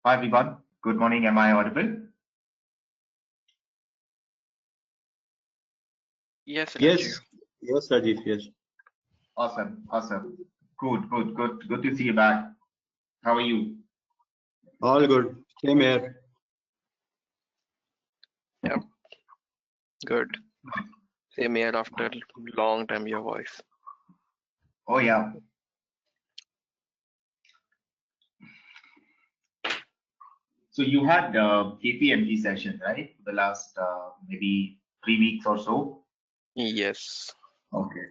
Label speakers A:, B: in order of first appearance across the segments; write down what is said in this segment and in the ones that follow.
A: Hi everyone. Good morning. Am I audible?
B: Yes, Rajiv.
C: Yes, yes, Rajiv, yes.
A: Awesome. Awesome. Good to see you back. How are you?
C: All good. Same here.
B: Yep, good. Same here after long time your voice.
A: Oh yeah. So you had KPMG session, right? For the last maybe 3 weeks or so.
B: Yes.
A: Okay.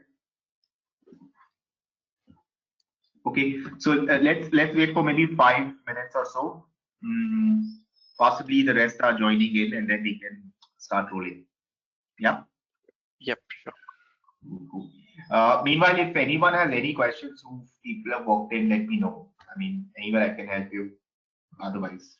A: Okay. So let's wait for maybe 5 minutes or so. Mm, Possibly the rest are joining in, and then we can start rolling. Yeah.
B: Yep, sure.
A: Cool. Meanwhile, if anyone has any questions who people have walked in, let me know. I mean, anywhere I can help you. Otherwise.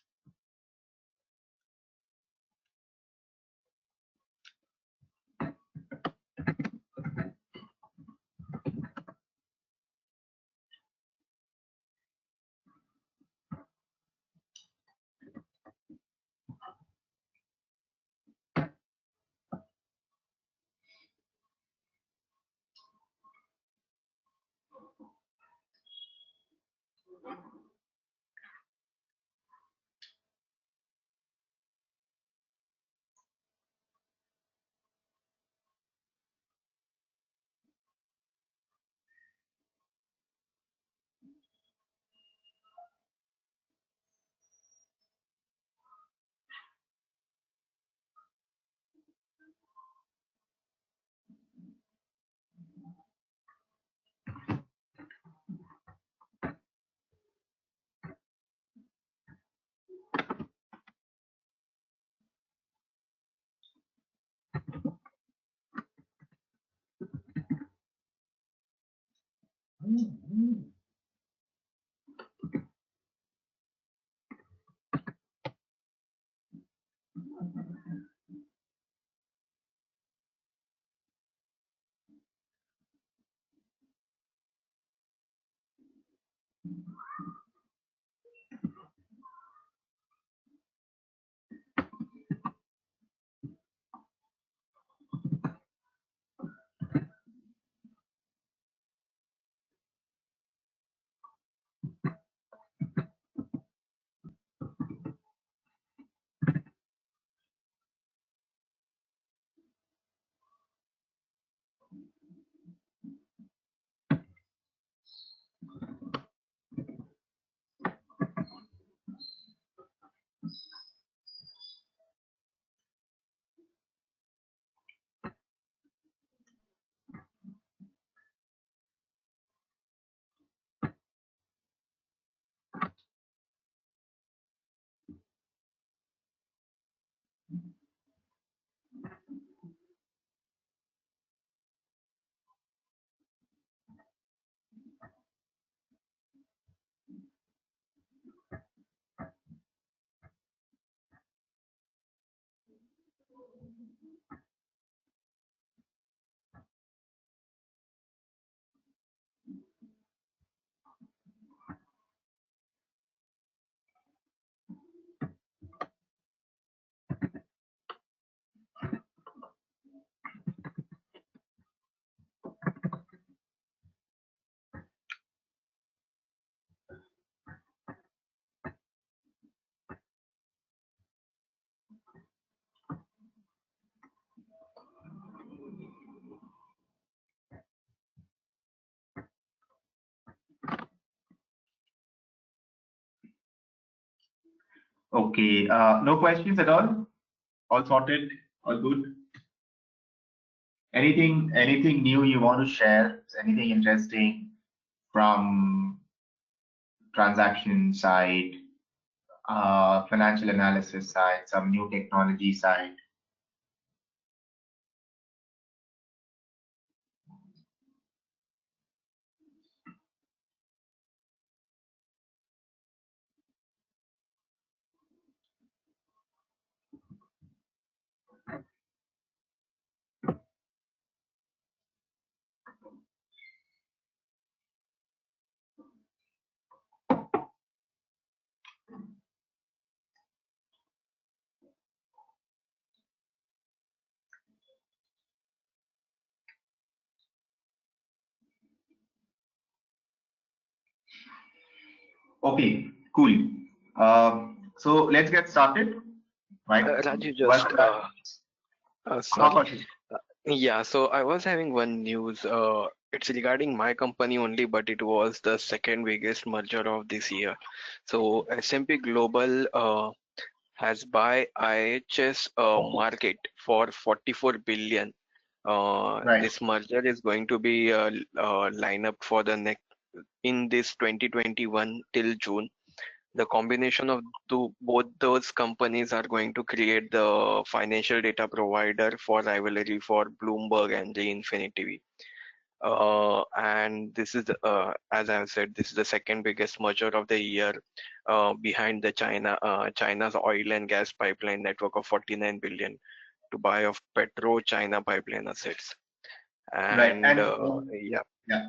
A: Okay. No questions at all? All sorted? All good? Anything new you want to share? Anything interesting from transaction side, financial analysis side, some new technology side? Okay, cool. So let's get started, right?
B: Raju,
A: Welcome
B: just
A: back.
B: sorry.
A: Kashif.
B: Yeah, so I was having one news. It's regarding my company only, but it was the second biggest merger of this year. So S&P Global has buy IHS market for 44 billion.
A: Right,
B: This merger is going to be line up for the next in this 2021 till June. The combination of both those companies are going to create the financial data provider for rivalry for Bloomberg and the Infinity. And this is, as I have said, this is the second biggest merger of the year, behind the China's oil and gas pipeline network of 49 billion to buy of Petro China pipeline assets.
A: right.
B: And
A: And
B: yeah,
A: yeah,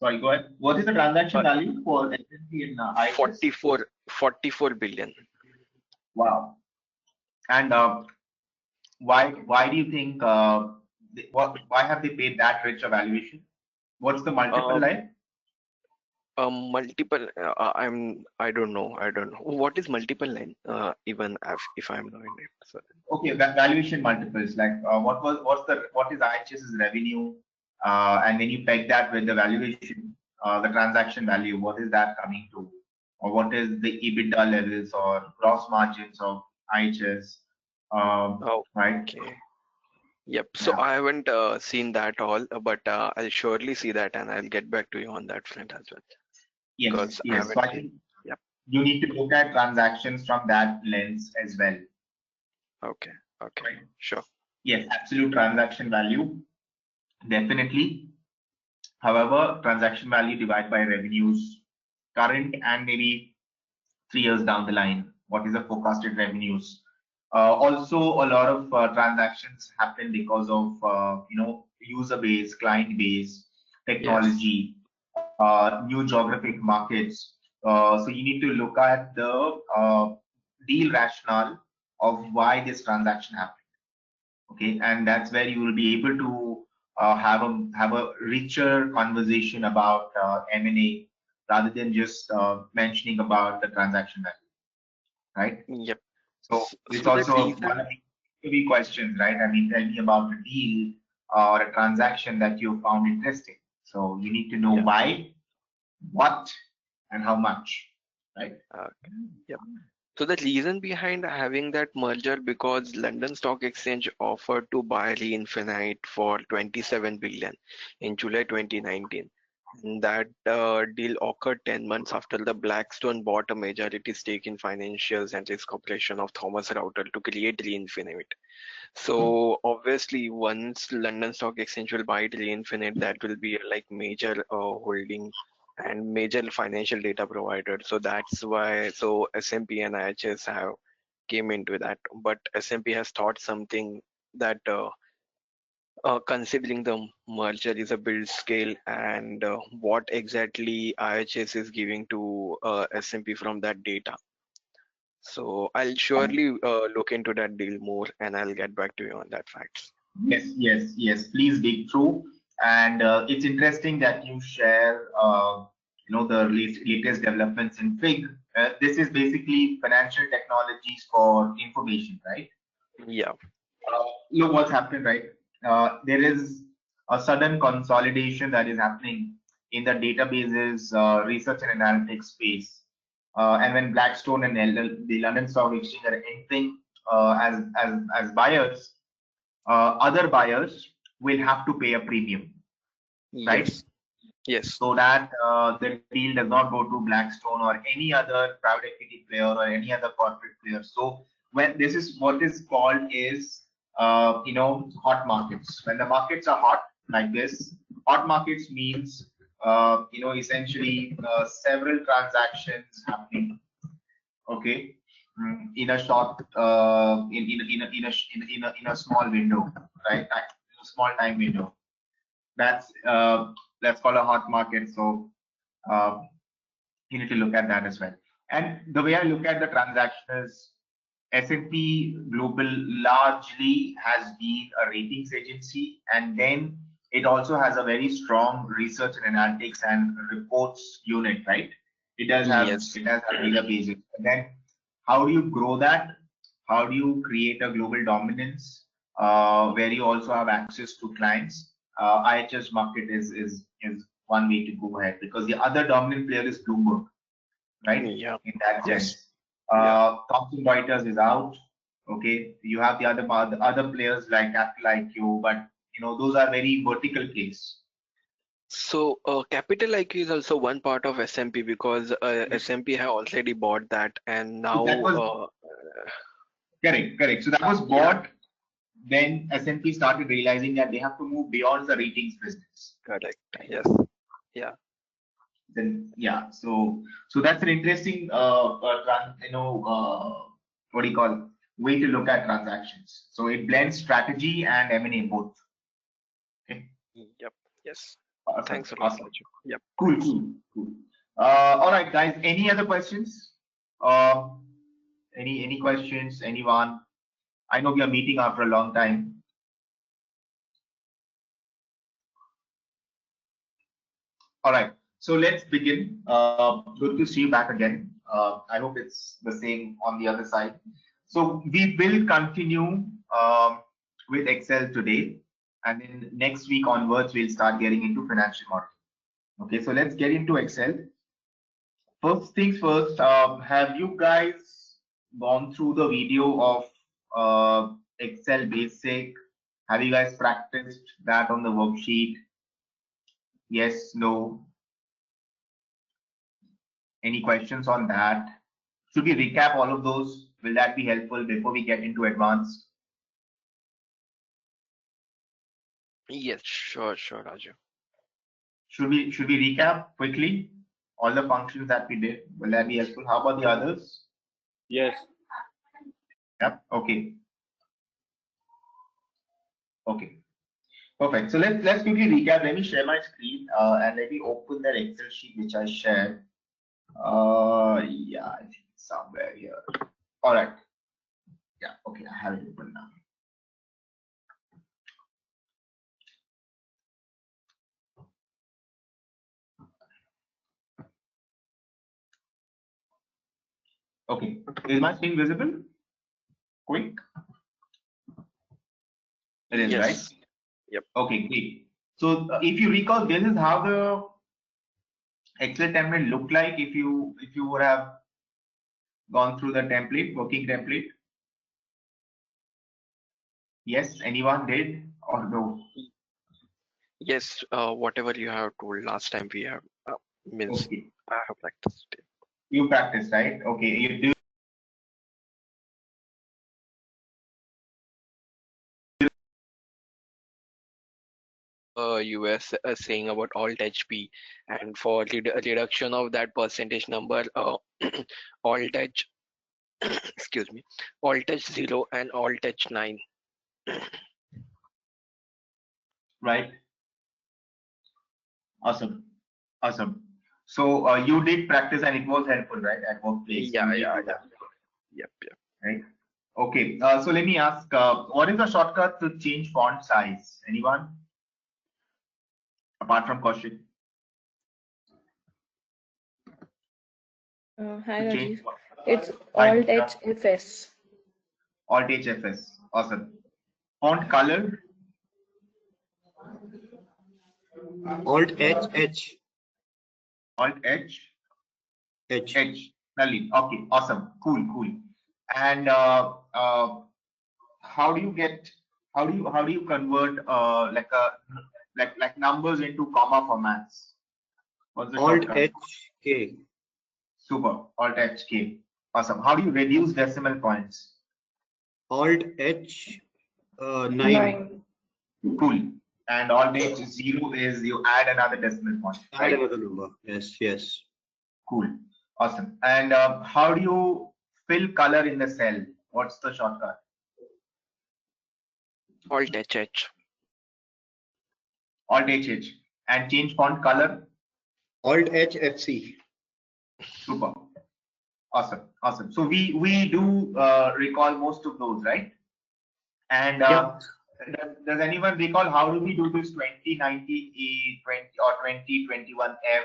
A: sorry, go ahead. What is the transaction
B: uh,
A: value for S&P and IHS?
B: 44 billion.
A: Wow. And why do you think why have they paid that rich a valuation? What's the multiple
B: Uh,
A: like?
B: Multiple. I don't know. I don't know. What is multiple line? Even if I'm knowing it. So,
A: Okay, that valuation multiples. Like what is IHS's revenue? And when you peg that with the valuation, the transaction value, what is that coming to? Or what is the EBITDA levels or gross margins of IHS?
B: oh,
A: Right?
B: okay. Yep. So
A: Yeah.
B: I haven't seen that all, but I'll surely see that and I'll get back to you on that front as well
A: Yes,
B: because I
A: yes. So
B: haven't
A: I
B: seen.
A: think
B: Yep.
A: you need to look at transactions from that lens as well.
B: Okay. Okay.
A: Right?
B: Sure.
A: Yes, absolute transaction value, definitely. However, transaction value divided by revenues, current and maybe 3 years down the line, what is the forecasted revenues? Also, a lot of transactions happen because of user base, client base,
B: Yes.
A: technology, new geographic markets. So you need to look at the deal rationale of why this transaction happened. Okay, and that's where you will be able to have a richer conversation about M&A rather than just mentioning about the transaction value, right?
B: Yep.
A: So it's
B: So the
A: also one
B: reason.
A: of the interview questions, right? I mean, tell me about a deal or a transaction that you found interesting. So you need to know
B: Yeah.
A: why, what, and how much, right?
B: Okay. Yep. So the reason behind having that merger because London Stock Exchange offered to buy Reinfinite for 27 billion in July 2019. And that deal occurred 10 months after the Blackstone bought a majority stake in Financials and Risk Corporation of Thomas Router to create Reinfinite. So obviously, once London Stock Exchange will buy Reinfinite, that will be like major holding and major financial data provider. So that's why so S&P and IHS have came into that. But S&P has thought something that considering the merger is a build scale and what exactly IHS is giving to S&P from that data. So I'll surely look into that deal more and I'll get back to you on that facts.
A: Yes, yes, yes. Please dig through. And it's interesting that you share, the latest developments in FIG. This is basically financial technologies for information, right?
B: Yeah.
A: Look what's happened, right? There is a sudden consolidation that is happening in the databases, research and analytics space. And when Blackstone and the London Stock Exchange are entering as buyers, other buyers will have to pay a premium, right?
B: Yes. Yes.
A: So that the deal does not go to Blackstone or any other private equity player or any other corporate player. So when this is what is called is hot markets. When the markets are hot like this, hot markets means essentially several transactions happening. Okay, in a short in a small window, right? A small time window. That's called a hot market. So uh, you need to look at that as well. And the way I look at the transaction is S&P Global largely has been a ratings agency, and then it also has a very strong research and analytics and reports unit, right? It does have
B: Yes.
A: bigger pages. And then how do you grow that? How do you create a global dominance where you also have access to clients? IHS market is one way to go ahead because the other dominant player is Bloomberg, right?
B: Yeah.
A: In that
B: Yes.
A: sense,
B: Yeah.
A: Thomson Reuters is out. Okay, you have the other part, the other players like Apple IQ, but those are very vertical plays.
B: So Capital IQ is also one part of SMP because SMP have already bought that, and
A: So that
B: now
A: was correct. So that was
B: yeah,
A: bought. Then S&P started realizing that they have to move beyond the ratings business.
B: correct. Yes. Yeah.
A: Then yeah, so that's an interesting what do you call way to look at transactions. So it blends strategy and M&A both. Okay,
B: Yep. Yes.
A: awesome,
B: Thanks a lot,
A: awesome,
B: Raju. Yep.
A: cool. All right, guys. Any other questions? Any questions? Anyone? I know we are meeting after a long time. All right, so let's begin. Good to see you back again. I hope it's the same on the other side. So we will continue with Excel today, and then next week onwards, we'll start getting into financial modeling. Okay, so let's get into Excel. First things first, have you guys gone through the video of Excel Basic? Have you guys practiced that on the worksheet? Yes, no? Any questions on that? Should we recap all of those? Will that be helpful before we get into advanced?
B: Yes. Sure. Sure, Raju.
A: Should we recap quickly all the functions that we did? Will that be helpful? How about the others?
C: Yes.
A: Yep. Okay. Okay. Perfect. So let's quickly recap. Let me share my screen and let me open that Excel sheet which I shared. Yeah, I think it's somewhere here. All right. Yeah. Okay. I have it open now. Okay. Is my screen visible? Quick. It is, right?
B: Yes. Yep.
A: Okay, great. So if you recall, this is how the Excel template looked like if you would have gone through the template, working template. Yes, anyone did or no?
B: Yes. Whatever you have told last time, we have means
A: Okay,
B: I have practiced it.
A: you practice, right? Okay, you do.
B: You were saying about alt HP, and for reduction of that percentage number, alt H, excuse me, alt H 0 and alt H 9.
A: Right. Awesome, awesome. So you did practice and it was helpful, right? At workplace,
B: Yeah,
A: you did
B: yeah,
A: do
B: yeah.
A: that,
B: Yep, yep.
A: right? Okay. So let me ask, what is the shortcut to change font size? Anyone apart from Kaushik?
D: Hi
A: To change
D: Rajiv. It's
A: Hi,
D: Alt
A: Deepika.
D: HFS.
A: Alt HFS. Awesome. Font color.
C: Alt H H
A: Alt H.
C: H.
A: H. Nalin. Okay. Awesome. Cool. And how do you get? How do you convert like numbers into comma formats? What's the
C: Alt
A: shortcut?
C: H K.
A: Super. Alt H K. Awesome. How do you reduce decimal points?
C: Alt H 9.
D: 9.
A: Cool. And Alt H 0 is you add another decimal point,
C: Add
A: right?
C: another number. Yes.
A: Cool. Awesome. And how do you fill color in the cell? What's the shortcut?
B: Alt HH.
A: Alt HH. And change font color?
C: Alt H FC.
A: Super. Awesome. So we do recall most of those, right? And
C: Yep.
A: does anyone recall how do we do this 2019 E 20 or 2021 F?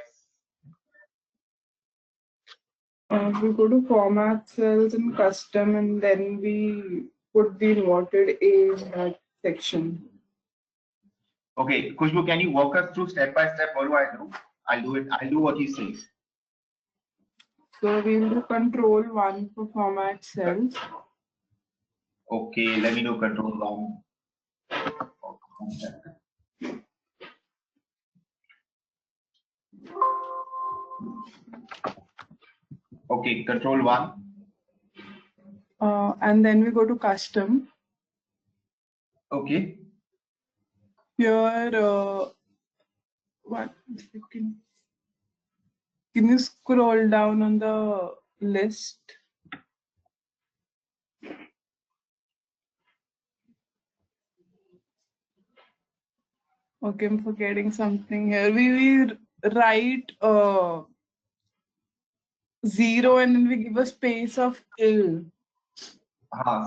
D: We go to format cells and custom, and then we put the inverted A in that section.
A: Okay, Khushbu, can you walk us through step by step? What do I do? I'll do it. I'll do what you say.
D: So we'll do control 1 for format cells.
A: Okay, let me do control 1. Okay, control 1.
D: And then we go to custom.
A: Okay.
D: Here, one second. Can you scroll down on the list? Okay, I'm forgetting something here. We will write 0 and then we give a space of ill.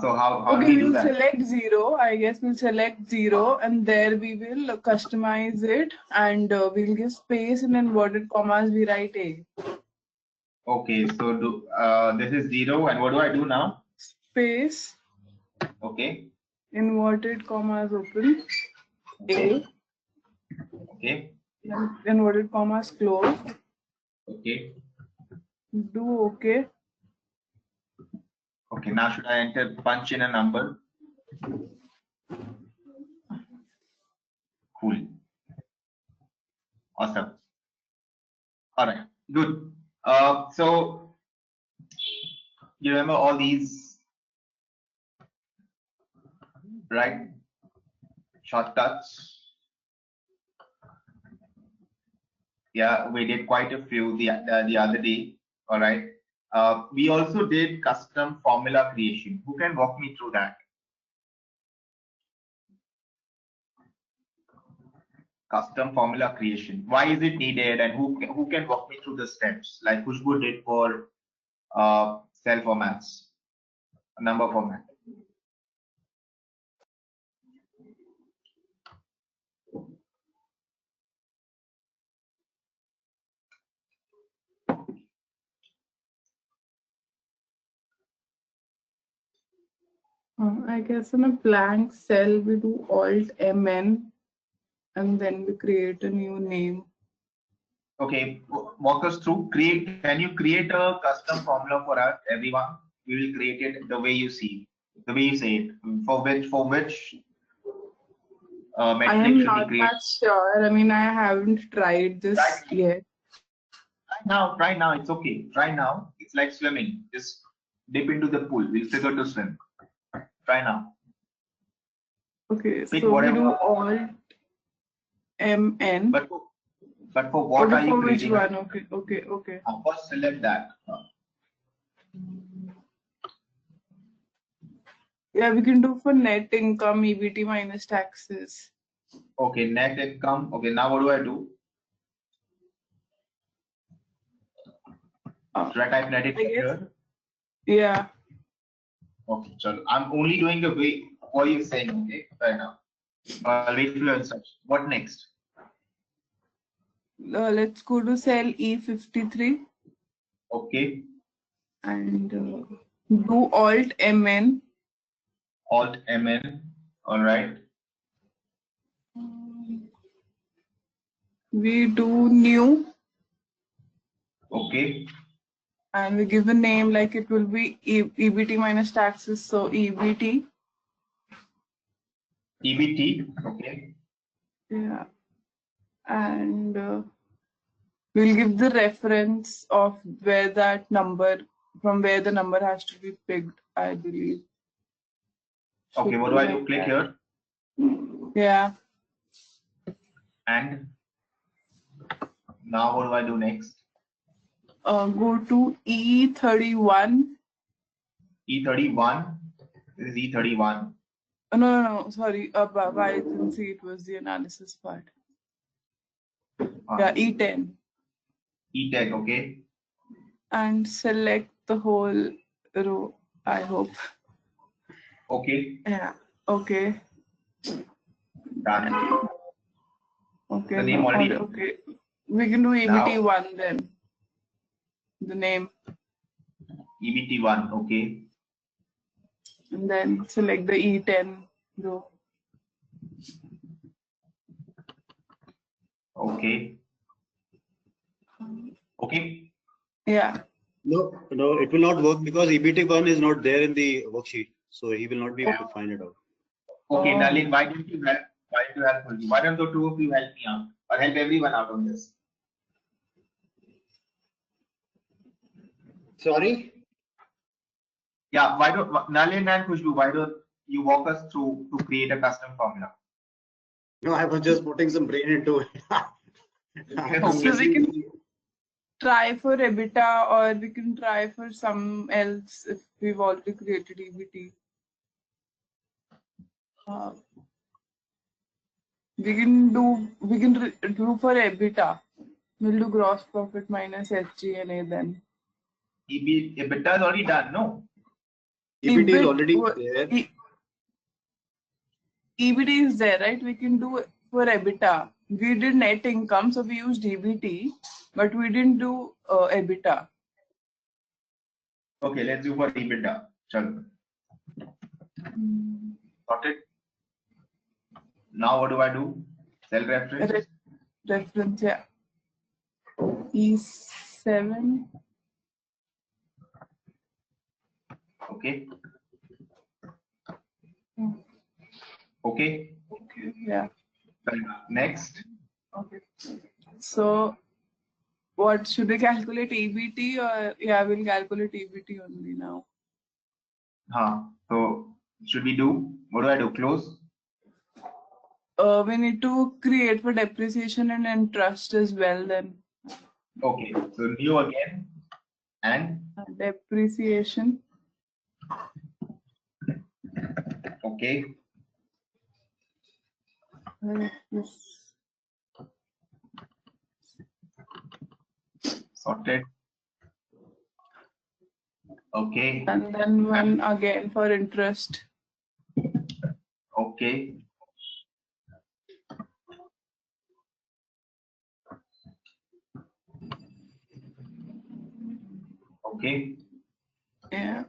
A: So how do
D: Okay,
A: we do
D: we'll
A: that?
D: select 0. I guess we'll select 0 and there we will customize it and we'll give space and inverted commas we write A.
A: Okay, so this is 0, and what do I do now?
D: Space.
A: Okay.
D: Inverted commas open.
A: Okay.
D: A.
A: Okay.
D: Inverted commas close.
A: Okay.
D: Do OK.
A: Okay, now should I punch in a number? Cool. Awesome. All right, good. So you remember all these, right? Shortcuts. Yeah, we did quite a few the other day. All right. We also did custom formula creation. Who can walk me through that? Custom formula creation. Why is it needed, and who can walk me through the steps like Khushbu did for cell formats, number format?
D: I guess in a blank cell we do Alt MN and then we create a new name.
A: Okay, walk us through. Can you create a custom formula for us, everyone? We will create it the way you see, the way you say it. For which
D: I
A: metric
D: am
A: should we
D: not
A: create?
D: that sure. I mean, I haven't tried this yet.
A: Try now. It's okay. Try now. It's like swimming. Just dip into the pool. We'll figure to swim. Try now.
D: Okay,
A: Pick
D: so we
A: whatever.
D: do Alt MN.
A: But for what are you
D: for which
A: creating?
D: one? Okay.
A: First select that.
D: Yeah, we can do for net income, EBT minus taxes.
A: Okay, net income. Okay, now what do I do? Should I type net income here?
D: Yeah.
A: Okay, so I'm only doing the way what you're saying. Okay, fair enough. I'll wait for your instructions. What next?
D: Let's go to cell E53.
A: Okay.
D: And do Alt MN.
A: Alt MN. All right.
D: We do new.
A: Okay.
D: And we give a name like it will be EBT minus taxes. So EBT.
A: EBT. Okay.
D: Yeah. And we'll give the reference of where that number, from where the number has to be picked, I believe.
A: Okay, what do I do? Click here.
D: Yeah.
A: And now what do I do next?
D: Go to E31.
A: E31. This is E31.
D: No, sorry. I didn't see it was the analysis part. Yeah, E10.
A: E10, okay.
D: And select the whole row, I hope.
A: Okay.
D: Yeah, okay.
A: Done.
D: Okay,
A: The name already.
D: Okay. We can do EBT1 then. The name.
A: EBT1, okay.
D: And then select the E10 row.
A: Okay. Okay.
D: Yeah.
C: No, it will not work because EBT1 is not there in the worksheet, so he will not be able to find it out.
A: Okay,
D: Oh.
A: Nalin, why don't you help? Why don't you help me? Why don't the two of you help me out or help everyone out on this?
C: Sorry?
A: Yeah, why don't Nalin and Khushbu, why don't you walk us through to create a custom formula?
C: No, I was just putting some brain into it.
D: So we can try for EBITDA or we can try for some else if we've already created EBT. We can do for EBITDA. We'll do gross profit minus SG&A then.
A: EBITDA is already done, no?
C: EBT is
D: EBIT
C: already there.
D: EBT is there, right? We can do it for EBITDA. We did net income, so we used EBT, but we didn't do EBITDA.
A: Okay, let's do for EBITDA. Chalo. Got it? Now what do I do? Cell reference?
D: Reference, yeah. E7.
A: Okay.
D: Hmm.
A: Okay.
D: Okay, yeah.
A: Next.
D: Okay. So what should we calculate EBT or yeah, we'll calculate EBT only now.
A: So should we do? What do I do? Close?
D: We need to create for depreciation and interest as well then.
A: Okay. So new again and
D: Depreciation.
A: okay.
D: Yes.
A: Sorted. Okay.
D: And then one again for interest.
A: Okay. Okay.
D: Yeah.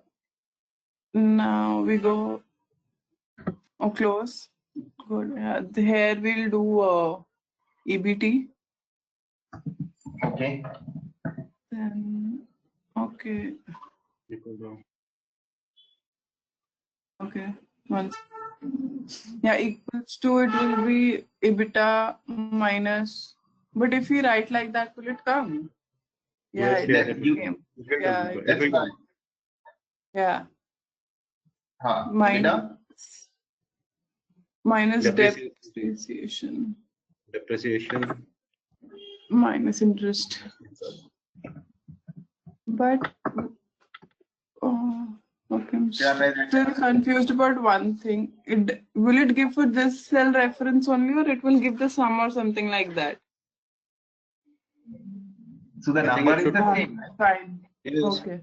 D: Now we go close. Good. Yeah. Here we'll do EBT.
A: Okay.
D: Then okay. Okay. Once. Yeah, equals to it will be EBITDA minus. But if we write like that, will it come? Yeah,
C: Yes,
D: it
A: you-
D: came.
C: It will
D: Yeah,
C: come.
D: it
C: It will come.
D: Yeah.
A: EBITDA?
D: Minus
C: Depreciation.
D: depreciation minus interest. But okay, I'm still confused about one thing. Will it give for this cell reference only, or it will give the sum or something like that?
A: So the
C: I think
A: number
C: it
A: is the same.
D: Fine.
C: It is.
D: Okay.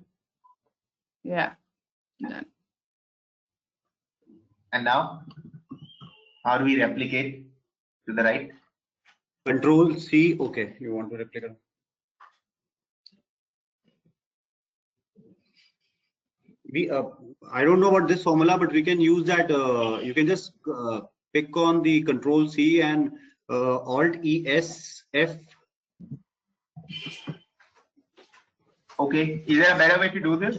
D: Yeah. Done.
A: And now, how do we replicate to the right?
C: Control C. Okay, you want to replicate. I don't know about this formula, but we can use that. You can just pick on the Control C and Alt ES F.
A: Okay. Is there a better way to do this?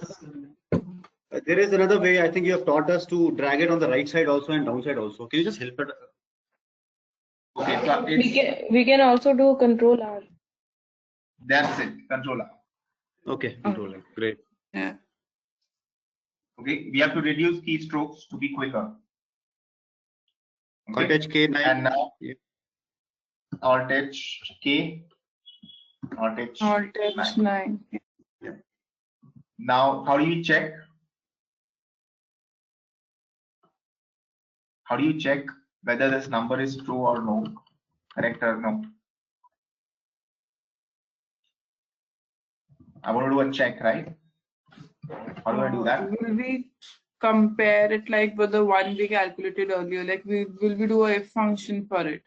C: There is another way. I think you have taught us to drag it on the right side also and downside also. Can you just help it?
A: Okay. So
E: We can also do Control R.
A: that's it. Controller.
C: Okay, controller. Great.
D: Yeah.
A: Okay. We have to reduce keystrokes to be quicker.
C: Alt HK9.
A: And now
C: Yeah.
A: Alt HK. Alt H.
D: Alt H9.
A: Now, how do you check? How do you check whether this number is true or no? Correct or no? I want to do a check, right? How do I do that?
D: Will we compare it like with the one we calculated earlier? Like will we do a if function for it?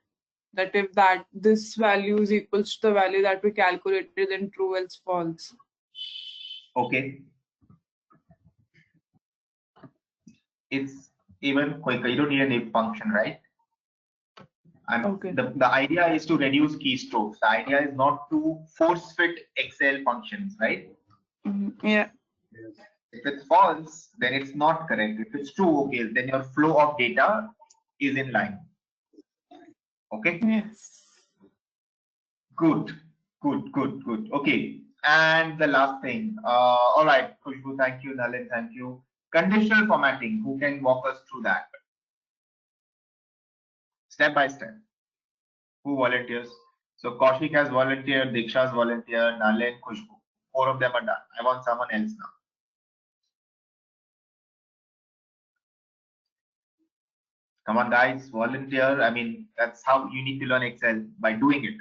D: That if this value is equals to the value that we calculated, then true else false.
A: Okay. it's even quicker. You don't need an if function, right? And
D: Okay.
A: the idea is to reduce keystrokes. The idea is not to force fit Excel functions, right?
D: Yeah.
A: If it's false, then it's not correct. If it's true, okay, then your flow of data is in line. Okay.
D: Yes.
A: Good. Okay. And the last thing. All right, Khushbu, thank you. Nalin, thank you. Conditional formatting. Who can walk us through that? Step by step. Who volunteers? So Kaushik has volunteered, Diksha has volunteered, Nalin, Khushbu. 4 of them are done. I want someone else now. Come on, guys, volunteer. I mean, that's how you need to learn Excel, by doing it.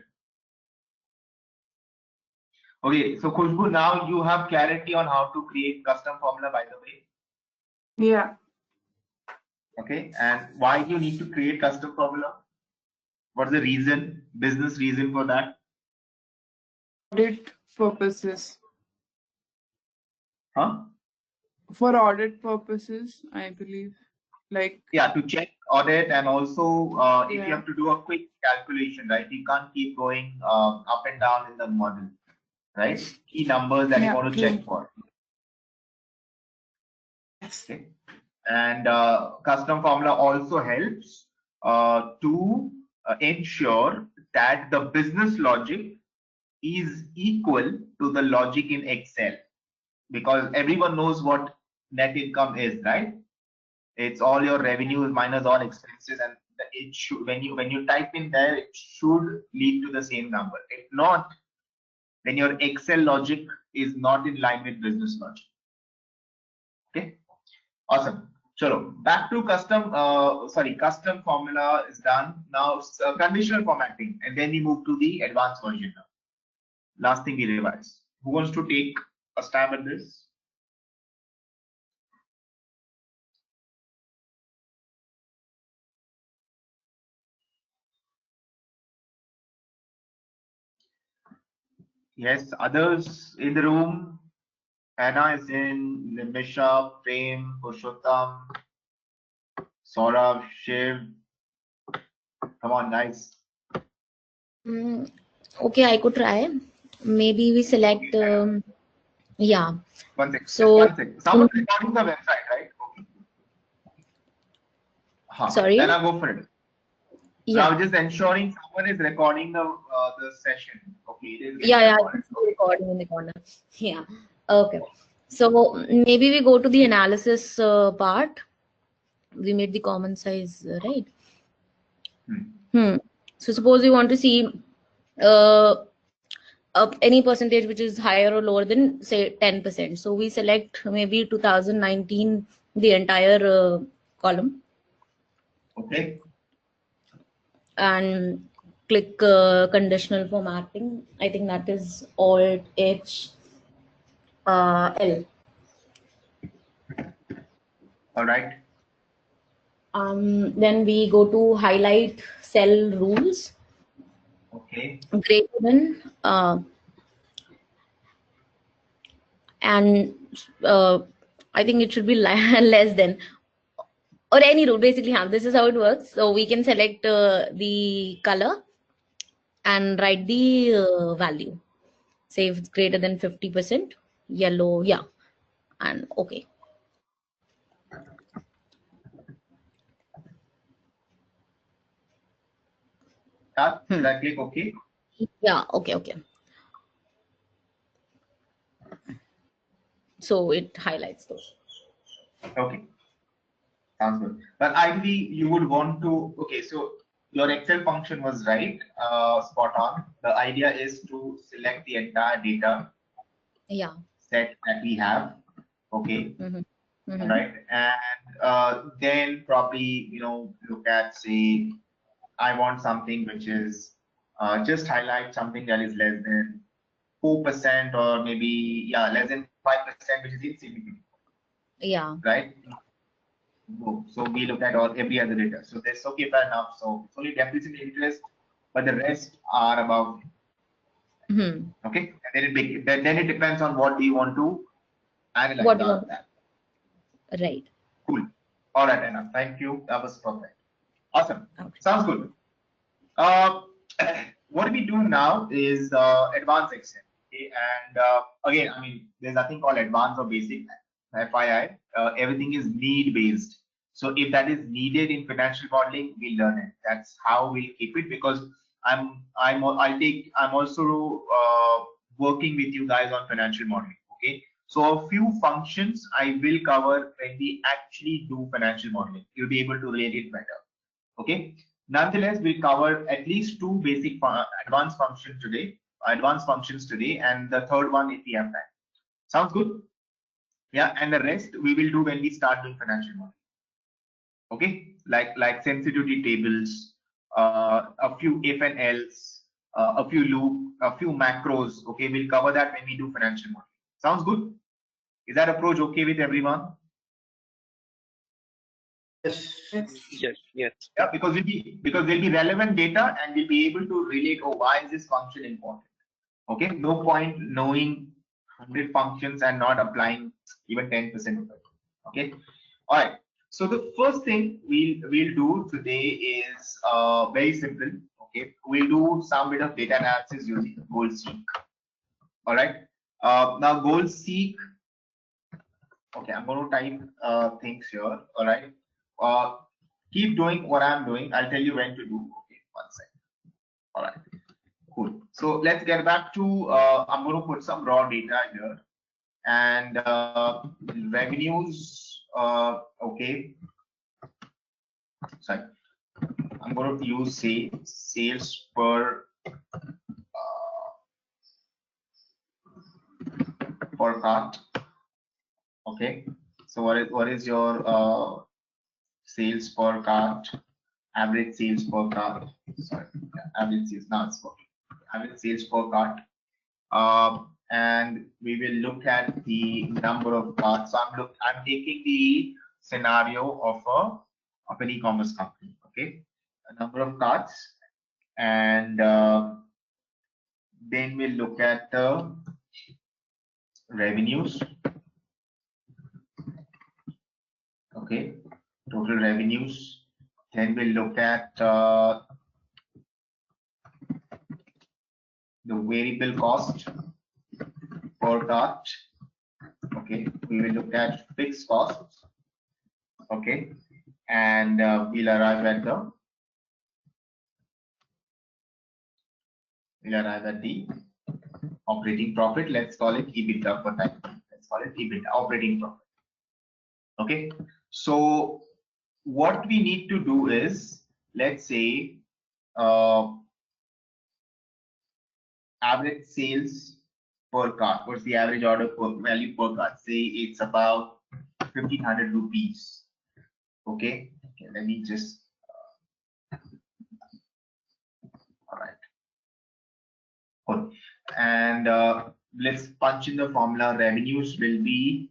A: Okay, so Khushbu, now you have clarity on how to create custom formula, by the way.
D: Yeah.
A: Okay, and why do you need to create custom formula? What's the reason, business reason for that?
D: Audit purposes.
A: Huh?
D: For audit purposes, I believe. Like,
A: Yeah, to check audit, and also if you
D: Yeah.
A: have to do a quick calculation, right? You can't keep going up and down in the model, right? Key numbers that you
D: Yeah,
A: want to
D: true.
A: check for.
D: Yes.
A: Okay. And custom formula also helps to ensure that the business logic is equal to the logic in Excel, because everyone knows what net income is, right? It's all your revenues minus all expenses, and it should, when you type in there, it should lead to the same number. If not, then your Excel logic is not in line with business logic. Okay, awesome. Chalo, back to custom. Custom formula is done. Now conditional formatting, and then we move to the advanced version now. Last thing we revise. Who wants to take a stab at this? Yes, others in the room. Anna is in, Nimisha, Prem, Purushottam, Saurav, Shiv. Come on, guys.
F: Okay, I could try. Maybe we select, yeah.
A: One second.
F: So,
A: One second. Someone's recording the website, right? Okay.
F: Sorry?
A: Then I'll go for it.
F: Yeah.
A: Now just ensuring someone is recording the session. Okay. It is
F: Yeah, I
A: recorded.
F: can see recording in the corner. Yeah. Okay. So maybe we go to the analysis part. We made the common size, right? So suppose you want to see any percentage which is higher or lower than say 10%. So we select maybe 2019, the entire column.
A: Okay.
F: And click conditional formatting. I think that is Alt H L.
A: All right.
F: Then we go to highlight cell rules.
A: Okay.
F: Greater than and I think it should be less than, or any rule. Basically, this is how it works. So we can select the color and write the value. Say if it's greater than 50%, yellow, yeah, and okay.
A: Should I click OK?
F: Yeah, okay. So it highlights those.
A: Okay. Sounds good. But ideally, you would want to. Okay, so your Excel function was right, spot on. The idea is to select the entire data set that we have. Okay. Right. And then probably, look at, say, I want something which is just highlight something that is less than 4%, or maybe less than 5%, which is insignificant.
F: Yeah.
A: Right. So we look at every other data. So that's okay, fair enough. So it's only deficit interest, but the rest are above. Okay. And then it depends on what do you want to analyze.
F: What do you want? Right.
A: Cool. All right, Anna. Thank you. That was perfect. Awesome.
F: Okay.
A: Sounds good. What we do now is advanced Excel. Okay? And again, I mean, there's nothing called advanced or basic. FYI, everything is need based. So if that is needed in financial modeling, we learn it. That's how we'll keep it, because I'm also working with you guys on financial modeling. Okay. So a few functions I will cover when we actually do financial modeling. You'll be able to relate it better. Okay. Nonetheless, we'll cover at least two basic advanced functions today, and the third one if we have time. Sounds good? Yeah, and the rest we will do when we start doing financial modeling. Okay, like sensitivity tables, a few if and else, a few loop, a few macros. Okay, we'll cover that when we do financial modeling. Sounds good? Is that approach okay with everyone?
C: Yes.
B: Yes.
A: Yeah, because there'll be relevant data and we'll be able to relate, oh, why is this function important? Okay, no point knowing 100 functions and not applying even 10% of it. Okay, all right. So the first thing we'll do today is very simple. Okay, we'll do some bit of data analysis using goal seek. All right. Now goal seek. Okay, I'm going to type things here. All right. Keep doing what I'm doing. I'll tell you when to do. Okay, 1 second. All right. Cool. So let's get back to, I'm going to put some raw data here, and revenues. Okay. Sorry. I'm going to use sales per cart. Okay. So what is your sales per cart? Average sales per cart. Sorry. Yeah, average sales. Now it's working. Average sales per cart. And we will look at the number of carts. So I'm taking the scenario of an e-commerce company. Okay, a number of carts, and then we'll look at the revenues. Okay, total revenues. Then we'll look at the variable cost per cart. Okay, we will look at fixed costs. Okay, and we'll arrive at the operating profit. Let's call it EBITDA for time. Let's call it EBITDA, operating profit. Okay, so what we need to do is, let's say average sales per cart. What's the average order value per cart? Say it's about 1,500 rupees. Okay, let me just all right. Cool. And let's punch in the formula. Revenues will be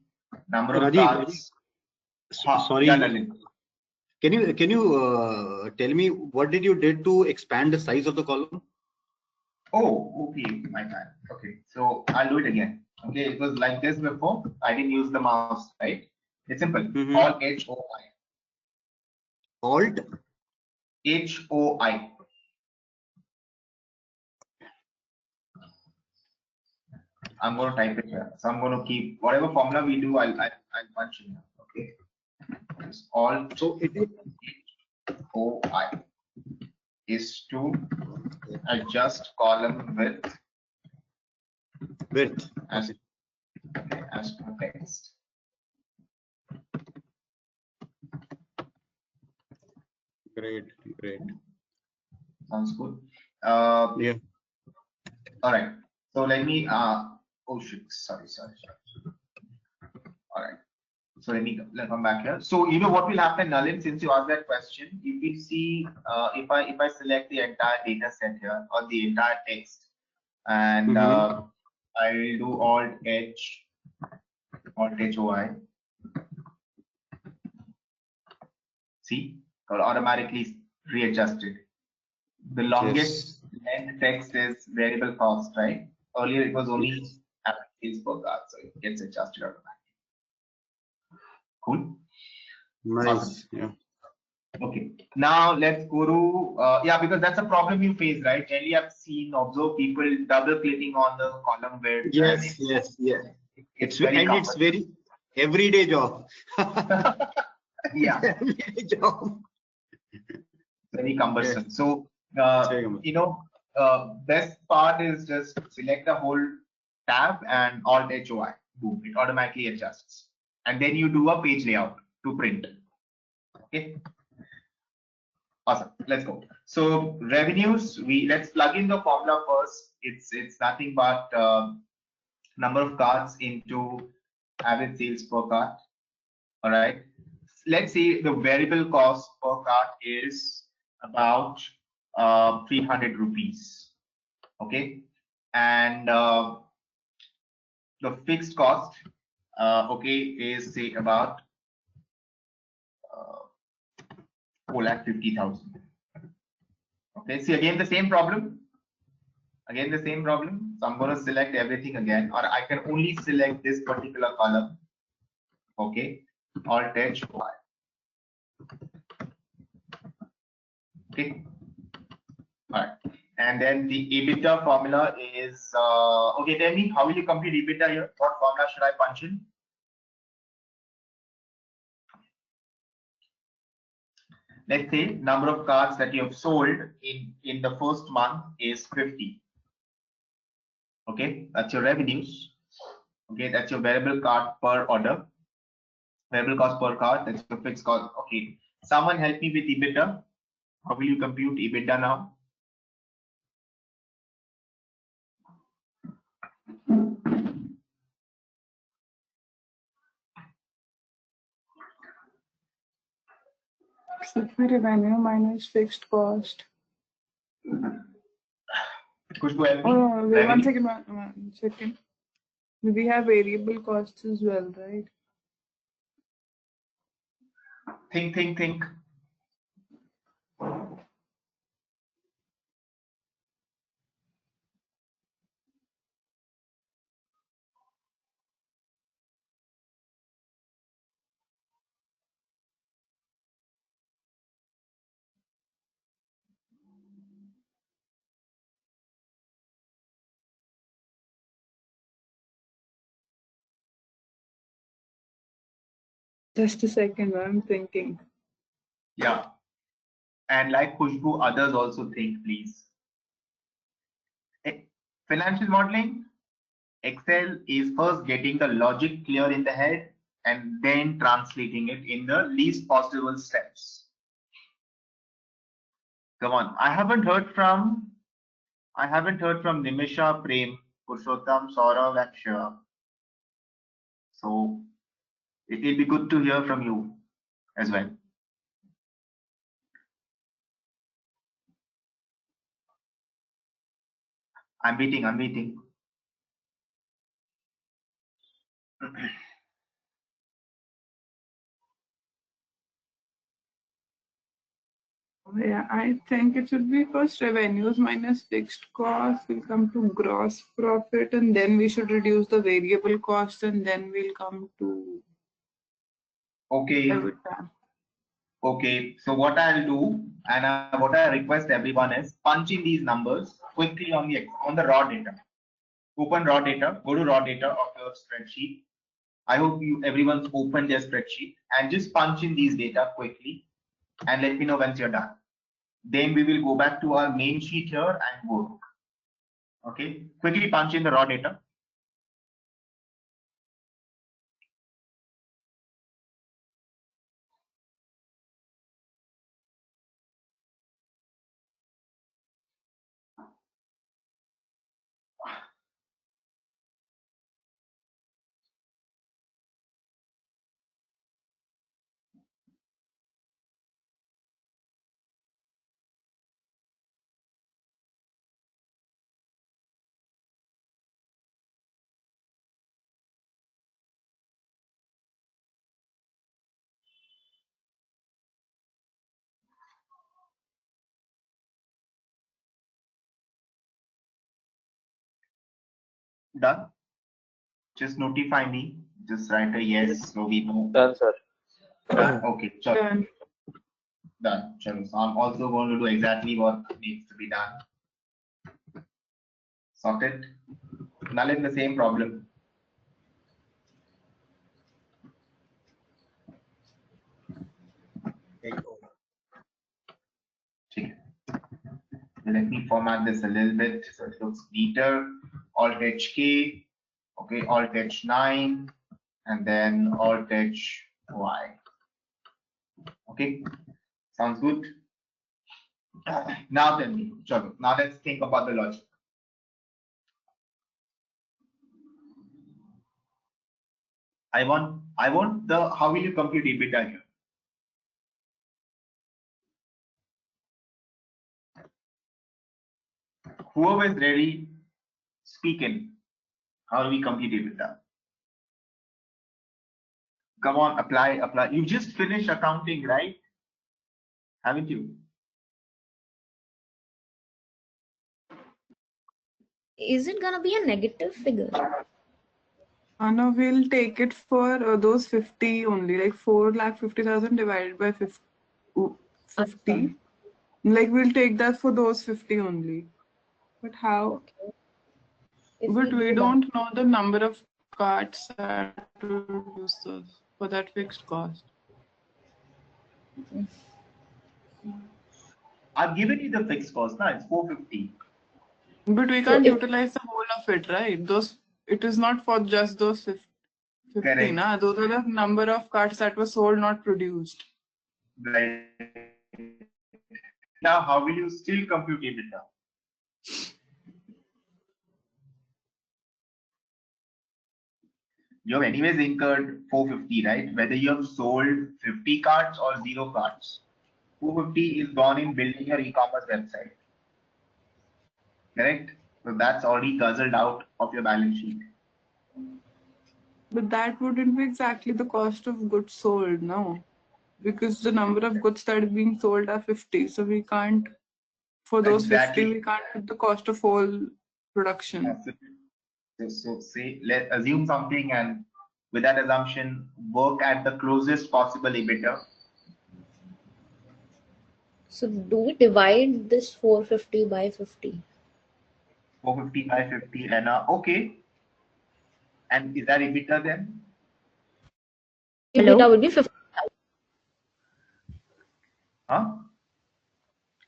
A: number of carts.
C: Sorry. Can you tell me what did you did to expand the size of the column?
A: Oh, okay, my bad. Okay, so I'll do it again. Okay, it was like this before. I didn't use the mouse, right? It's simple. Alt HOI.
C: Alt
A: HOI. I'm going to type it here. So I'm going to keep whatever formula we do. I'll punch in here. Okay. It's Alt. So it is HOI is to adjust column width as per text.
C: Great.
A: Sounds good.
C: Yeah.
A: All right. So let me. Oh shit. Sorry. All right. So let me come back here. So you know what will happen, Nalin, since you asked that question. If we see, if I select the entire data set here or the entire text, and I will do Alt HOI. See, got automatically readjusted. The longest length text is variable cost, right? Earlier it was only sales per cart, so it gets adjusted automatically. Cool.
C: Nice.
A: Awesome.
C: Yeah.
A: Okay. Now let's go to yeah, because that's a problem you face, right? Generally, I've seen observe people double clicking on the column width, and
C: Yes. Yes. Yeah.
A: it's very
C: and it's
A: cumbersome.
C: very everyday job.
A: Yeah,
C: Everyday job.
A: very cumbersome.
C: Yeah.
A: So
C: Very cumbersome.
A: you know, best part is just select the whole tab and Alt HOI. Boom, it automatically adjusts, and then you do a page layout to print. Okay. Awesome. Let's go. So revenues, let's plug in the formula first. It's nothing but number of cards into average sales per card. All right. Let's say the variable cost per card is about 300 rupees. Okay. And the fixed cost, okay, is say about 4,50,000. Okay. See, again the same problem. Again the same problem. So I'm going to select everything again, or I can only select this particular column. Okay. Alt H Y. Okay. All right. And then the EBITDA formula is okay. Tell me, how will you complete EBITDA here? What formula should I punch in? Let's say number of cards that you have sold in the first month is 50. Okay, that's your revenues. Okay, that's your variable card per order. Variable cost per card, that's your fixed cost. Okay, someone help me with EBITDA. How will you compute EBITDA now?
D: So revenue minus fixed cost.
A: Kushbu, help me.
D: Oh, wait, one
A: Revenue?
D: second, one second. We have variable costs as well, right?
A: Think.
D: Just a second, I'm thinking.
A: Yeah. And like Kushbu, others also think, please. Financial modeling, Excel is first getting the logic clear in the head and then translating it in the least possible steps. Come on, I haven't heard from Nimisha, Prem, Purushottam, Saurav, and Shiva. So it will be good to hear from you as well. I'm waiting.
D: Yeah, I think it should be first revenues minus fixed cost will come to gross profit, and then we should reduce the variable cost, and then we'll come to
A: Okay.
D: EBITDA.
A: Okay, so what I'll do and what I request everyone is punch in these numbers quickly on the raw data. Open raw data, go to raw data of your spreadsheet. I hope everyone's opened their spreadsheet and just punch in these data quickly and let me know once you're done. Then we will go back to our main sheet here and work. Okay, quickly punch in the raw data. Done. Just notify me. Just write a yes so we know.
B: Done, sir.
A: Done? Okay, sure.
D: Done.
A: Done. Sure. So I'm also going to do exactly what needs to be done. Sorted. Now in the same problem. Okay. Let me format this a little bit so it looks neater. Alt H K, okay, Alt H9, and then Alt H Y. Okay, sounds good. Now tell me, sure. Now let's think about the logic. I want the, how will you compute EBITDA here? Whoever is ready, speak in. How do we compute EBITDA? Come on, apply. You just finished accounting, right? Haven't you?
F: Is it gonna be a negative figure?
D: No, we'll take it for those 50 only, like 4,50,000 divided by 50. Like we'll take that for those 50 only. But how?
F: If
D: But we
F: do that.
D: don't know the number of cards that will use those for that fixed cost.
A: I've given you the fixed cost now, it's 450.
D: But we
F: So
D: can't
F: if
D: utilize the whole of it, right? It is not for just those 50.
A: Correct.
D: Nah? Those are the number of cards that were sold, not produced.
A: Right. Now, how will you still compute EBITDA? You have anyways incurred 450, right? Whether you have sold 50 cards or 0 cards, 450 is gone in building your e-commerce website. Correct? So that's already guzzled out of your balance sheet.
D: But that wouldn't be exactly the cost of goods sold, no? Because the number of goods that are being sold are 50. So we can't, for those
A: Exactly.
D: 50, we can't put the cost of whole production.
A: So say, let's assume something, and with that assumption, work at the closest possible EBITDA.
F: So do we divide this 450 by 50?
A: 450 by 50, and okay. And is that EBITDA then?
F: EBITDA would be 50.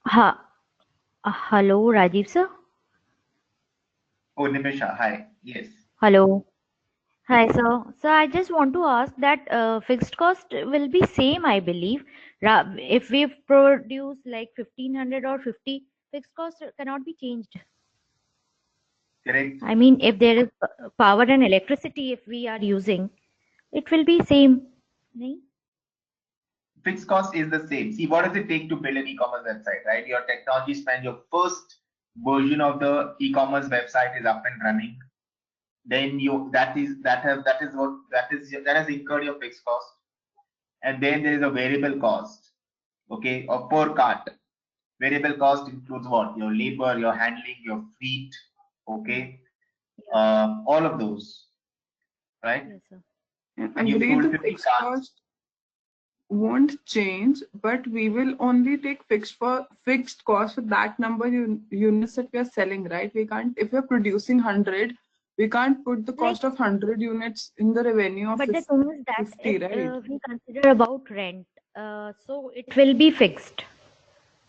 A: Huh?
G: Hello, Rajiv sir.
A: Oh, Nimisha, hi. Yes.
G: Hello. Hi, sir. So I just want to ask that fixed cost will be same, I believe. If we produce like 1500 or 50, fixed cost cannot be changed.
A: Correct.
G: I mean, if there is power and electricity, if we are using, it will be same. Nahin?
A: Fixed cost is the same. See, what does it take to build an e-commerce website, right? Your technology spend, your first version of the e-commerce website is up and running. Then that has incurred your fixed cost. And then there is a variable cost, okay, or per cart. Variable cost includes what? Your labor, your handling, your fleet, okay, all of those, right?
G: Yes, sir.
A: And you
D: Agreed,
A: sold
D: the
A: 50
D: fixed
A: cards.
D: cost won't change, but we will only take fixed cost for that number units that we are selling, right? We can't, if we're producing 100, we can't put the cost of 100 units in the revenue of
G: But the thing is that
D: 50,
G: if
D: right?
G: we consider about rent, so it will be fixed.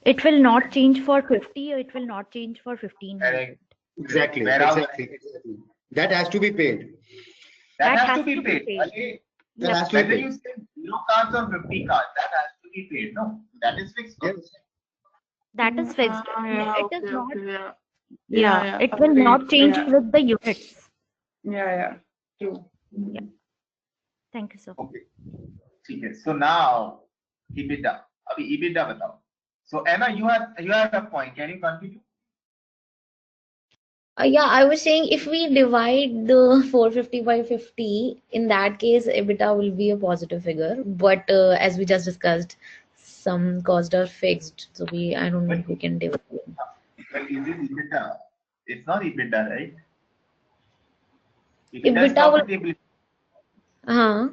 G: It will not change for 50 or it will not change for 1500.
A: Correct.
C: Exactly.
A: Warehouse-
C: Exactly. That has to be paid.
A: That has to be paid. Okay.
C: That has to be
A: Whether
C: paid.
A: you sell 0 cards or 50 cards, that has to be paid. No, that is fixed cost.
C: Yes.
G: That is fixed.
D: Yeah,
G: It
D: okay,
G: is not.
D: okay, yeah.
G: Yeah, it will
D: agreed,
G: not change
D: yeah.
G: with the units.
D: Yeah, true.
G: Yeah. Thank you, sir.
A: Okay. Okay. So now EBITDA. Abhi EBITDA batao. So Anna, you had a point. Can you continue?
F: Yeah, I was saying if we divide the 450 by 50, in that case, EBITDA will be a positive figure. But as we just discussed, some costs are fixed. So I don't know if we can divide.
A: Well, is it EBITDA? It's not EBITDA, right? EBITDA is
F: EBITDA will.
A: profitability.
F: Uh-huh.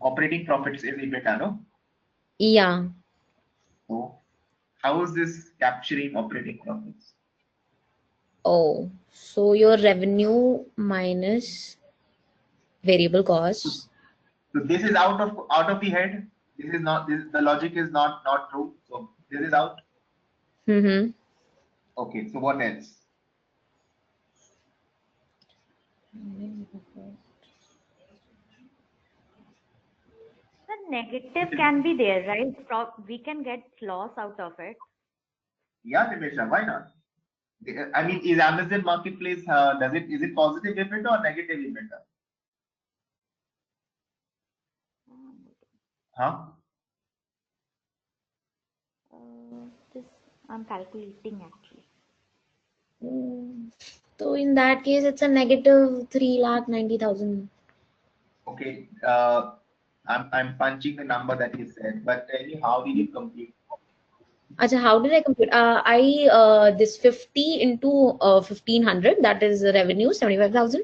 A: operating profits is EBITDA, no?
F: Yeah.
A: So how is this capturing operating profits?
F: Oh, so your revenue minus variable costs.
A: So this is out of the head. This is not, this, the logic is not true. So this is out.
F: Mm-hmm.
A: Okay, so what else?
G: The negative can be there, right? We can get loss out of it.
A: Yeah, Nimesha, why not? I mean, is Amazon Marketplace, is it positive EBITDA or negative EBITDA? Huh?
G: Just I'm calculating actually.
F: So in that case, it's a negative 3,90,000.
A: Okay, I'm punching the number that you said, but tell me, how did you compute?
F: Acha, how did I compute? This 50 into 1,500, that is revenue, 75,000.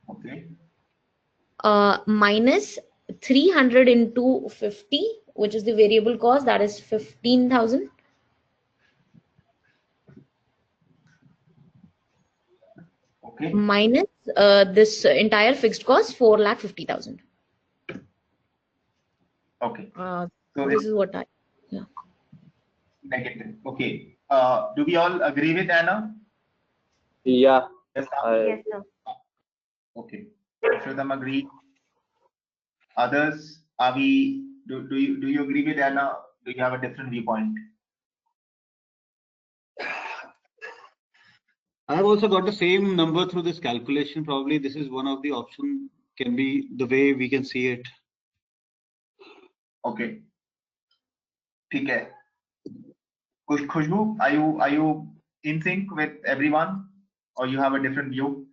A: Okay.
F: Minus 300 into 50, which is the variable cost, that is 15,000.
A: Okay.
F: Minus this entire fixed cost, 4,50,000.
A: Okay.
F: So
A: So
F: this
A: it's
F: is what I, yeah.
A: negative. Okay. Do we all agree with Anna?
H: Yeah.
A: Yes.
G: Yes, sir.
A: Okay. Most of them agree. Others, are we? Do you agree with Anna? Do you have a different viewpoint?
C: I have also got the same number through this calculation. Probably this is one of the option, can be the way we can see it.
A: Okay. ठीक है. Khushbu, are you in sync with everyone, or you have a different view?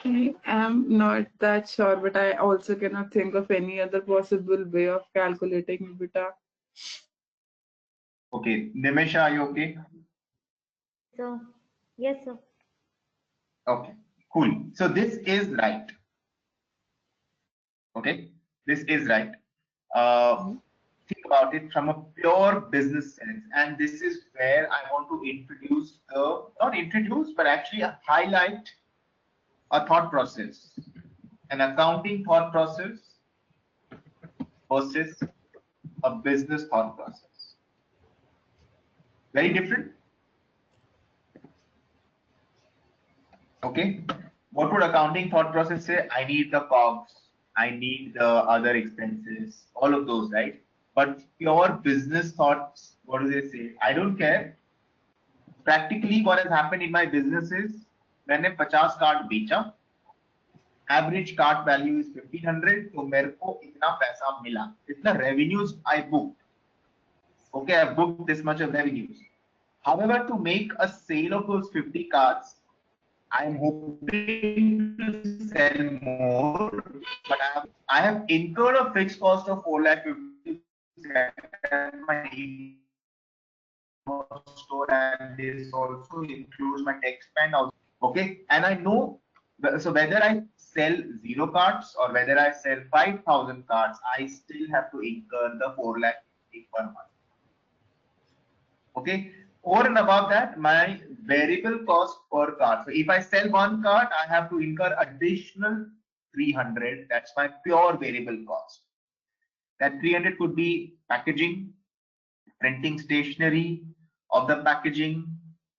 D: I am not that sure, but I also cannot think of any other possible way of calculating EBITDA.
A: Okay. Nimesha, are you okay?
G: So, yes, sir.
A: Okay. Cool. So this is right. Okay. This is right. Think about it from a pure business sense, and this is where I want to introduce not introduce, but actually highlight a thought process, an accounting thought process versus a business thought process. Very different. Okay. What would accounting thought process say? I need the COGS, I need the other expenses, all of those, right? But pure business thoughts, what do they say? I don't care. Practically, what has happened in my business is, मैंने 50 card बेचा, average cart value is 1,500, तो मेरे को इतना पैसा मिला, इतना revenues I booked. Okay, I booked this much of revenues. However, to make a sale of those 50 cards, I'm hoping to sell more, but I have incurred a fixed cost of 4,50,000 my store, and this also includes my tech spend also. Okay, and I know, so whether I sell 0 cards or whether I sell 5,000 cards, I still have to incur the 4,50,000 per month. Okay. Over and above that, my variable cost per card. So if I sell 1 card, I have to incur additional 300. That's my pure variable cost. That 300 could be packaging, printing stationery of the packaging,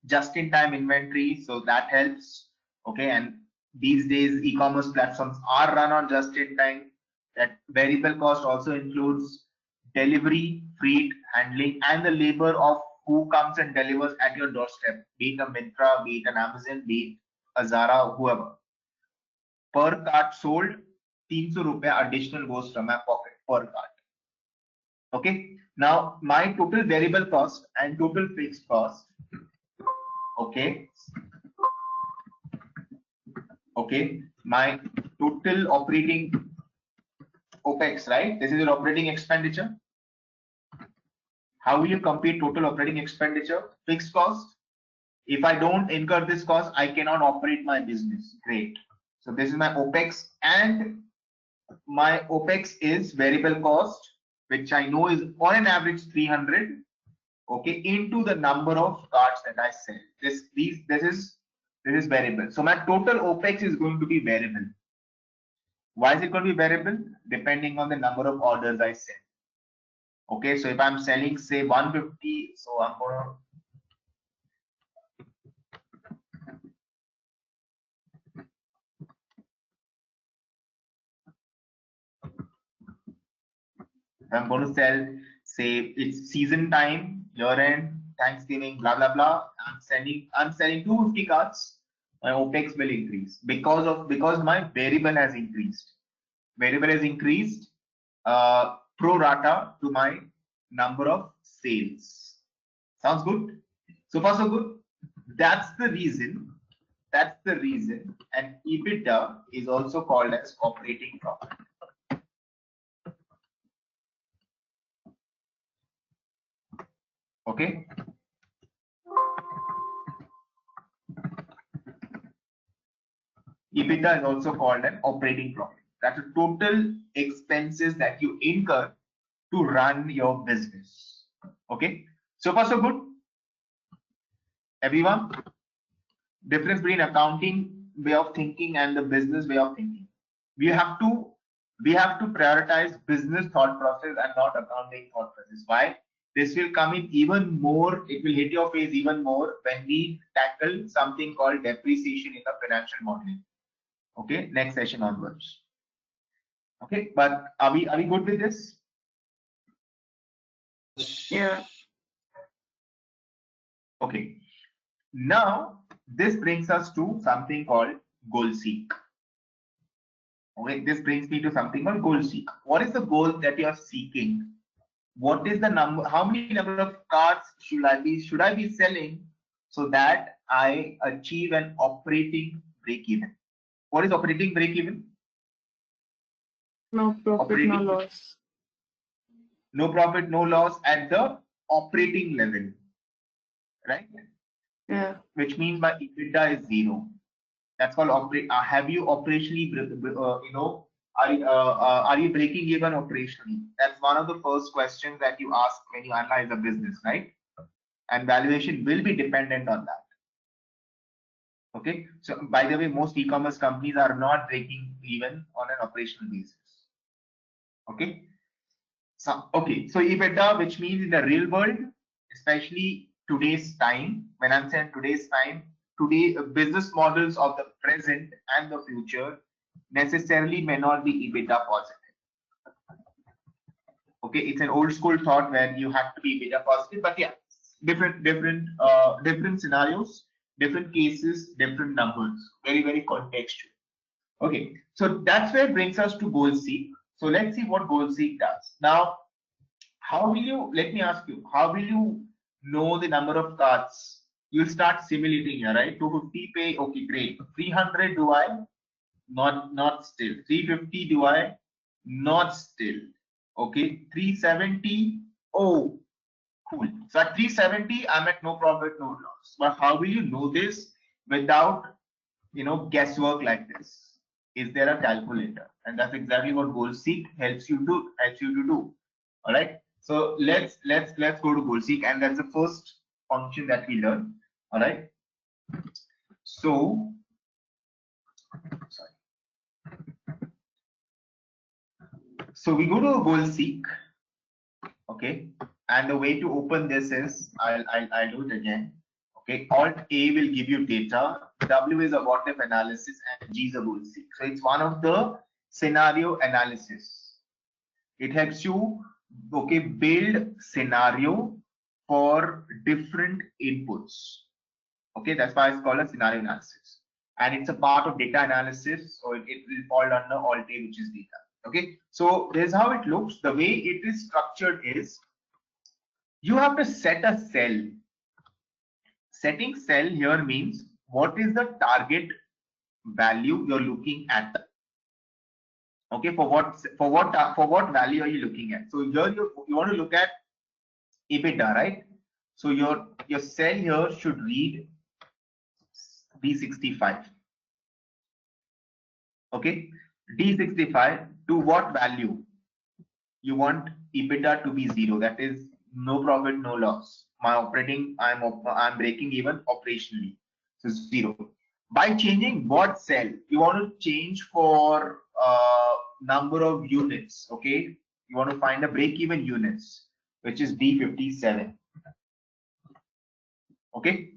A: just-in-time inventory. So that helps. Okay. And these days, e-commerce platforms are run on just-in-time. That variable cost also includes delivery, freight, handling, and the labor of who comes and delivers at your doorstep, be it a Myntra, be it an Amazon, be it a Zara, whoever. Per cart sold, 300 rupees additional goes from my pocket per cart. Okay. Now my total variable cost and total fixed cost. Okay. Okay. My total operating OPEX, right? This is your operating expenditure. How will you compute total operating expenditure? Fixed cost. If I don't incur this cost, I cannot operate my business. Great. So this is my OPEX and my OPEX is variable cost, which I know is on an average 300, okay, into the number of cards that I sell. This is variable. So my total OPEX is going to be variable. Why is it going to be variable? Depending on the number of orders I sell. Okay, so if I'm selling say 150, so I'm going to sell, say it's season time, year end, Thanksgiving, blah blah blah. I'm selling 250 cards. My OPEX will increase because my variable has increased. Variable has increased pro rata to my number of sales. Sounds good? So far so good. That's the reason. And EBITDA is also called as operating profit. Okay. EBITDA is also called an operating profit. That's the total expenses that you incur to run your business. Okay. So far so good. Everyone. Difference between accounting way of thinking and the business way of thinking. We have to prioritize business thought process and not accounting thought process. Why? This will come in even more, it will hit your face even more when we tackle something called depreciation in the financial modeling. Okay, next session onwards. Okay, but are we good with this?
D: Yeah.
A: Okay. Now this brings us to something called goal seek. Okay, this brings me to something called goal seek. What is the goal that you are seeking? What is the number? How many number of cards should I be selling so that I achieve an operating break even? What is operating break even?
D: No profit, no loss.
A: No profit, no loss at the operating level, right?
D: Yeah.
A: Which means my EBITDA is 0. That's called operate. Have you operationally, are you breaking even operationally? That's one of the first questions that you ask when you analyze a business, right? And valuation will be dependent on that. Okay. So by the way, most e-commerce companies are not breaking even on an operational basis. Okay. So EBITDA, which means in the real world, especially today's time, when I'm saying today's time, business models of the present and the future necessarily may not be EBITDA positive. Okay, it's an old school thought where you have to be EBITDA positive, but yeah, different scenarios, different cases, different numbers, very, very contextual. Okay, so that's where it brings us to goal seek. So let's see what goal seek does. Now, let me ask you, how will you know the number of cards? You'll start simulating here, right? 250 pay, okay, great. 300 do I? Not still. 350 do I? Not still. Okay, 370, oh, cool. So at 370, I'm at no profit, no loss. But how will you know this without, guesswork like this? Is there a calculator? And that's exactly what goal seek helps you to do. All right. So let's go to goal seek, and that's the first function that we learn. All right. So sorry. So we go to goal seek. Okay. And the way to open this is I'll do it again. Okay. Alt A will give you data. W is a what if analysis, and G is a goal seek. So it's one of the scenario analysis. It helps you build scenario for different inputs. Okay, that's why it's called a scenario analysis, and it's a part of data analysis, so it will fall under Alt A, which is data. Okay, so this is how it looks. The way it is structured is you have to set a cell. Setting cell here means what is the target value you're looking at. Okay, for what value are you looking at? So here you want to look at EBITDA, right? So your cell here should read D65. Okay, D65. to what value? You want EBITDA to be 0. That is no profit, no loss. My operating, I'm breaking even operationally. So 0. By changing what cell, you want to change for number of units. Okay, you want to find a break-even units, which is D57. Okay,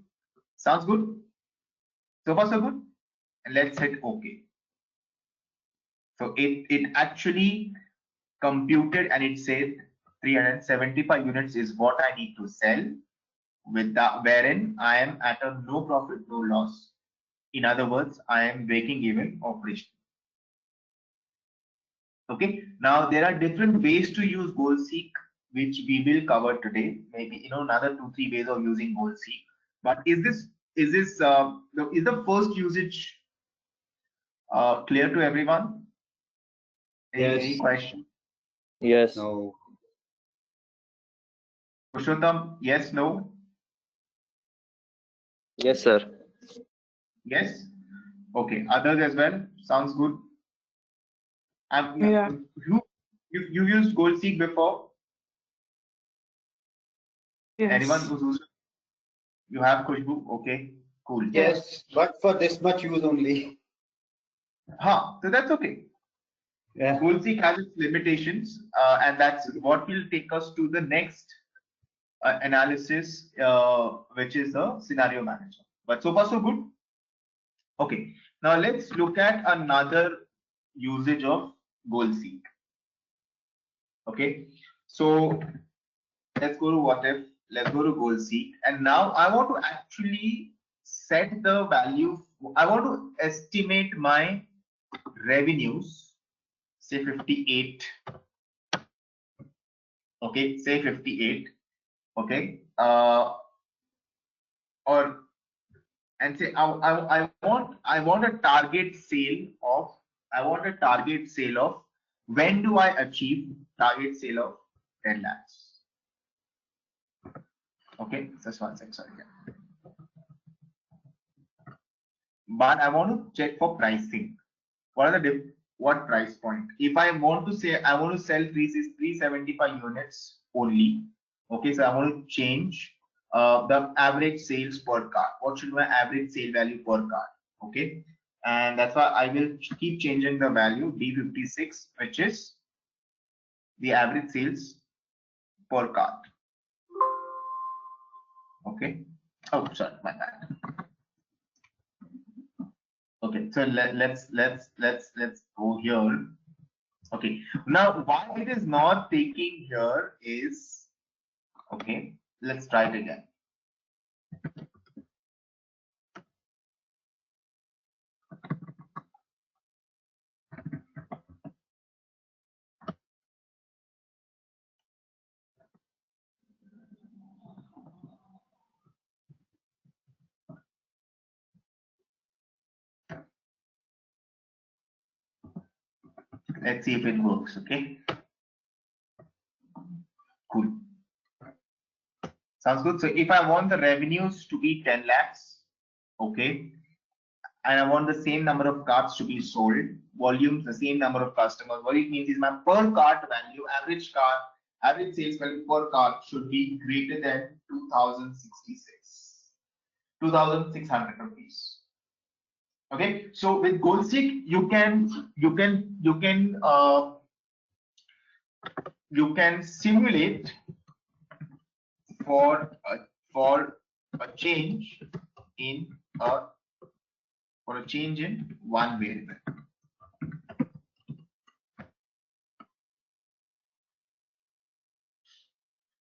A: sounds good. So far so good. And let's hit OK. So it actually computed and it said 375 units is what I need to sell, with that wherein I am at a no profit, no loss. In other words, I am breaking even operation. Okay. Now there are different ways to use GoalSeek, which we will cover today. Maybe another 2-3 ways of using GoalSeek. But is the first usage clear to everyone? Any question?
H: Yes.
C: No.
A: Purushottam, yes, no?
H: Yes, sir.
A: Yes? Okay. Others as well? Sounds good.
D: Yeah.
A: You used GoalSeek before?
D: Yes.
A: Anyone who's used? You have Khushbu? Okay, cool.
C: Yes, but for this much use only.
A: So that's okay.
C: Yeah.
A: GoalSeek has its limitations, and that's what will take us to the next analysis, which is the scenario manager. But so far so good. Okay, now let's look at another usage of GoalSeek. Okay, so let's go to what if, let's go to GoalSeek, and now I want to actually set the value. I want to estimate my revenues, say 58. Okay, say 58. Okay, or and say I want a target sale of, when do I achieve target sale of 10 lakhs? Okay, just one second, sorry. But I want to check for pricing. What are the what price point? If I want to say I want to sell 375 units only. Okay, so I want to change the average sales per car. What should my average sale value per car? Okay, and that's why I will keep changing the value D56, which is the average sales per car. Okay. Oh, sorry, my bad. Okay, so let's go here. Okay, now why it is not taking here is, okay, let's try it again. Let's see if it works. Okay, cool. Sounds good. So if I want the revenues to be 10 lakhs, okay, and I want the same number of cars to be sold, volumes, the same number of customers, what it means is my per cart value, average sales value per cart should be greater than 2,600 rupees. Okay, so with GoalSeek, you can simulate for a change in one variable.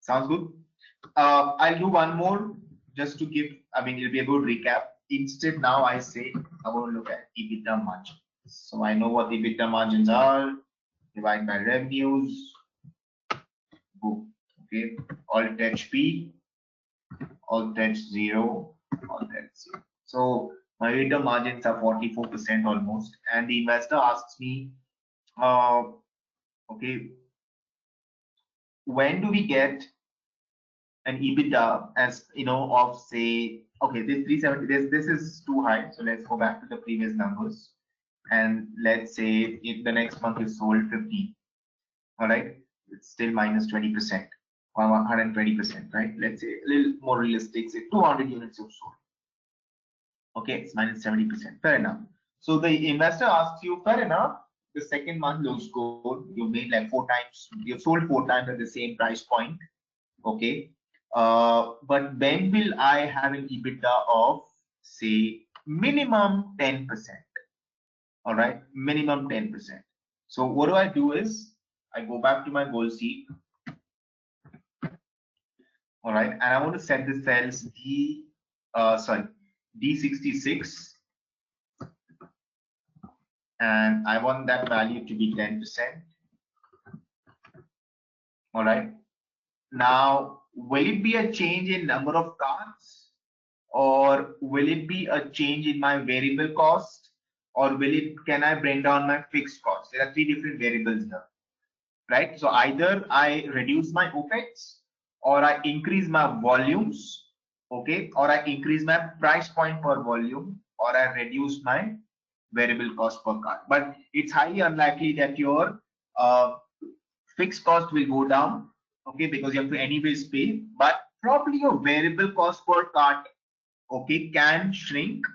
A: Sounds good. I'll do one more just to give, it'll be a good recap. Instead, now I say I want to look at EBITDA margin. So I know what the EBITDA margins are. Divide by revenues. Boom. Okay. Alt HP. Alt H 0. Alt H 0. So my EBITDA margins are 44% almost. And the investor asks me, okay, when do we get an EBITDA as of, say, okay, this 370, this is too high, so let's go back to the previous numbers. and let's say if the next month is sold 50, all right, it's still minus 20% or 120%, right? Let's say a little more realistic, say 200 units you've sold. Okay, it's minus 70%. Fair enough. So the investor asks you, fair enough, the second month looks good. You made like 4 times, you've sold 4 times at the same price point. Okay. But when will I have an EBITDA of say minimum 10%? All right, minimum 10%. So what do I do is I go back to my goal sheet. All right, and I want to set the cells D66, and I want that value to be 10%. All right. Now, will it be a change in number of cards, or will it be a change in my variable cost, or can I bring down my fixed cost? There are 3 different variables here, right? So either I reduce my OPEX, or I increase my volumes, okay, or I increase my price point per volume, or I reduce my variable cost per card. But it's highly unlikely that your fixed cost will go down, okay, because you have to anyways pay, but probably your variable cost per cart, okay, can shrink,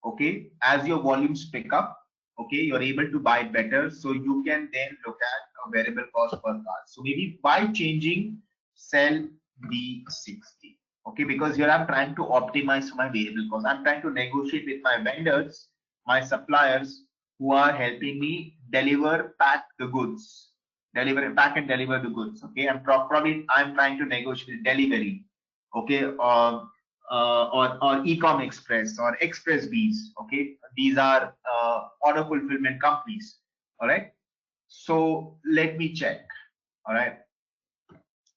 A: okay, as your volumes pick up, okay, you're able to buy better, so you can then look at a variable cost per cart. So maybe by changing cell D60, okay, because here I'm trying to optimize my variable cost. I'm trying to negotiate with my vendors, my suppliers, who are helping me pack and deliver the goods. Okay, I'm probably trying to negotiate delivery, okay, or Ecom Express or Express Bees. Okay, these are order fulfillment companies. All right, so let me check. All right,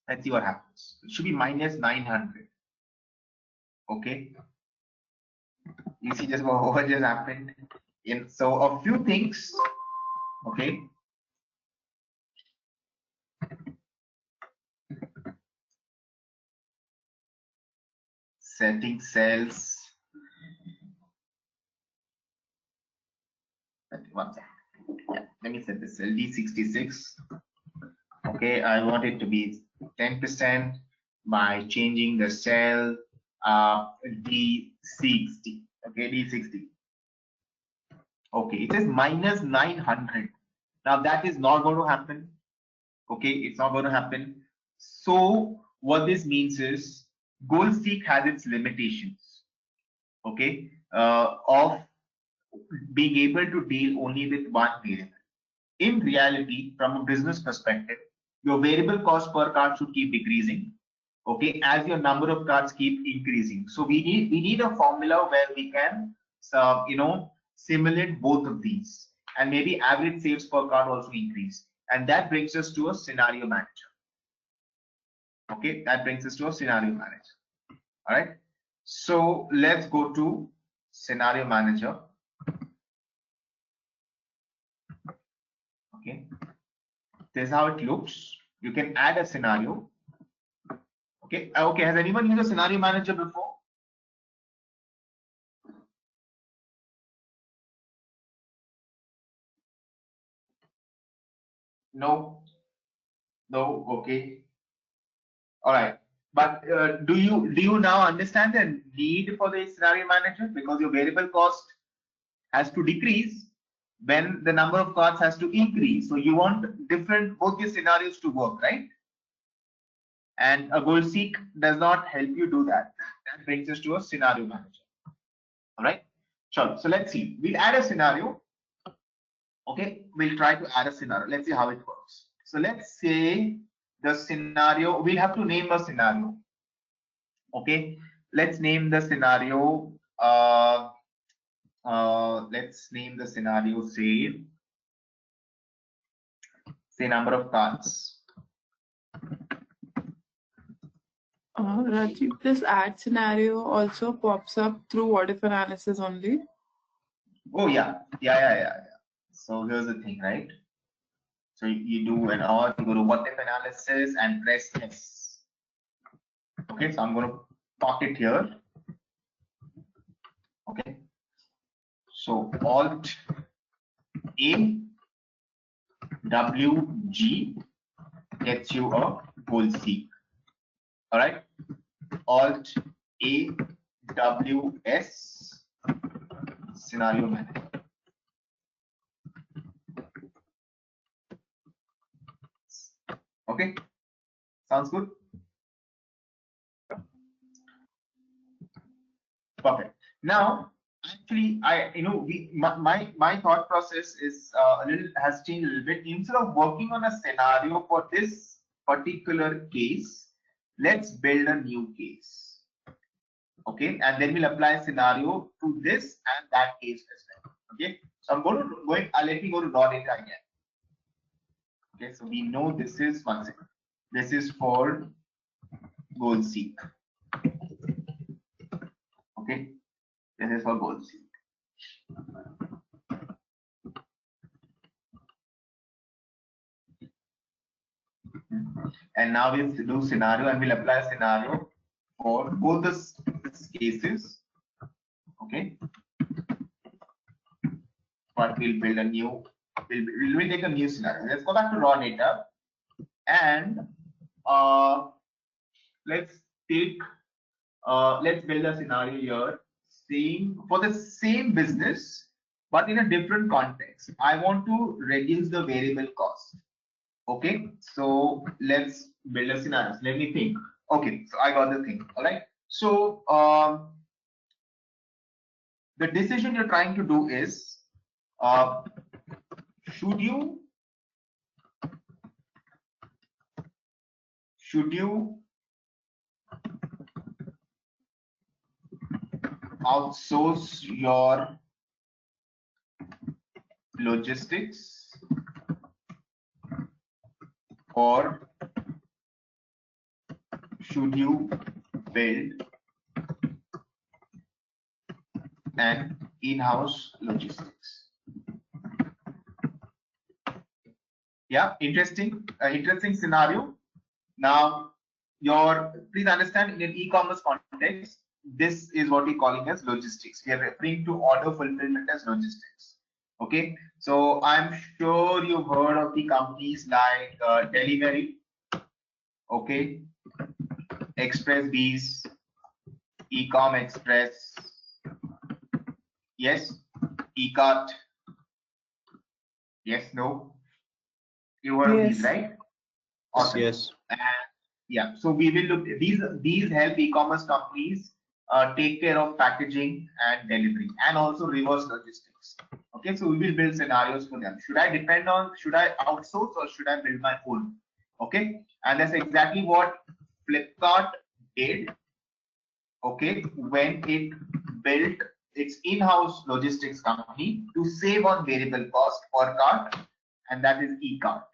A: let's see what happens. It should be minus 900. Okay, you see just what just happened. So a few things. Okay. Setting cells. One second. Yeah, let me set the cell D66. Okay, I want it to be 10% by changing the cell D60. Okay, D60. Okay, it says minus 900. Now that is not going to happen. Okay, it's not going to happen. So what this means is GoalSeek has its limitations. Okay, of being able to deal only with one variable. In reality, from a business perspective, your variable cost per card should keep decreasing, okay, as your number of cards keep increasing. So we need a formula where we can simulate both of these, and maybe average sales per card also increase, and that brings us to a scenario manager. Okay, that brings us to a scenario manager. All right, so let's go to scenario manager. Okay, this is how it looks. You can add a scenario. Okay, okay, has anyone used a scenario manager before? No, okay, all right. But do you now understand the need for the scenario manager? Because your variable cost has to decrease when the number of cards has to increase. So you want both the scenarios to work, right? And a GoalSeek does not help you do that. That brings us to a scenario manager. All right, sure. So let's see. We'll add a scenario. Okay, we'll try to add a scenario. Let's see how it works. So let's say the scenario, we'll have to name a scenario. Okay, let's name the scenario. Let's name the scenario, say number of cards.
D: Rajiv, this add scenario also pops up through what if analysis only.
A: Oh yeah. So here's the thing, right? So you do an or, you go to what if analysis and press S. Okay, so I'm going to park it here. Okay, so Alt AWG gets you a goal seek. All right. Alt AWS scenario manager. Okay. Sounds good. Perfect. Now, actually, my thought process is has changed a little bit. Instead of working on a scenario for this particular case, let's build a new case. Okay, and then we'll apply a scenario to this and that case as well. Okay, so I'm going. Let me go to raw data again. Okay, so we know this is one second. This is for goal seek. Okay, this is for goal seek. And now we'll do scenario and we'll apply a scenario for both the cases. Okay, but we'll build a new. We'll take a new scenario. Let's go back to raw data and let's build a scenario here, saying for the same business but in a different context. I want to reduce the variable cost. Okay, so let's build a scenario. Let me think. Okay, so I got the thing. All right. So the decision you're trying to do is, should you outsource your logistics or should you build an in-house logistics? Yeah, interesting scenario. Now, please understand, in an e-commerce context, this is what we're calling as logistics. We are referring to order fulfillment as logistics. Okay, so I'm sure you've heard of the companies like Delivery, okay, Express Bees, Ecom Express, yes, eCart, yes, no, you heard of these, right? Awesome.
C: Yes.
A: And yeah, so we will look at these help e-commerce companies take care of packaging and delivery and also reverse logistics. Okay, so we will build scenarios for them. Should I outsource or should I build my own? Okay, and that's exactly what Flipkart did. Okay, when it built its in-house logistics company to save on variable cost per cart, and that is eCart.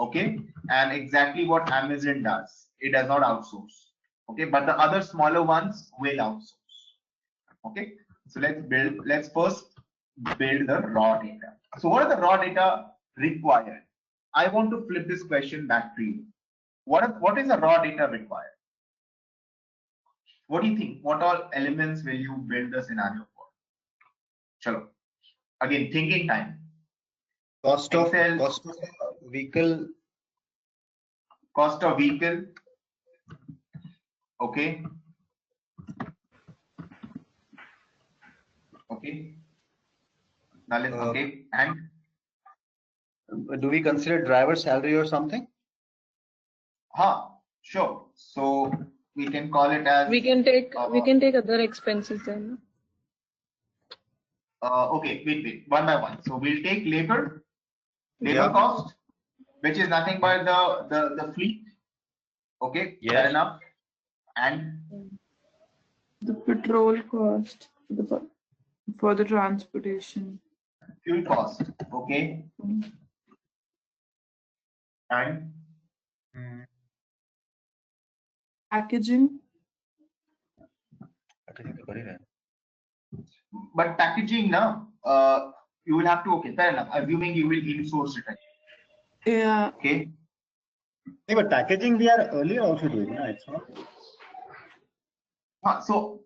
A: Okay, and exactly what Amazon does, it does not outsource. Okay, but the other smaller ones will outsource. Okay, so let's first build the raw data. So what are the raw data required? I want to flip this question back to you. What is the raw data required? What do you think? What all elements will you build the scenario for? Chalo. Again, thinking time.
C: Cost of vehicle.
A: Cost of vehicle. Okay. Okay. Now let's okay. And
C: do we consider driver salary or something?
A: Sure. So we can call it as
E: we can take other expenses then.
A: Okay, wait, one by one. So we'll take labor cost, which is nothing but the fleet. Okay, fair enough. And
D: the petrol cost for the transportation.
A: Fuel cost. Okay. And
D: packaging.
A: But packaging now, you will have to, okay, fair enough. Assuming you will insource it.
D: Yeah.
A: Okay.
C: Yeah, but packaging we are earlier also doing, no? It's not.
A: So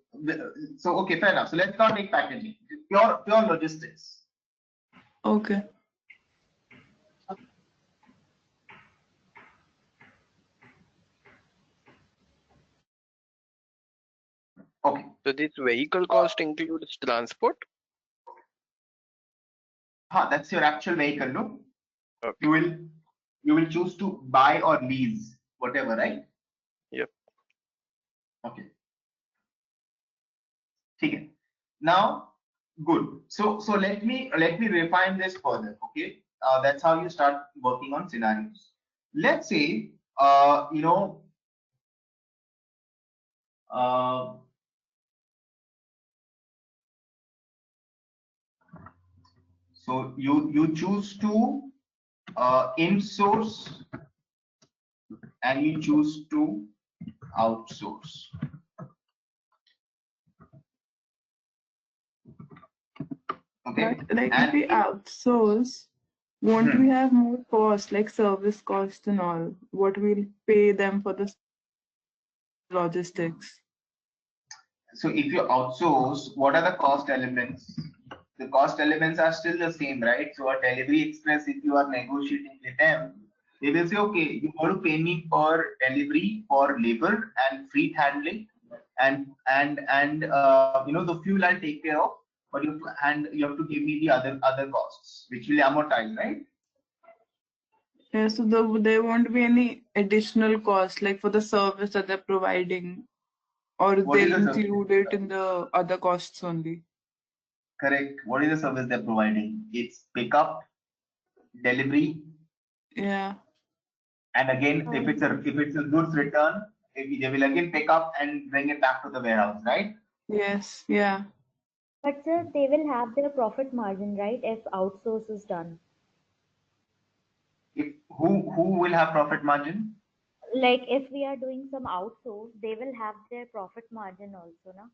A: okay, fair enough. So let's not take packaging. Pure logistics.
D: Okay.
A: Okay.
B: So this vehicle cost includes transport?
A: That's your actual vehicle, no?
B: Okay.
A: You will choose to buy or lease, whatever, right?
B: Yep.
A: Okay. Okay. Now, good. So let me refine this further. Okay. That's how you start working on scenarios. Let's say, you know, so you choose to insource and you choose to outsource. Okay.
D: But like if
A: And
D: we outsource, won't we have more cost, like service cost and all? What we'll pay them for the logistics?
A: so if you outsource, what are the cost elements? The cost elements are still the same, right? So a delivery express, if you are negotiating with them, they will say, okay, you want to pay me for delivery, for labor and freight handling, and you know, the fuel I'll take care of, but you have to give me the other costs, which will amortize, right?
D: Yeah, so there won't be any additional cost, like for the service that they're providing, or
A: What is
D: they'll
A: the service?
D: include it in the other costs only.
A: Correct. What is the service they're providing? It's pickup, delivery,
D: Yeah.
A: and again, if it's a goods return, they will again pick up and bring it back to the warehouse, right?
D: Yes. Yeah.
G: But sir, they will have their profit margin, right? If outsource is done.
A: If who will have profit margin?
G: Like if we are doing some outsource, they will have their profit margin also, no?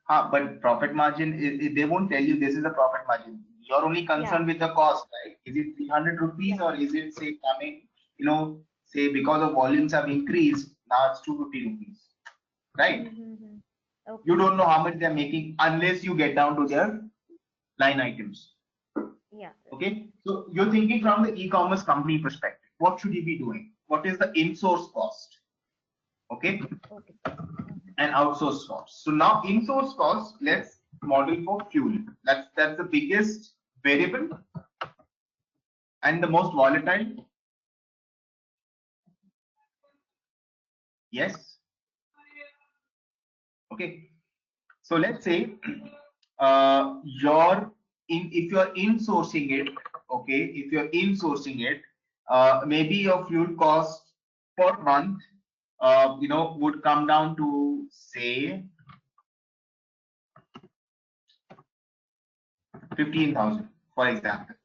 A: But profit margin they won't tell you this is the profit margin. You're only concerned with the cost, right? Is it 300 rupees or is it say coming, you know, say because of volumes have increased, now it's 250 rupees, right?
G: Mm-hmm. Okay.
A: You don't know how much they're making unless you get down to their line items.
G: Yeah.
A: Okay, so you're thinking from the e-commerce company perspective. What should you be doing? What is the in-source cost? Okay,
G: Okay.
A: and outsource cost. So now in-source cost, let's model for fuel. That's the biggest variable and the most volatile. Yes. Okay. So let's say if you're insourcing it, okay, if you're insourcing it, maybe your fuel cost per month, you know, would come down to say 15,000, for example.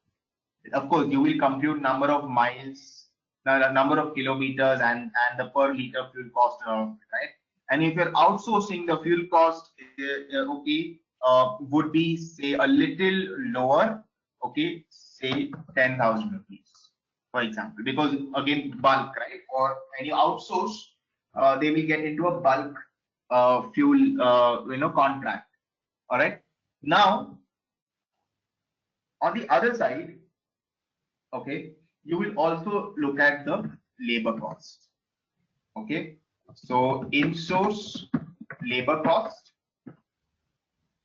A: Of course, you will compute number of miles, the number of kilometers, and the per liter fuel cost, right? And if you're outsourcing, the fuel cost, okay, would be say a little lower, okay, say 10,000 rupees, for example, because again bulk, right? Or any outsource, they will get into a bulk fuel, you know, contract. All right. Now, on the other side, okay, you will also look at the labor cost. Okay, so in-source labor cost,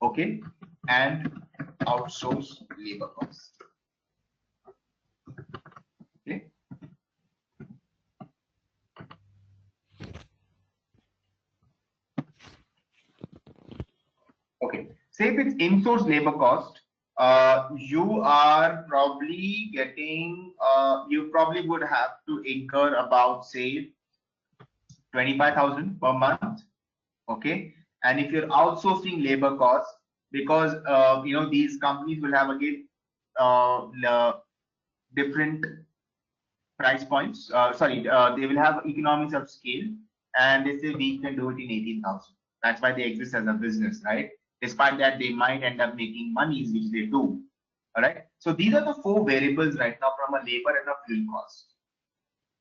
A: okay, and outsource labor cost. Okay. Okay, say if it's in-source labor cost, you are probably getting, you probably would have to incur about say 25,000 per month. Okay, and if you're outsourcing labor costs, because you know, these companies will have again different price points, sorry, they will have economies of scale, and they say we can do it in 18,000. That's why they exist as a business, right? Despite that, they might end up making monies, which they do. All right, so these are the four variables right now from a labor and a fuel cost.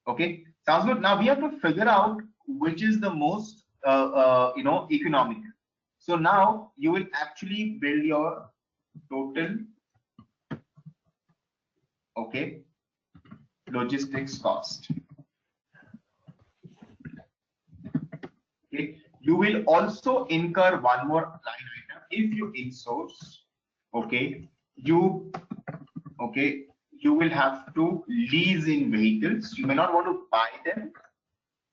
A: Okay, sounds good. Now we have to figure out which is the most you know, economical. So now you will actually build your total, okay, logistics cost. Okay, You will also incur one more line item if you insource. Okay, you will have to lease in vehicles. You may not want to buy them.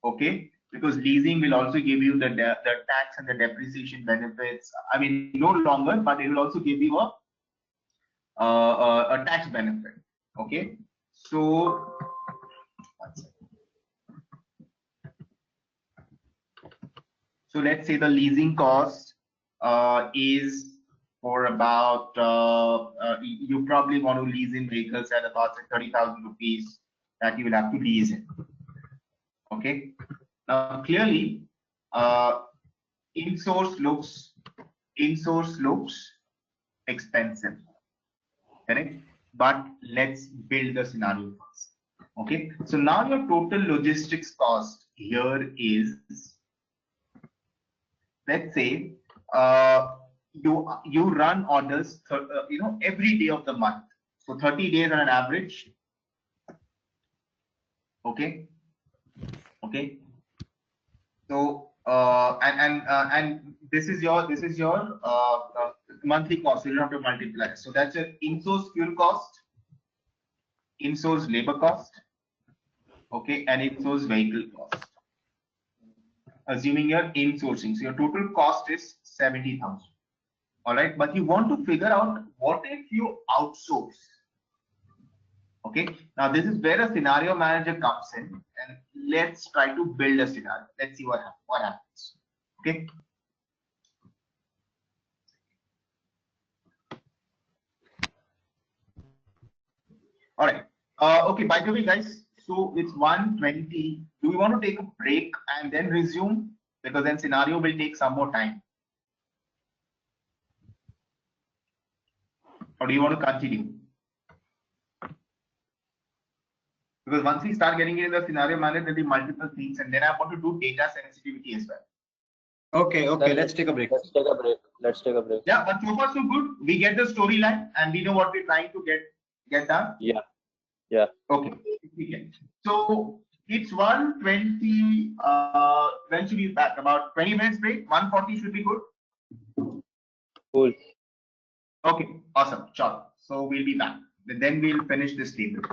A: Okay, because leasing will also give you the tax and the depreciation benefits. I mean, no longer, but it will also give you a tax benefit. Okay, so one second. So let's say the leasing cost is for about you probably want to lease in vehicles at about 30,000 rupees that you will have to lease in. Okay. Now clearly, in-source looks expensive, correct? But let's build the scenario first. Okay. So now your total logistics cost here is, let's say you run orders every day of the month, so 30 days on an average. Okay. So and this is your monthly cost, so you don't have to multiply. So that's your in-source fuel cost, in-source labor cost, okay, and in-source vehicle cost, assuming you're insourcing. So your total cost is 70,000. All right, but you want to figure out what if you outsource. Okay, now this is where a scenario manager comes in, and let's try to build a scenario. Let's see what happens. Okay. All right. Okay, by the way, guys, so it's 1:20. Do we want to take a break and then resume? Because then scenario will take some more time. Or do you want to continue? Because once we start getting into the scenario manager, there'll be multiple things, and then I want to do data sensitivity as well.
C: Okay, let's take a break.
H: Let's take a break.
A: Yeah, but so far so good. We get the storyline and we know what we're trying to get done.
H: Yeah.
A: Okay. So it's 1:20. When should we be back? About 20 minutes break. 1:40 should be good.
H: Cool.
A: Okay. Awesome. Sure. So we'll be back. Then we'll finish this table.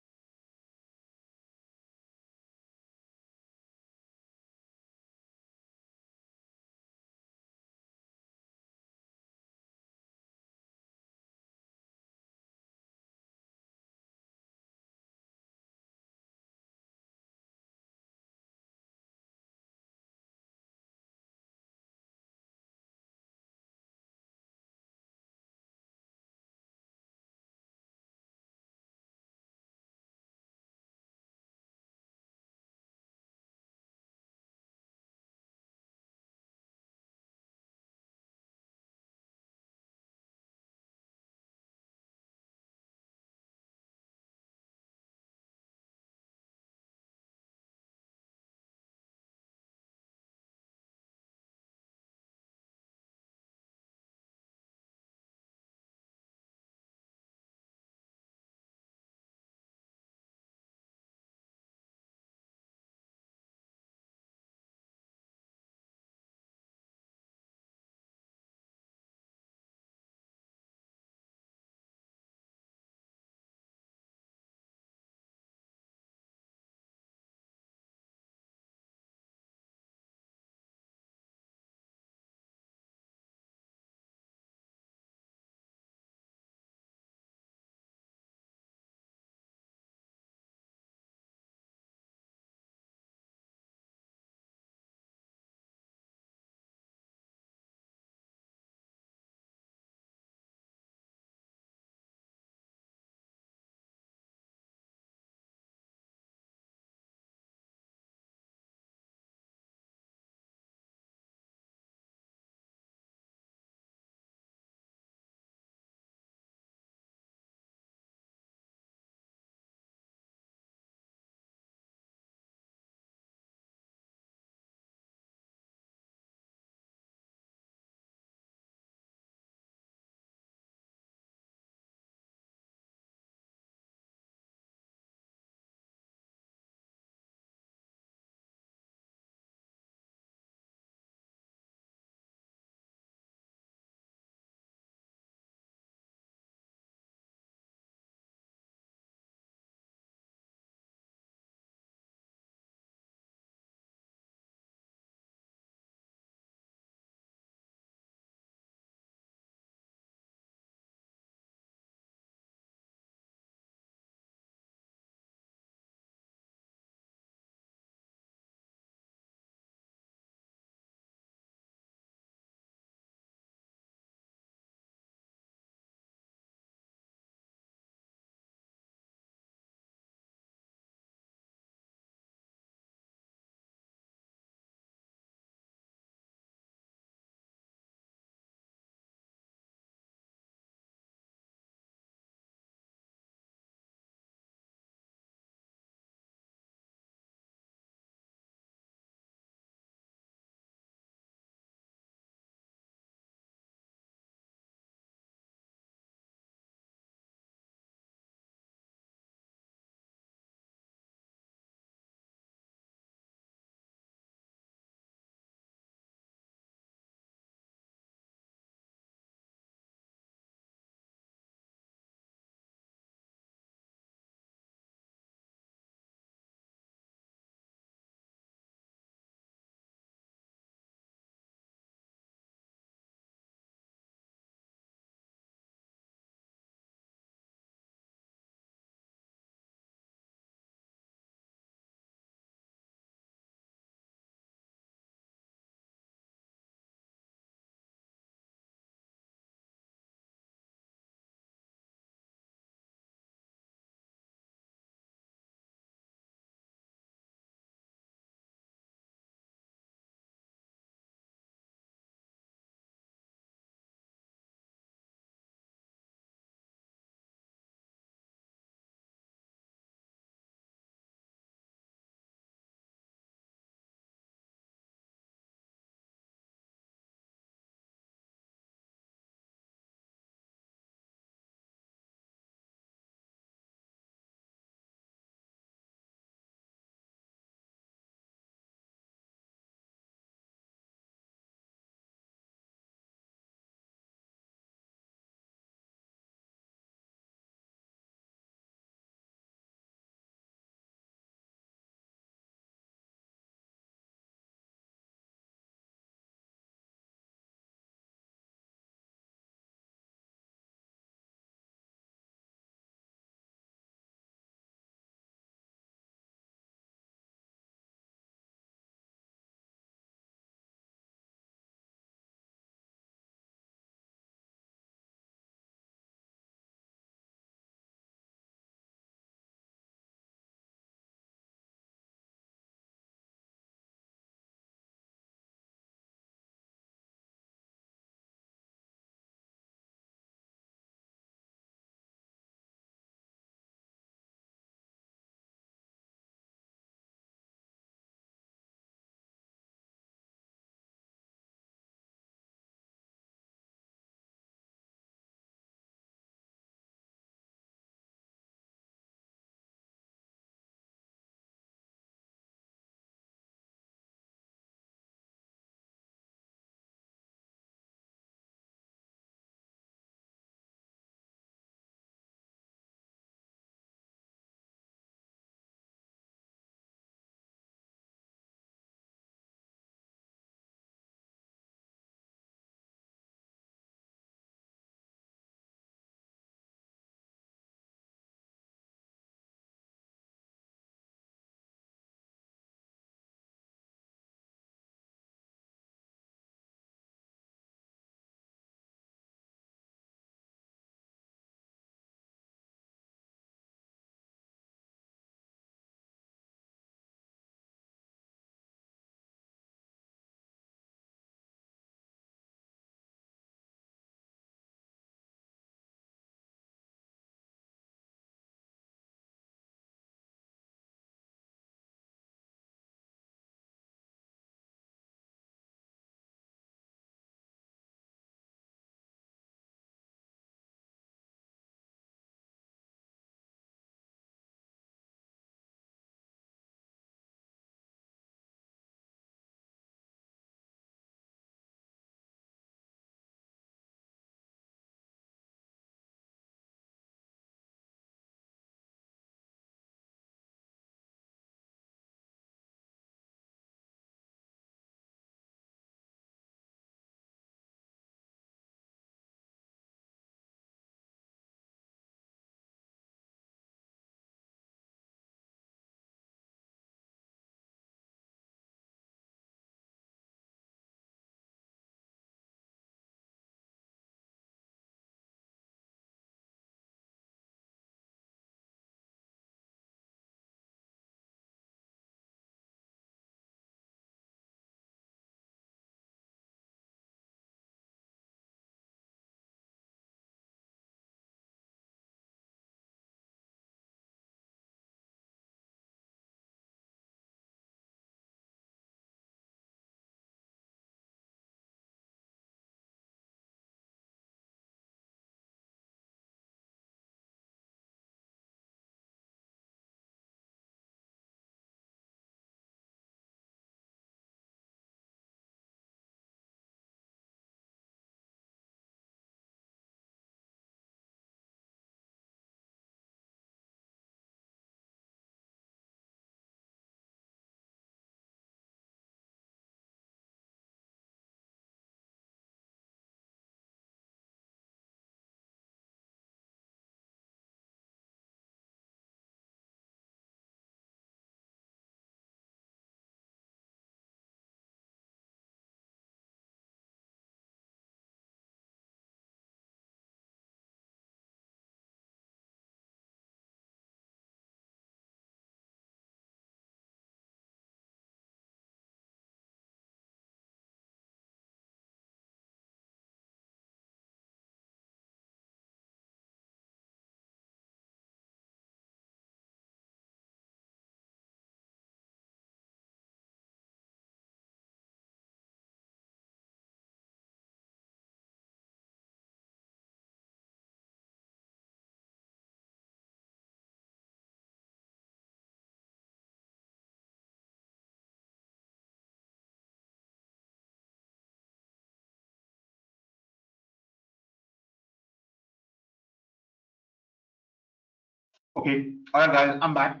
A: Okay, all right, guys, I'm back.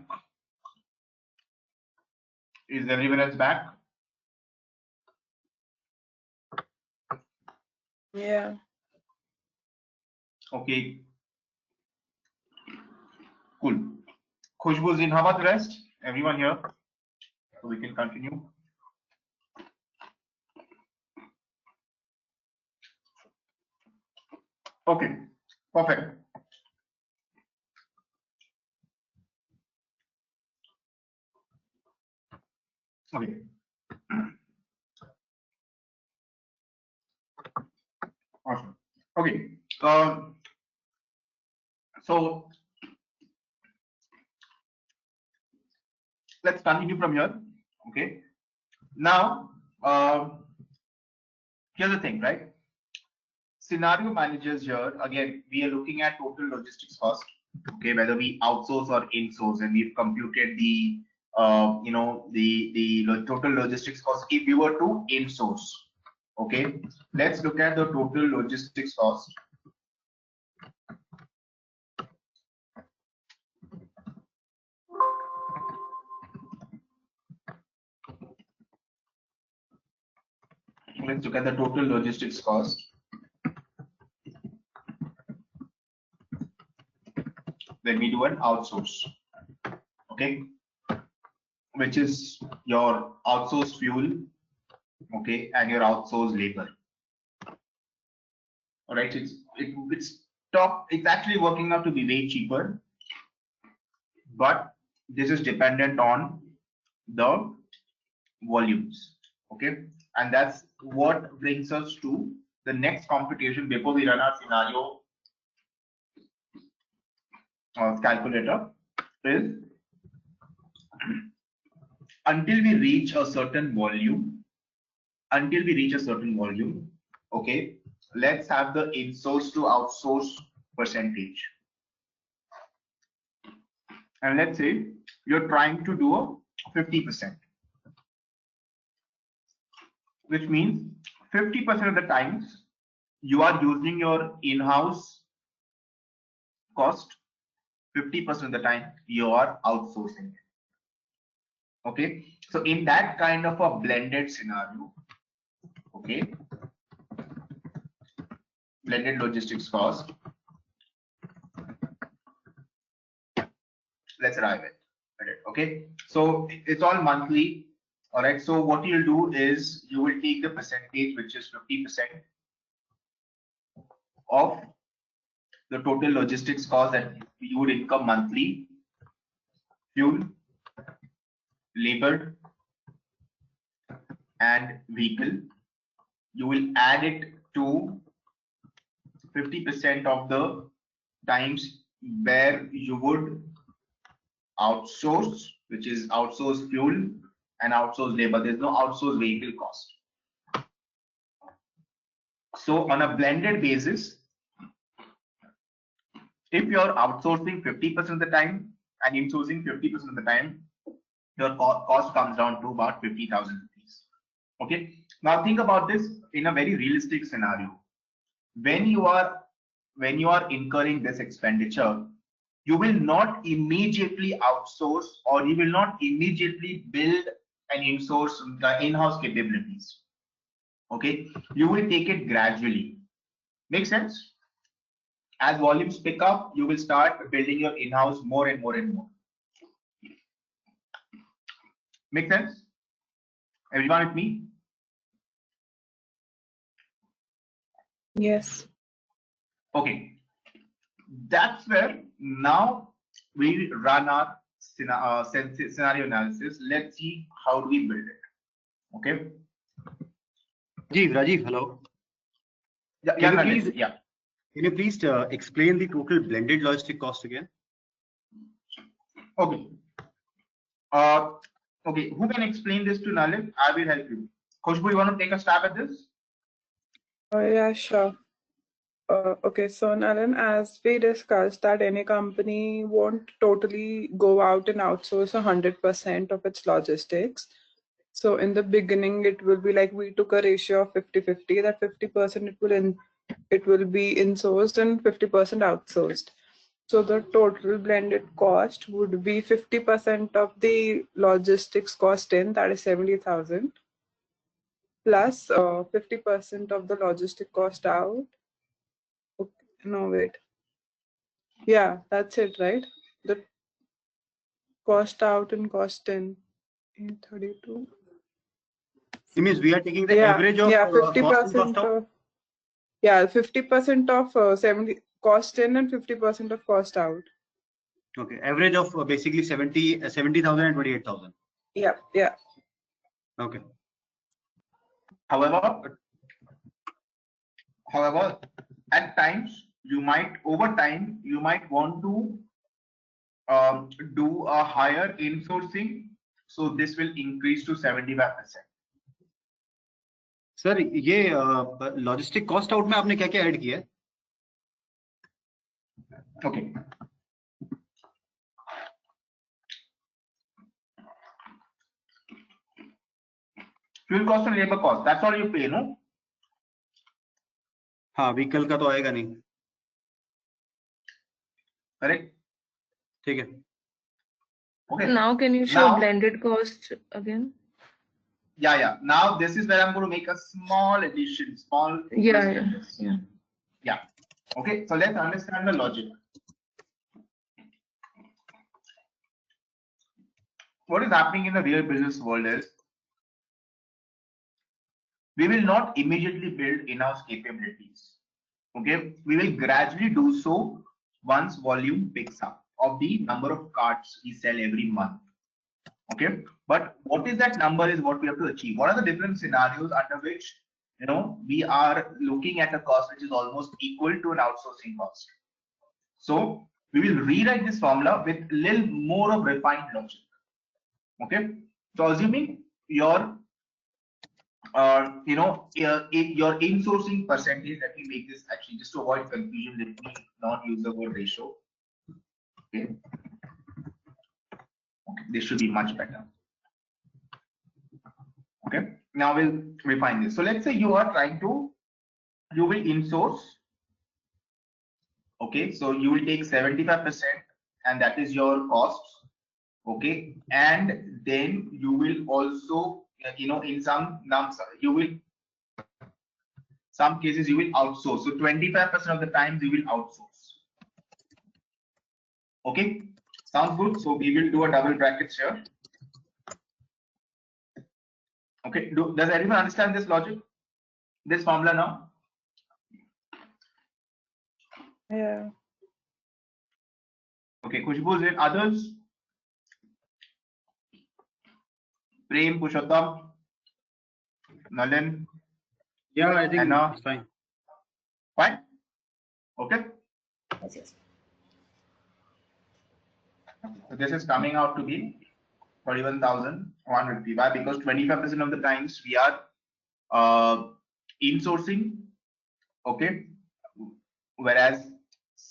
A: Is everyone else back?
D: Yeah.
A: Okay, cool. Khushbu's in. How about the rest? Everyone here? So we can continue. Okay, perfect. Okay. Awesome. Okay. So let's continue from here. Okay. Now, here's the thing, right? Scenario managers here, again, we are looking at total logistics cost. Okay, whether we outsource or in-source, and we've computed the total logistics cost if we were to in-source. Okay, let's look at the total logistics cost. Let's look at the total logistics cost. When we do an outsource, okay, which is your outsourced fuel, okay, and your outsourced labor. All right, it's actually working out to be way cheaper, but this is dependent on the volumes, okay, and that's what brings us to the next computation before we run our scenario calculator is until we reach a certain volume, okay, let's have the in-source to outsource percentage. And let's say you're trying to do a 50%, which means 50% of the times you are using your in-house cost, 50% of the time you are outsourcing it. Okay, so in that kind of a blended scenario, okay, blended logistics cost, let's arrive at it. Okay, so it's all monthly. All right, so what you'll do is you will take the percentage, which is 50% of the total logistics cost that you would incur monthly: fuel, labor, and vehicle. You will add it to 50% of the times where you would outsource, which is outsourced fuel and outsourced labor. There's no outsourced vehicle cost. So on a blended basis, if you're outsourcing 50% of the time and insourcing 50% of the time, your cost comes down to about 50,000 rupees. Okay. Now think about this in a very realistic scenario. When you are incurring this expenditure, you will not immediately outsource, or you will not immediately build and in-source in-house capabilities. Okay, you will take it gradually. Make sense? As volumes pick up, you will start building your in-house more and more and more. Make sense? Everyone with me?
D: Yes.
A: Okay, that's where now we run our scenario analysis. Let's see how do we build it. Okay.
C: Rajiv, hello.
A: Yeah,
C: Can you please explain the total blended logistic cost again?
A: Okay. Okay, who can explain this to Nalit? I will help you. Khushbu, you want to take a stab at this?
D: Yeah, sure. Okay, so Nalan, as we discussed that any company won't totally go out and outsource 100% of its logistics. So in the beginning, it will be like we took a ratio of 50-50, that 50% it will be insourced and 50% outsourced. So the total blended cost would be 50% of the logistics cost in, that is 70,000, plus 50% of the logistic cost out. Okay, no, wait. Yeah, that's it, right? The cost out and cost in 32.
C: It means we are taking the
D: Yeah,
C: average of
D: yeah,
C: cost and cost
D: 50%
C: out.
D: of, yeah, 50% of 70 cost in and 50% of cost out.
C: Okay, average of basically 70,000 and 28,000.
D: Yeah, yeah.
C: Okay.
A: However, at times over time you might want to do a higher insourcing, so this will increase to 75%.
C: Sir ये logistic cost out में आपने क्या क्या add किया है?
A: Okay. Fuel cost and labor cost, that's all you pay, no?
C: हाँ, vehicle का तो आएगा नहीं.
A: Correct.
C: ठीक है.
A: Okay.
E: Now can you show blended cost again?
A: Yeah. Now this is where I'm going to make a small addition, small twist. Yeah. Okay, so let's understand the logic. What is happening in the real business world is we will not immediately build in-house capabilities. Okay, we will gradually do so once volume picks up of the number of cards we sell every month. Okay, but what is that number is what we have to achieve. What are the different scenarios under which we are looking at a cost which is almost equal to an outsourcing cost? So we will rewrite this formula with a little more of refined logic. Okay, so assuming your your insourcing percentage, let me make this actually just to avoid confusion, let me not use the word ratio. Okay, this should be much better. Okay, now we'll refine this. So let's say you will insource. Okay, so you will take 75% and that is your costs. Okay, and then you will also in some cases you will outsource. So 25% of the times you will outsource. Okay, sounds good. So we will do a double brackets here. Okay, does everyone understand this logic, this formula now?
D: Yeah.
A: Okay, Khushbu, is it others? Prem, Pushottam, Nalin?
C: Yeah, I think
A: Anna?
C: it's fine.
A: Fine. Okay.
F: Yes.
A: So this is coming out to be 41,150. Why? Because 25% of the times we are insourcing. Okay. Whereas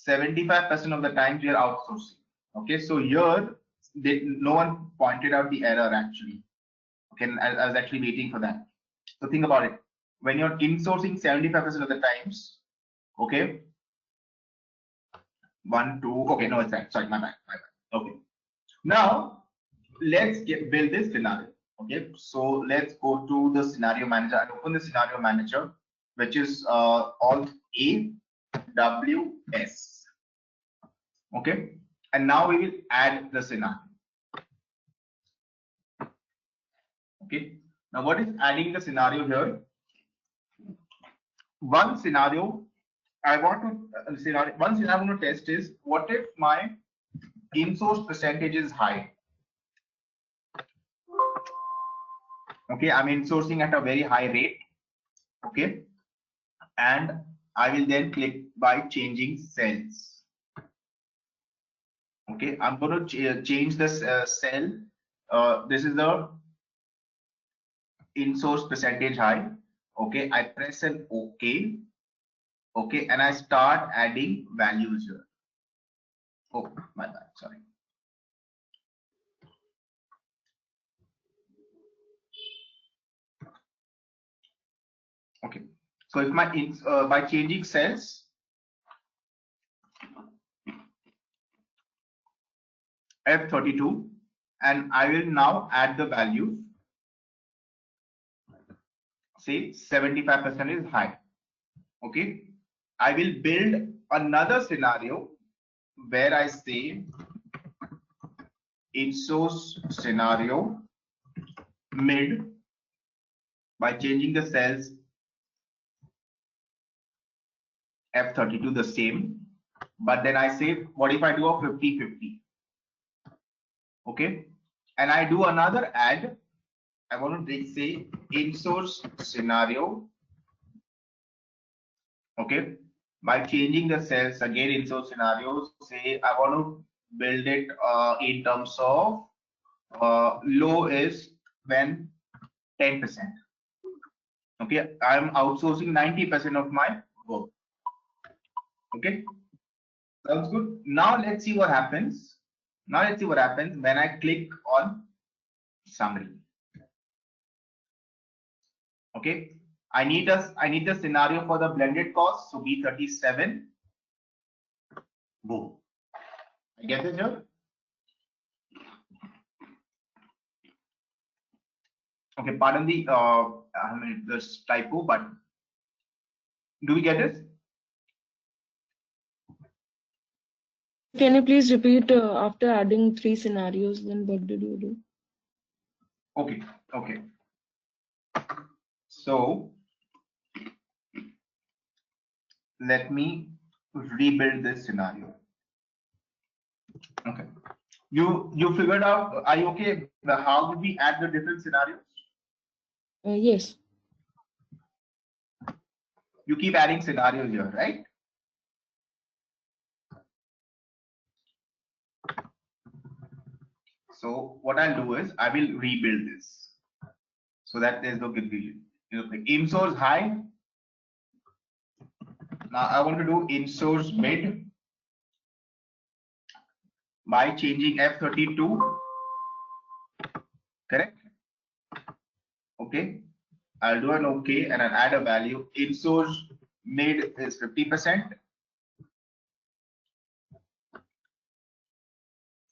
A: 75% of the times we are outsourcing. Okay. So here no one pointed out the error actually. Okay. I was actually waiting for that. So think about it. When you're insourcing 75% of the times, okay. 1, 2. Okay, no, it's right. Sorry, my bad. Okay. Now let's build this scenario. Okay, so let's go to the scenario manager and open the scenario manager, which is Alt A W S. Okay, and now we will add the scenario. Okay, now what is adding the scenario here? One scenario I want to test is, what if my in-source percentage is high? Okay, I'm insourcing at a very high rate. Okay, and I will then click by changing cells. Okay, I'm going to change this cell. This is the in-source percentage high. Okay, I press an OK. Okay, and I start adding values here. Oh, my bad. Sorry. Okay, so if my by changing cells, F32, and I will now add the values. Say 75% is high. Okay. I will build another scenario where I say in source scenario mid by changing the cells F32 the same, but then I say, what if I do a 50-50? Okay. And I do another add. I want to say in source scenario. Okay. By changing the cells again in source scenarios, say I want to build it in terms of low is when 10%. Okay. I'm outsourcing 90% of my work. Okay. Sounds good. Now let's see what happens. Now let's see what happens when I click on summary. Okay. I need the scenario for the blended cost. So B37. Go. I get it here. Okay. Pardon the this typo, but do we get it?
E: Can you please repeat after adding 3 scenarios, then what did you do?
A: Okay. Okay. So let me rebuild this scenario. Okay. You figured out, are you okay? How did we add the different scenarios?
E: Yes.
A: You keep adding scenarios here, right? So what I'll do is I will rebuild this so that there's no confusion. In source high. Now I want to do in source mid by changing F32. Correct? Okay. I'll do an OK and I'll add a value. In source mid is 50%.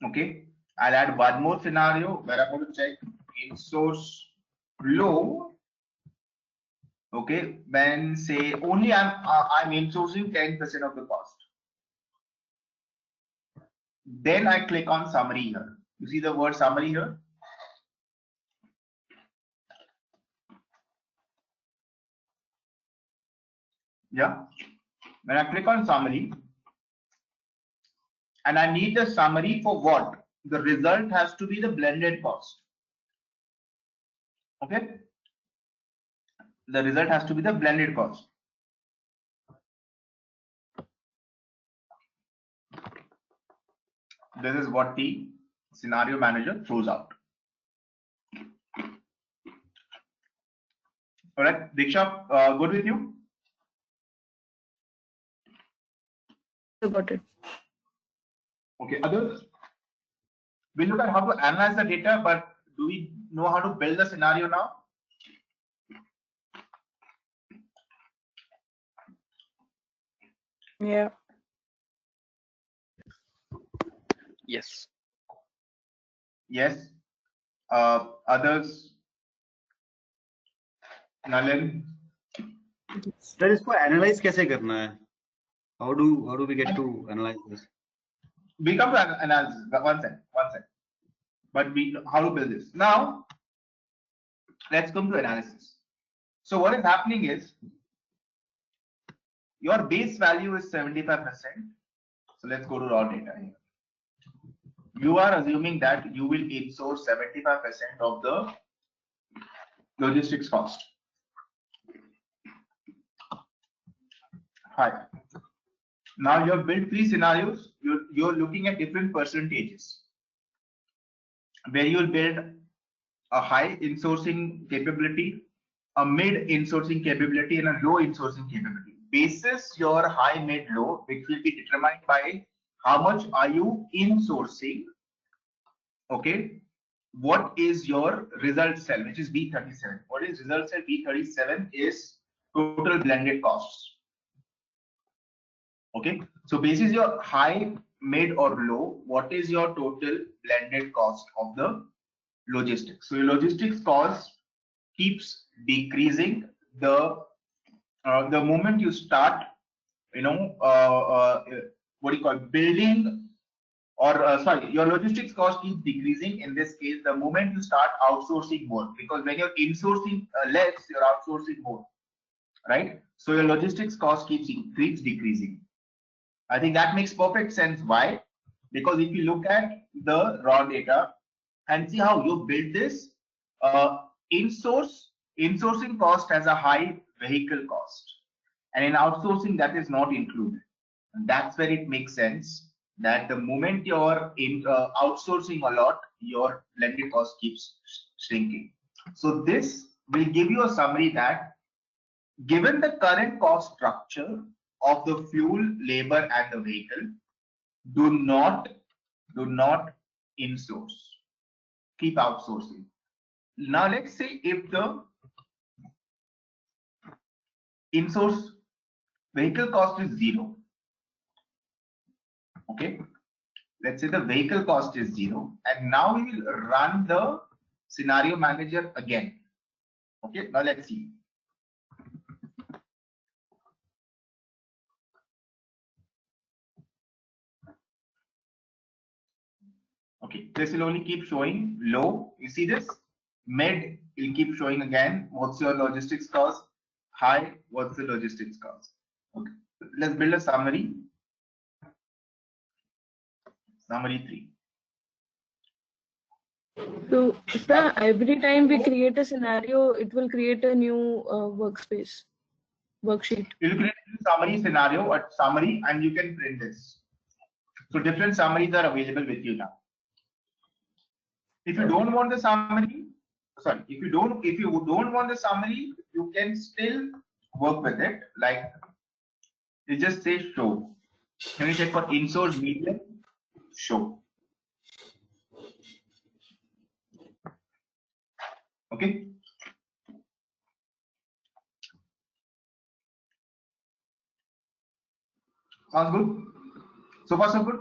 A: Okay. I'll add one more scenario where I'm going to check in source low. Okay, when say only I'm insourcing 10% of the cost. Then I click on summary here. You see the word summary here? Yeah. When I click on summary, and I need the summary for what? The result has to be the blended cost. Okay. The result has to be the blended cost. This is what the scenario manager throws out. All right, Diksha, good with you?
E: I got it.
A: Okay, others? We look at how to analyze the data, but do we know how to build the scenario now?
D: Yeah.
B: Yes.
A: Yes. Others? Nalin?
C: Sir इसको analyse कैसे करना है? How do we get to analyze this?
A: We come to analysis. One second. But how to build this? Now, let's come to analysis. So what is happening is your base value is 75%. So let's go to raw data here. You are assuming that you will insource 75% of the logistics cost. Hi. Now you have built 3 scenarios. You're looking at different percentages where you'll build a high insourcing capability, a mid insourcing capability, and a low insourcing capability. Basis your high, mid, low, which will be determined by how much are you insourcing. Okay. What is your result cell, which is B37? What is result cell? B37 is total blended costs. Okay. So basis your high, mid or low, what is your total blended cost of the logistics? So your logistics cost keeps decreasing the moment you start, you know, what do you call it, building, or sorry, your logistics cost keeps decreasing in this case the moment you start outsourcing more, because when you're insourcing less, you're outsourcing more, right? So your logistics cost keeps decreasing. I think that makes perfect sense. Why? Because if you look at the raw data and see how you build this, insourcing cost has a high vehicle cost, and in outsourcing that is not included. And that's where it makes sense that the moment you're outsourcing a lot, your blended cost keeps shrinking. So this will give you a summary that given the current cost structure of the fuel, labor, and the vehicle, do not insource. Keep outsourcing. Now let's say if the insource vehicle cost is zero. Okay. Let's say the vehicle cost is zero, and now we will run the scenario manager again. Okay. Now let's see. Okay, this will only keep showing low. You see this? Mid will keep showing again. What's your logistics cost? High, what's the logistics cost? Okay, let's build a summary. Summary 3.
E: So, sir, every time we create a scenario, it will create a new worksheet.
A: You will create a summary scenario, a summary, and you can print this. So different summaries are available with you now. If you don't want the summary, sorry, if you don't want the summary, you can still work with it. Like you just say show. Can you check for insource medium? Show. Okay. Sounds good. So far, so good.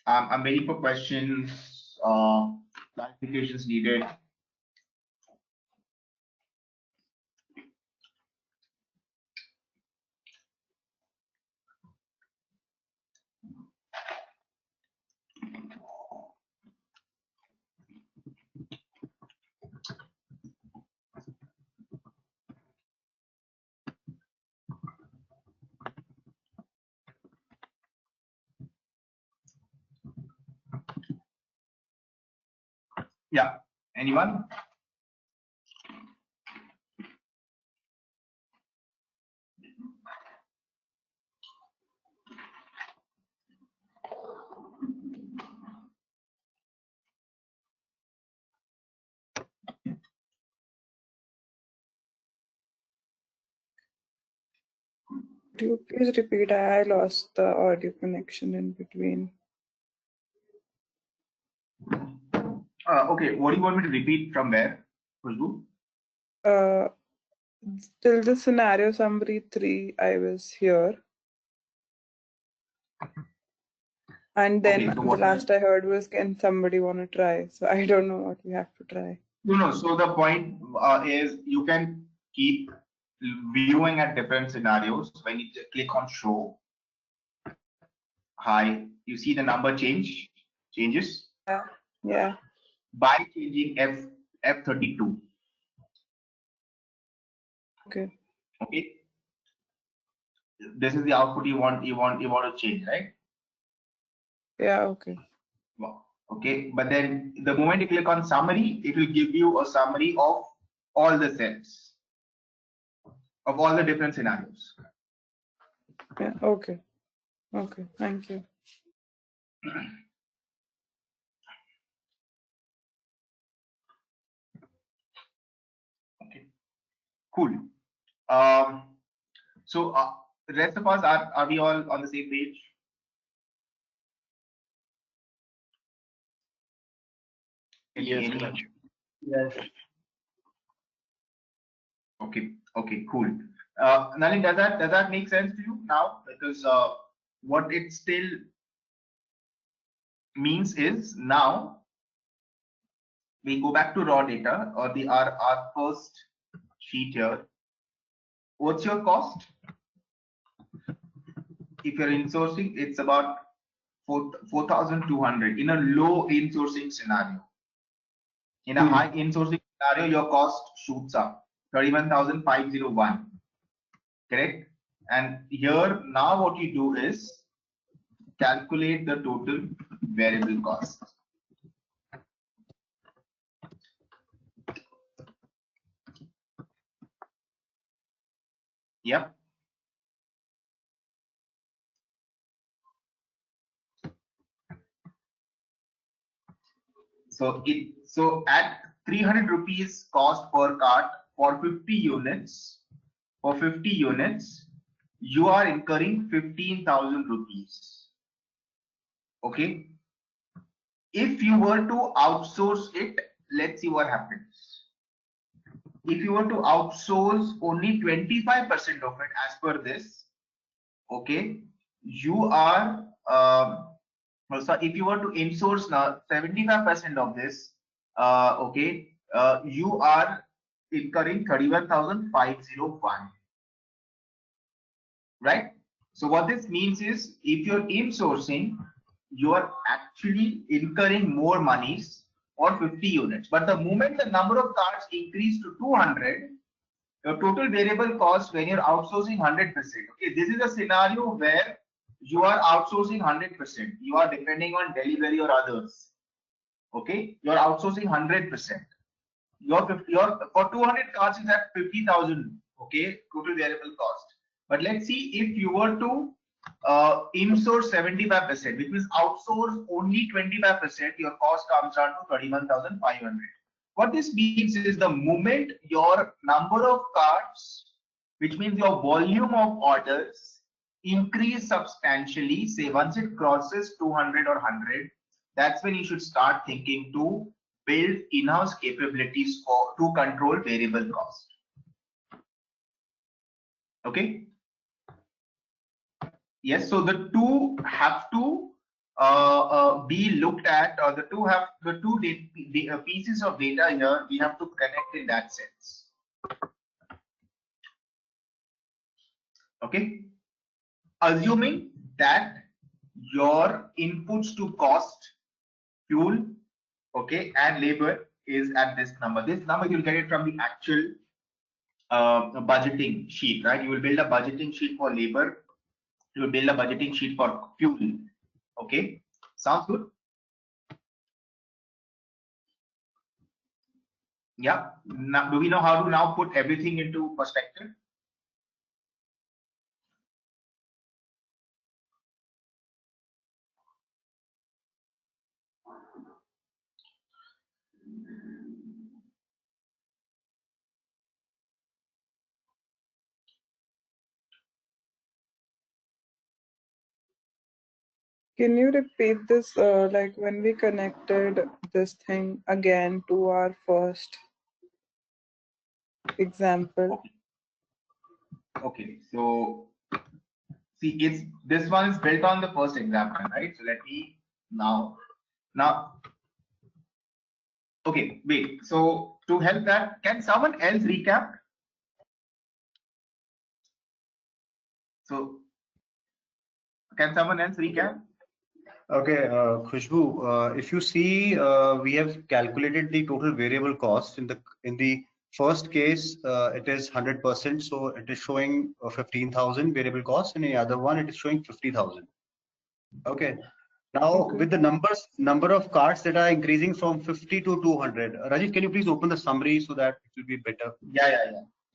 A: I'm waiting for questions, clarifications needed. Yeah. Anyone?
D: Could you please repeat? I lost the audio connection in between.
A: Okay. What do you want me to repeat from where, Khushbu?
D: Till the scenario summary 3, I was here. And then
A: Okay, so
D: the last I heard was, can somebody want to try? So I don't know what we have to try.
A: No. So the point is you can keep viewing at different scenarios. When you click on show, hi, you see the number changes.
D: Yeah.
A: By changing F32.
D: Okay.
A: Okay. This is the output you want to change, right?
D: Yeah. Okay.
A: Wow. Okay. But then the moment you click on summary, it will give you a summary of all the cells, of all the different scenarios.
D: Yeah. Okay. Okay. Thank you.
A: Okay. Cool. So the rest of us are we all on the same page?
B: Yes,
A: Any?
H: Yes.
A: Okay. Okay. Cool. Nalin, does that make sense to you now? Because what it still means is now we go back to raw data or the our first sheet here. What's your cost? If you're insourcing, it's about 4,200 in a low insourcing scenario. In a high insourcing scenario, your cost shoots up 31,501. Correct? And here now what you do is calculate the total variable cost. Yep. So at 300 rupees cost per cart for 50 units, you are incurring 15,000 rupees. Okay. If you were to outsource it, let's see what happens. If you were to outsource only 25% of it as per this, okay, you are so if you were to insource now 75% of this, okay, you are incurring 31,501, right? So what this means is if you're insourcing, you are actually incurring more monies for 50 units. But the moment the number of cards increase to 200, your total variable cost when you're outsourcing 100%. Okay, this is a scenario where you are outsourcing 100%. You are depending on delivery or others. Okay, you're outsourcing 100%. Your for 200 cards is at 50,000. Okay, total variable cost. But let's see if you were to insource 75%, which means outsource only 25%, your cost comes down to 31,500. What this means is the moment your number of cards, which means your volume of orders, increase substantially, say once it crosses 200 or 100, that's when you should start thinking to build in-house capabilities to control variable cost. Okay. Yes, so the two have to be looked at, or the two pieces of data here we have to connect in that sense. Okay, assuming that your inputs to cost, fuel, okay, and labor is at this number. This number you'll get it from the actual budgeting sheet, right? You will build a budgeting sheet for labor. You will build a budgeting sheet for fuel. Okay, sounds good. Yeah. Now, do we know how to now put everything into perspective?
D: Can you repeat this, like when we connected this thing again to our first example?
A: Okay, so see, this one is built on the first example, right? So let me now, okay, wait. So to help that, can someone else recap? So can someone else recap?
C: Okay, Khushbu, if you see, we have calculated the total variable cost in the first case. It is 100%, so it is showing 15,000 variable cost. In the other one, it is showing 50,000. Okay. Now with the number of cards that are increasing from 50 to 200. Rajiv, can you please open the summary so that it will be better?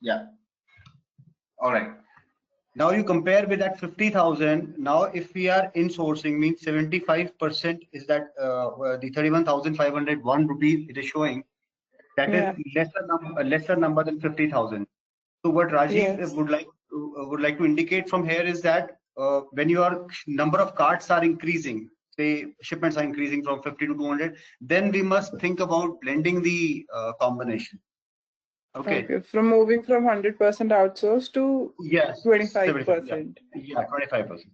A: Yeah. All right.
C: Now you compare with that 50,000. Now if we are insourcing, means 75% is that the 31,501 rupees it is showing. That is lesser number than 50,000. So what Rajiv would like to indicate from here is that when your number of cards are increasing, say shipments are increasing from 50 to 200, then we must think about blending the combination. Okay.
D: Okay. From moving from 100% outsourced to
C: Yes.
D: 25%.
C: Yeah, 25%.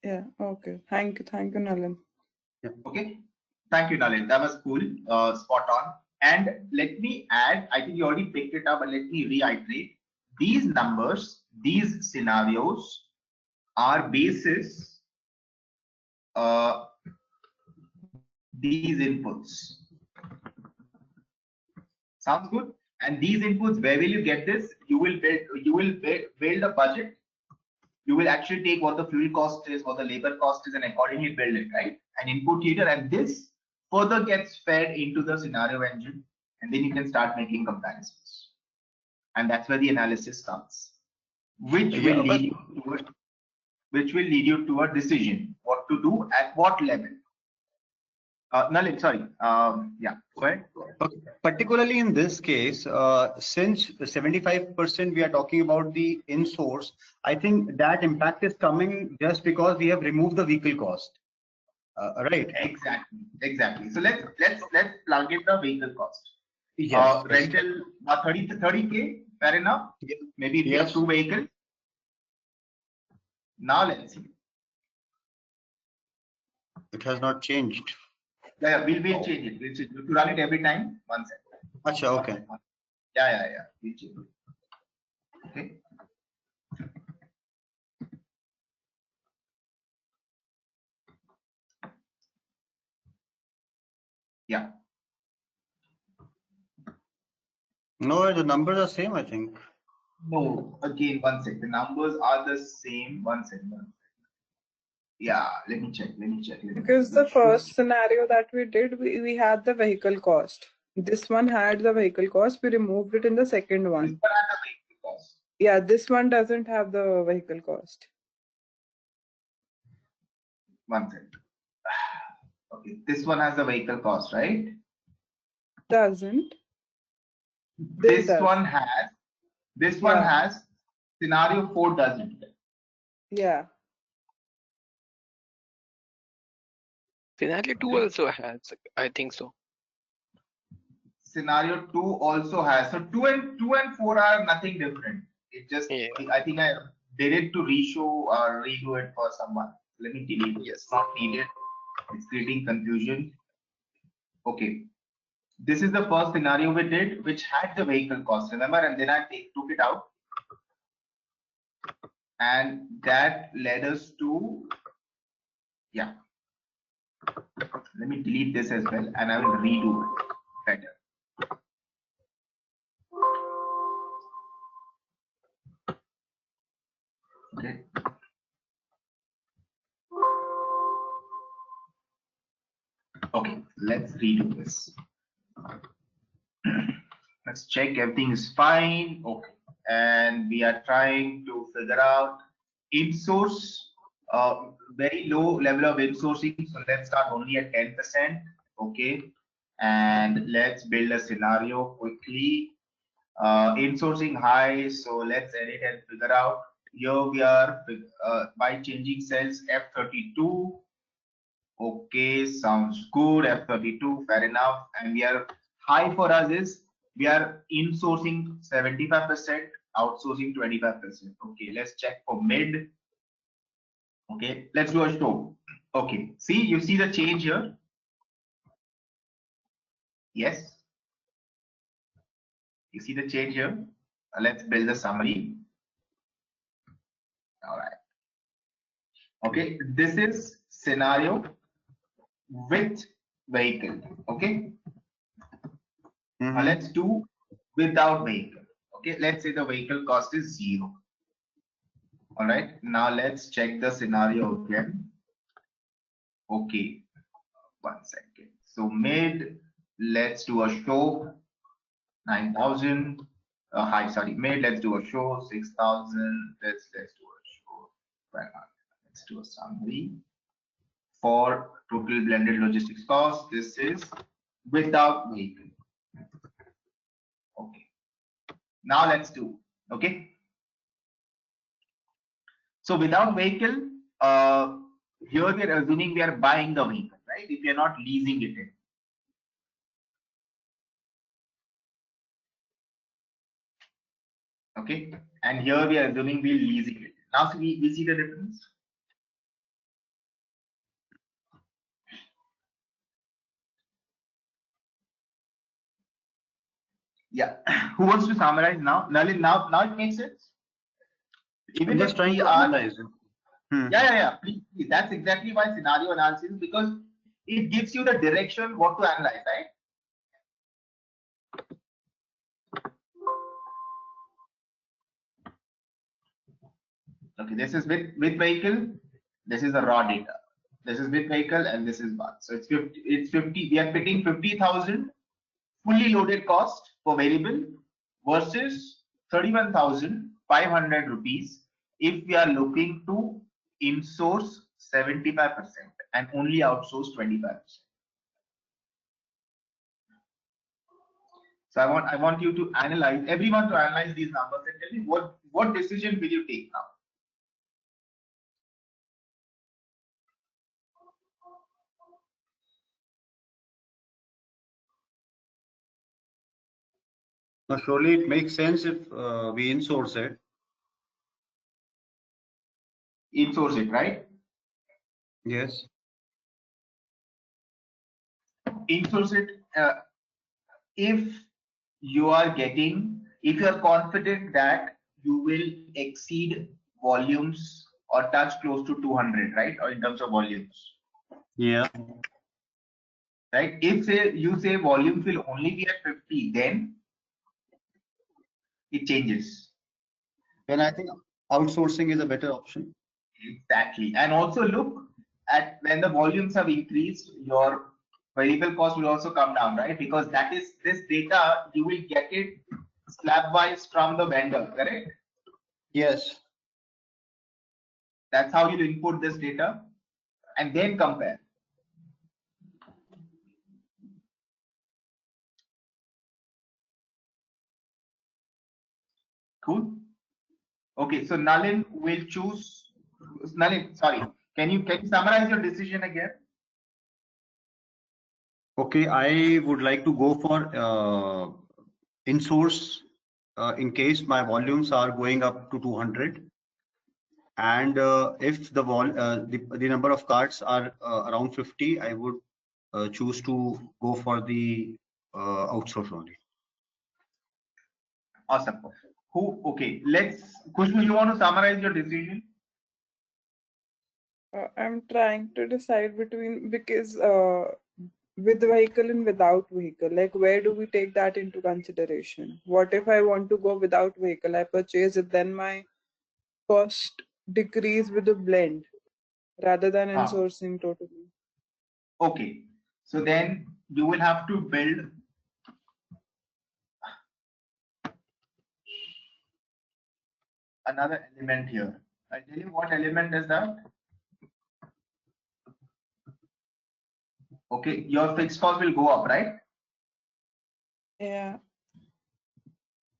D: Yeah. Okay. Thank you. Thank you, Nalan.
A: Okay. Thank you, Nalin. That was cool. Spot on. And let me add, I think you already picked it up, but let me reiterate. These numbers, these scenarios are basis these inputs. Sounds good? And these inputs, where will you get this? You will build a budget. You will actually take what the fuel cost is, what the labor cost is, and accordingly build it, right? An input here, and this further gets fed into the scenario engine, and then you can start making comparisons. And that's where the analysis starts, which will lead you to a decision, what to do at what level. Nalin, sorry. Yeah, go ahead.
C: Okay. Particularly in this case, since 75% we are talking about the in-source, I think that impact is coming just because we have removed the vehicle cost. Right.
A: Exactly. So let's plug in the vehicle cost.
C: Yes.
A: Rental 30K, fair enough.
C: Yeah.
A: Maybe if you have 2 vehicles. Now let's see.
C: It has not changed.
A: Yeah, we'll change it. We'll change it. To run it every time, 1 second.
C: Achha, okay.
A: Yeah. We'll change it. Okay. Yeah.
C: No, the numbers are same, I think.
A: No, again, 1 second. The numbers are the same. 1 second. Yeah, let me check.
D: Because the first scenario that we did, we had the vehicle cost. This one had the vehicle cost. We removed it in the second one.
A: This one has the vehicle cost.
D: Yeah, this one doesn't have the vehicle cost.
A: 1 second. Okay, this one has the vehicle cost, right?
D: Doesn't.
A: This one has. Scenario 4 doesn't.
D: Yeah.
B: Scenario 2 also has, I think so.
A: Scenario 2 also has. So 2 and 4 are nothing different. It just, I think I did it to reshow or redo it for someone. Let me delete it. It's not needed. It's creating confusion. Okay. This is the first scenario we did, which had the vehicle cost, remember? And then I took it out. And that led us to, yeah. Let me delete this as well, and I will redo it better. Okay. Okay, let's redo this. Let's check everything is fine. Okay, and we are trying to figure out in-source, very low level of insourcing. So let's start only at 10%. Okay, and let's build a scenario quickly. Insourcing high, so let's edit and figure out. Here we are by changing cells F32. Okay, sounds good. F32, fair enough. And we are high for us is we are insourcing 75%, outsourcing 25%. Okay, let's check for mid. Okay, let's do a show. Okay, see, you see the change here? Yes. You see the change here? Let's build a summary. All right. Okay, this is scenario with vehicle. Okay. Let's do without vehicle. Okay, let's say the vehicle cost is 0. All right, now let's check the scenario again. Okay, 1 second. So mid, let's do a show 9,000. Hi, sorry, mid, let's do a show 6,000. Let's do a show. Let's do a summary for total blended logistics cost. This is without vehicle. Okay. Now let's do. Okay. So without vehicle, here we are assuming we are buying the vehicle, right? If we are not leasing it in. Okay, and here we are assuming we're leasing it. Now we see the difference. Yeah. Who wants to summarize now? Nalin, now it makes sense.
C: I'm
A: Even
C: just
A: if
C: trying
A: we
C: to
A: are,
C: analyze it.
A: yeah. Please. That's exactly why scenario analysis, because it gives you the direction what to analyze, right? Okay, this is with vehicle. This is the raw data. This is with vehicle, and this is bus. So it's 50. It's 50. We are fitting 50,000 fully loaded cost for variable versus 31,500 rupees if we are looking to insource 75% and only outsource 25%. So I want you to analyze, everyone to analyze these numbers and tell me what decision will you take now?
C: Now, surely it makes sense if we insource it.
A: Insource it, right?
C: Yes.
A: Insource it if you are getting, if you are confident that you will exceed volumes or touch close to 200, right? Or in terms of volumes,
C: Yeah.
A: right? If you say volumes will only be at 50, then it changes.
C: Then I think outsourcing is a better option.
A: Exactly. And also look at when the volumes have increased, your variable cost will also come down, right? Because that is this data, you will get it slab wise from the vendor, correct?
C: Yes.
A: That's how you input this data and then compare. Cool. Okay, so Nalin will choose. Nalin, sorry. Can you summarize your decision again?
C: Okay, I would like to go for insource in case my volumes are going up to 200, and if the number of cards are around 50, I would choose to go for the outsource only.
A: Awesome. Okay, Khushbu, you want to summarize your decision?
D: I'm trying to decide between, because with vehicle and without vehicle, like where do we take that into consideration? What if I want to go without vehicle? I purchase it, then my cost decrease with the blend rather than insourcing totally.
A: Okay, so then you will have to build another element here. I'll tell you what element is that. Okay, your fixed cost will go up, right?
D: Yeah.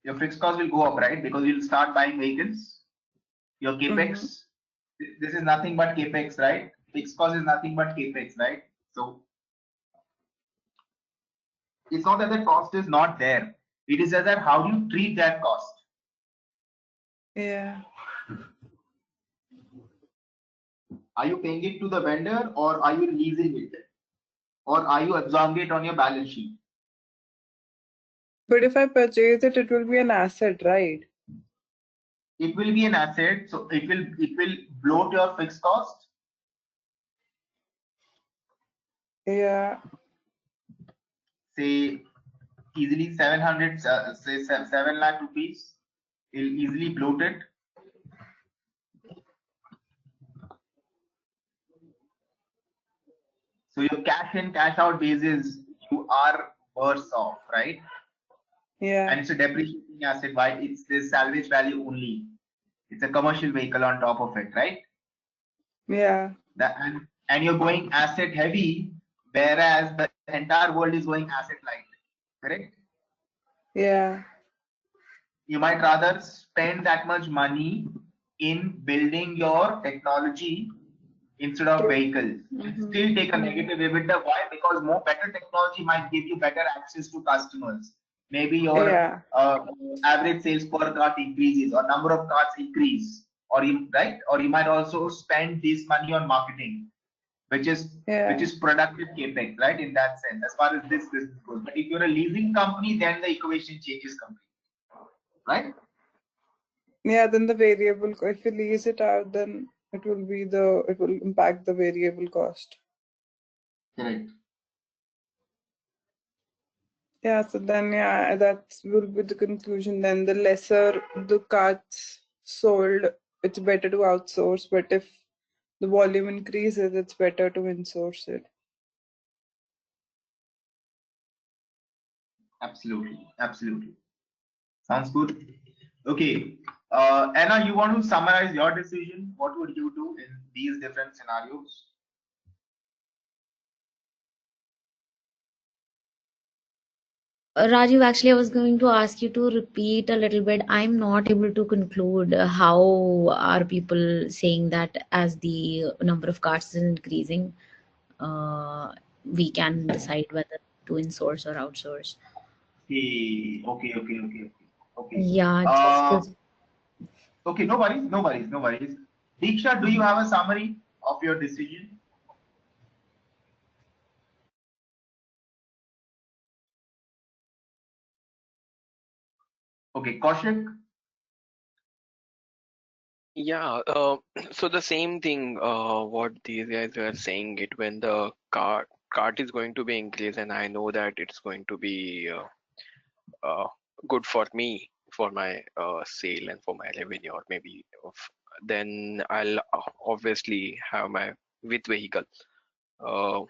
A: Your fixed cost will go up, right? Because you'll start buying vehicles. Your capex, this is nothing but capex, right? Fixed cost is nothing but capex, right? So it's not that the cost is not there. It is that how do you treat that cost?
D: Yeah.
A: Are you paying it to the vendor or are you leasing it? Or are you absorbing it on your balance sheet?
D: But if I purchase it, it will be an asset, right?
A: It will be an asset, so it will bloat your fixed cost.
D: Yeah.
A: Say easily 700, say 7 lakh rupees. It'll easily bloat it. So your cash in, cash out basis, you are worse off, right?
D: Yeah.
A: And it's a depreciating asset. Why? It's this salvage value only. It's a commercial vehicle on top of it, right?
D: Yeah.
A: And you're going asset heavy, whereas the entire world is going asset light, correct?
D: Yeah.
A: You might rather spend that much money in building your technology instead of vehicles. Still take a negative EBITDA. Why? Because more better technology might give you better access to customers. maybe your
D: Yeah.
A: average sales per cart increases or number of carts increase, or you right, or you might also spend this money on marketing, which is
D: Yeah.
A: productive capex, right? In that sense, as far as this business goes. But if you're a leasing company, then the equation changes completely, right?
D: Yeah, then the variable, if you lease it out, then it will impact the variable cost.
A: Correct.
D: Yeah, so then yeah, that will be the conclusion. Then the lesser the carts sold, it's better to outsource. But if the volume increases, it's better to insource it.
A: Absolutely, absolutely. Sounds good. Okay, Anna, you want to summarize your decision? What would you do in these different scenarios?
F: Rajiv, actually, I was going to ask you to repeat a little bit. I'm not able to conclude how are people saying that as the number of cards is increasing, we can decide whether to insource or outsource.
A: Okay.
F: Yeah,
A: Uh,
F: just
A: okay, no worries, no worries, no worries. Diksha, do you have a summary of your decision? Okay, Kaushik.
B: Yeah, so the same thing, what these guys were saying it when the cart is going to be increased, and I know that it's going to be good for me for my sale and for my revenue, or maybe then I'll obviously have my with vehicle. Uh,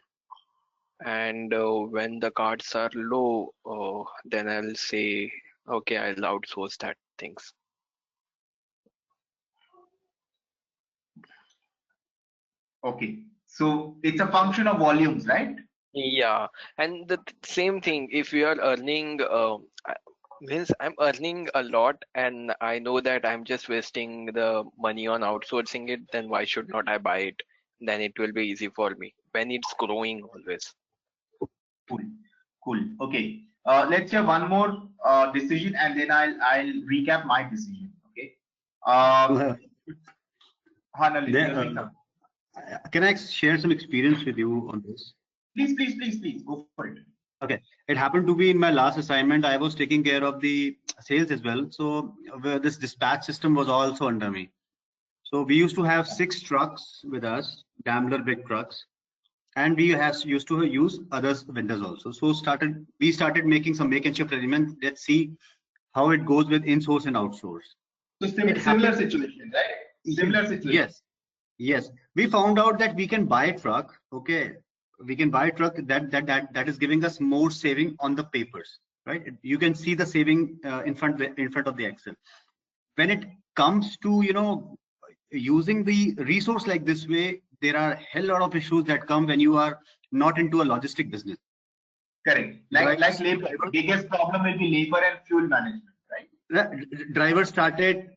B: and when the cards are low, then I'll say, okay, I'll outsource that things.
A: Okay, so it's a function of volumes, right?
B: Yeah, and the same thing, if we are earning, means I'm earning a lot and I know that I'm just wasting the money on outsourcing it, then why should not I buy it? Then it will be easy for me when it's growing always.
A: Cool, cool. Okay, let's have one more decision, and then I'll recap my decision. Okay. Hanal, you're saying something.
C: Can I share some experience with you on this?
A: Please, go for it.
C: Okay, it happened to be in my last assignment. I was taking care of the sales as well. So this dispatch system was also under me. So we used to have 6 trucks with us, Daimler big trucks, and we used to use other vendors also. So we started making some make and ship arrangements. Let's see how it goes with in-source and outsource.
A: So similar situation, right? Similar situation.
C: Yes. We found out that we can buy a truck. Okay, we can buy a truck that is giving us more saving on the papers, right? You can see the saving in front of the Excel. When it comes to using the resource like this way, there are a hell lot of issues that come when you are not into a logistic business.
A: Correct. Like labor, biggest problem will be labor and fuel management, right?
C: Drivers started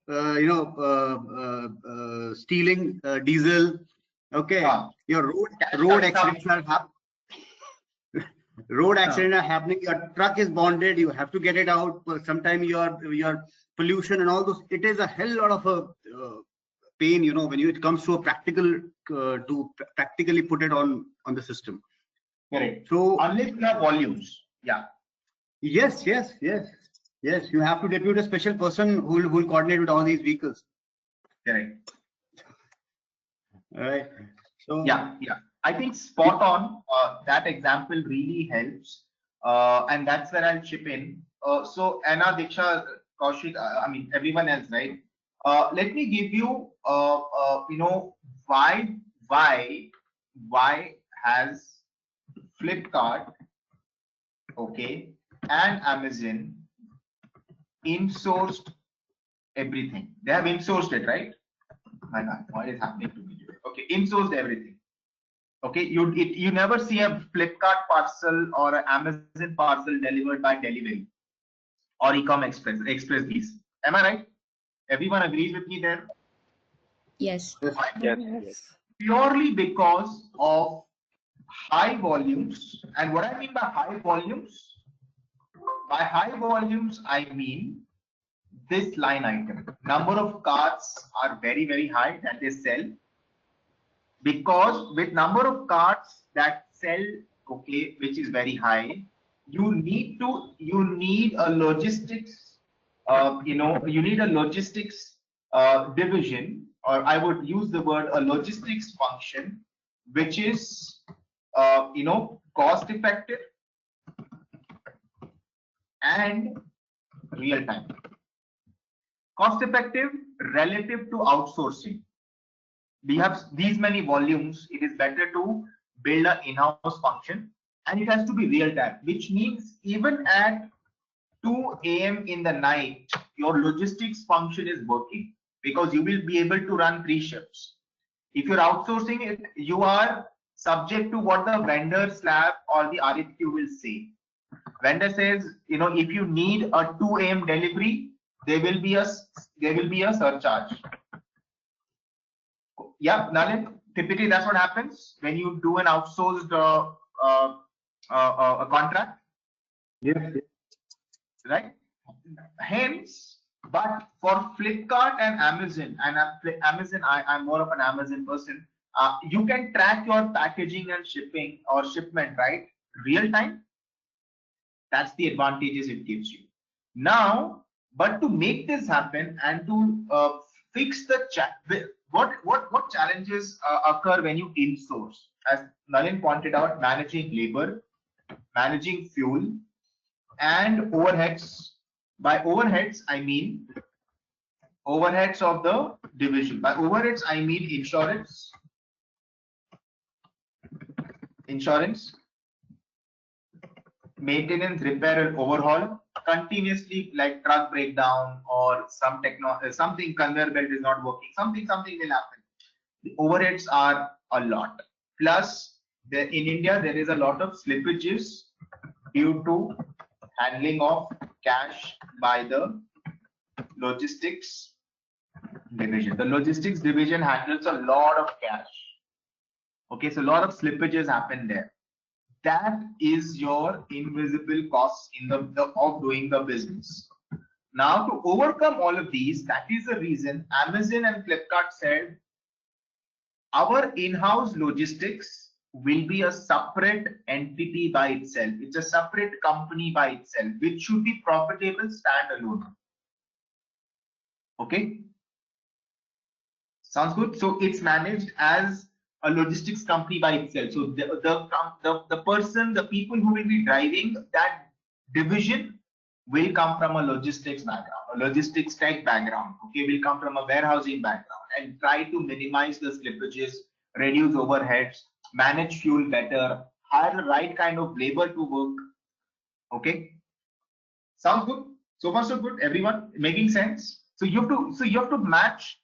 C: stealing diesel. Okay, your road accidents are happening. Your truck is bonded, you have to get it out. Sometimes your pollution and all those, it is a hell lot of a pain, when it comes to a practically put it on the system.
A: Correct.
C: So
A: unless you have volumes,
C: yes, you have to depute a special person who will coordinate with all these vehicles.
A: Correct.
C: All right. So
A: yeah, I think spot on. That example really helps, and that's where I'll chip in. So Anna, Diksha, Kaushik, I mean everyone else, right? Let me give you, why has Flipkart, okay, and Amazon insourced everything? They have insourced it, right? My God, what is happening to me today? Okay, insourced everything. Okay, you never see a Flipkart parcel or an Amazon parcel delivered by delivery or ecom express these. Am I right? Everyone agrees with me there?
F: yes.
B: Yes.
A: Purely because of high volumes. And what I mean by high volumes, by high volumes, I mean this line item. Number of cards are very, very high that they sell, because with number of cards that sell, okay, which is very high, you need a logistics, you need a logistics division, or I would use the word a logistics function, which is cost effective and real time. Cost effective relative to outsourcing. We have these many volumes, it is better to build an in-house function, and it has to be real time, which means even at 2 a.m. in the night, your logistics function is working, because you will be able to run 3 shifts. If you're outsourcing it, you are subject to what the vendor slab or the RFQ will say. Vendor says, if you need a 2 a.m. delivery, there will be a surcharge. Yeah, Nalin, typically that's what happens when you do an outsourced a contract.
C: Yes.
A: Right? Hence, but for Flipkart and Amazon, I'm more of an Amazon person. You can track your packaging and shipping or shipment, right? Real time. That's the advantages it gives you. Now, but to make this happen and to fix the what challenges occur when you in-source? As Nalin pointed out, managing labor, managing fuel, and overheads. By overheads, I mean overheads of the division. By overheads, I mean insurance, maintenance, repair, and overhaul continuously, like truck breakdown or something conveyor belt is not working. Something will happen. The overheads are a lot. Plus, in India, there is a lot of slippages due to handling of cash by the logistics division. The logistics division handles a lot of cash. Okay, so a lot of slippages happen there. That is your invisible costs in of doing the business. Now, to overcome all of these, that is the reason Amazon and Flipkart said our in-house logistics will be a separate entity by itself. It's a separate company by itself, which should be profitable standalone. Okay, sounds good. So it's managed as a logistics company by itself. So the person, the people who will be driving that division will come from a logistics background, a logistics tech background. Okay, will come from a warehousing background and try to minimize the slippages, reduce overheads, manage fuel better, hire the right kind of labor to work. Okay, sounds good. So far so good. Everyone making sense? So you have to match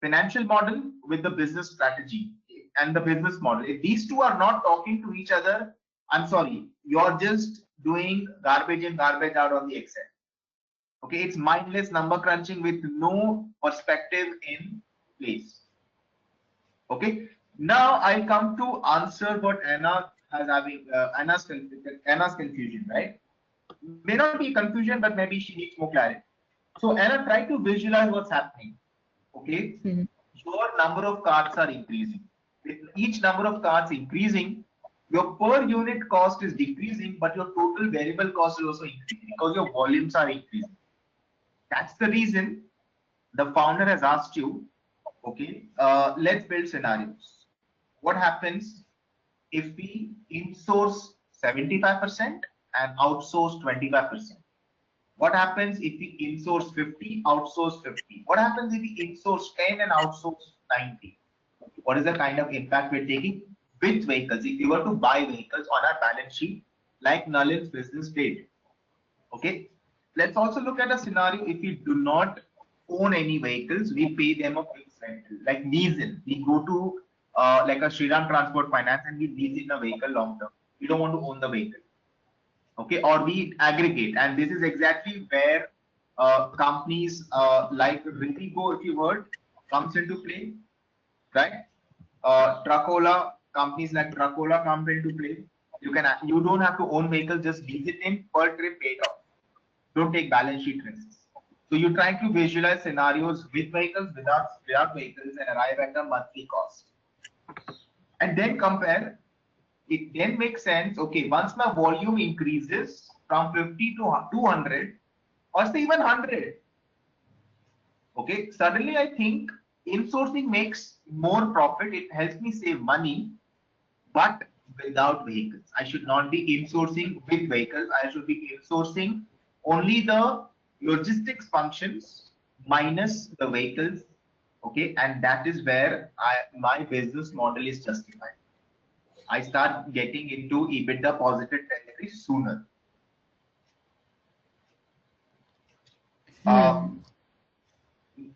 A: financial model with the business strategy and the business model. If these two are not talking to each other, I'm sorry, you're just doing garbage in, garbage out on the Excel. Okay, it's mindless number crunching with no perspective in place. Okay, now I come to answer what Anna has having Anna's confusion, right? May not be confusion, but maybe she needs more clarity. So Anna, try to visualize what's happening. Okay, your number of cards are increasing. With each number of cards increasing, your per unit cost is decreasing, but your total variable cost is also increasing because your volumes are increasing. That's the reason the founder has asked you, okay, let's build scenarios. What happens if we insource 75% and outsource 25%? What happens if we insource 50, outsource 50? What happens if we insource 10 and outsource 90? What is the kind of impact we're taking with vehicles? If you were to buy vehicles on our balance sheet, like Nalin's business did. Okay. Let's also look at a scenario if we do not own any vehicles, we pay them a fixed rental. Like leasing, we go to like a Shriram Transport Finance and we lease in a vehicle long term. We don't want to own the vehicle. Okay, or we aggregate, and this is exactly where companies like Rivigo, if you heard, comes into play, right? Truckola, companies like Truckola come into play. You don't have to own vehicles, just lease it in per trip paid off. Don't take balance sheet risks. So you try to visualize scenarios with vehicles, without vehicles, and arrive at a monthly cost. And then compare. It then makes sense. Okay, once my volume increases from 50 to 200, or say even 100, okay, suddenly I think insourcing makes more profit. It helps me save money, but without vehicles. I should not be insourcing with vehicles. I should be insourcing only the logistics functions minus the vehicles. Okay, and that is where my business model is justified. I start getting into EBITDA positive territory sooner.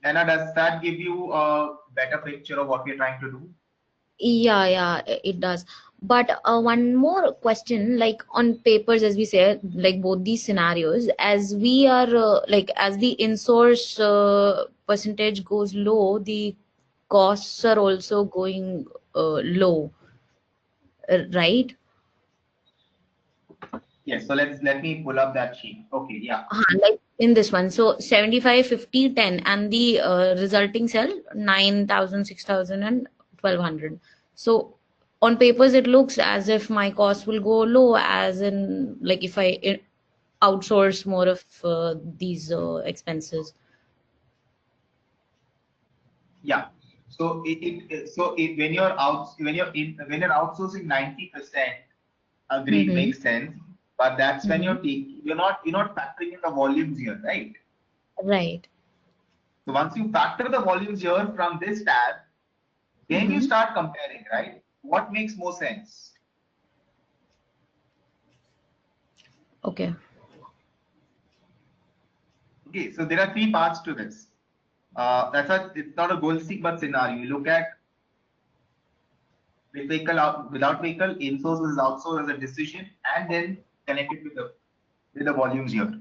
A: Anna, does that give you a better picture of what we're trying to do?
F: Yeah, it does. But one more question, like on papers, as we said, like both these scenarios, as we are like as the in-source percentage goes low, the costs are also going low, right?
A: Yes. So let me pull up that sheet. Okay. Yeah.
F: Like in this one, so 75, 50, 10, and the resulting cell 9,000, 6,000, and 1,200. So on papers, it looks as if my cost will go low, as in like if I outsource more of these expenses.
A: Yeah. So when you're outsourcing 90%, agreed, makes sense. But that's when you're not factoring in the volumes here, right?
F: Right.
A: So once you factor the volumes here from this tab, then you start comparing, right? What makes more sense?
F: Okay.
A: Okay, so there are three parts to this. It's not a goal seek but scenario. You look at with vehicle out, without vehicle, in-source versus outsource as a decision, and then connect it with the volumes here.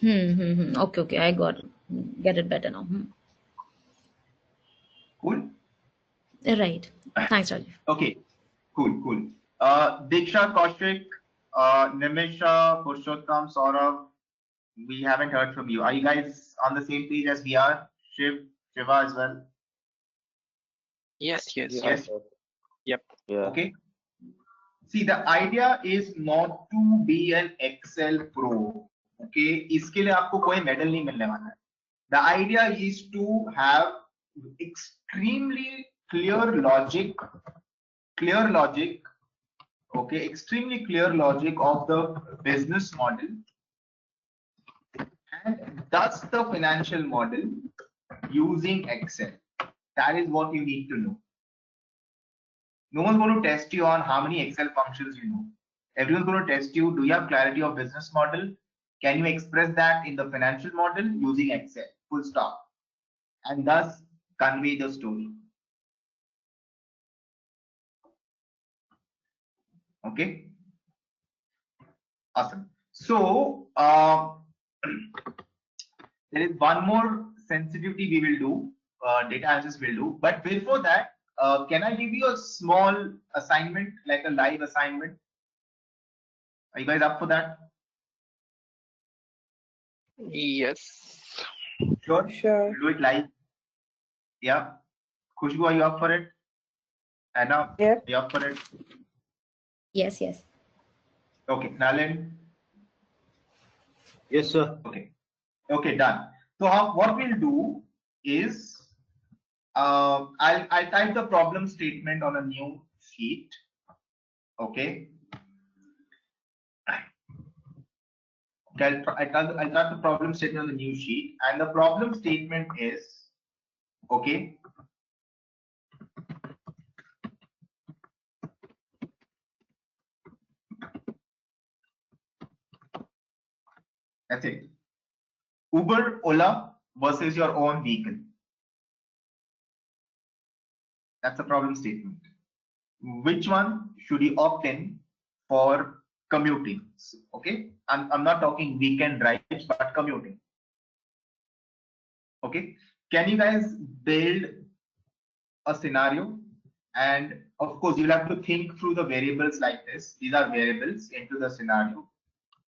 F: Okay, I get it better now.
A: Cool.
F: Right. Thanks, Rajiv.
A: Okay. Cool. Diksha, Kaushik, Nimisha, Purushottam, Saurabh, we haven't heard from you. Are you guys on the same page as we are? Shiva as well?
B: Yes.
A: Yes.
B: Yep.
H: Yeah.
A: Okay. See, the idea is not to be an Excel pro. Okay. इसके लिए आपको कोई medal नहीं मिलने वाला है. The idea is to have extremely clear logic. Okay, extremely clear logic of the business model, and thus the financial model using Excel. That is what you need to know. No one's going to test you on how many Excel functions you know. Everyone's going to test you. Do you have clarity of business model? Can you express that in the financial model using Excel? Full stop. And thus convey the story. Okay. Awesome. So there is one more sensitivity we will do, data analysis will do. But before that, can I give you a small assignment, like a live assignment? Are you guys up for that?
B: Yes.
A: Sure.
D: Sure.
A: Do it live. Yeah. Khushbu, are you up for it? Anna,
D: Yep.
A: are you up for it?
F: Yes.
A: Okay. Nalin?
C: Yes, sir.
A: Okay, done. So what we'll do is I'll type the problem statement on a new sheet. Okay. I'll type the problem statement on the new sheet, and the problem statement is, okay, that's it. Uber, Ola versus your own vehicle. That's a problem statement. Which one should you opt in for commuting? Okay, I'm not talking weekend drives, but commuting. Okay, can you guys build a scenario? And of course, you'll have to think through the variables like this. These are variables into the scenario.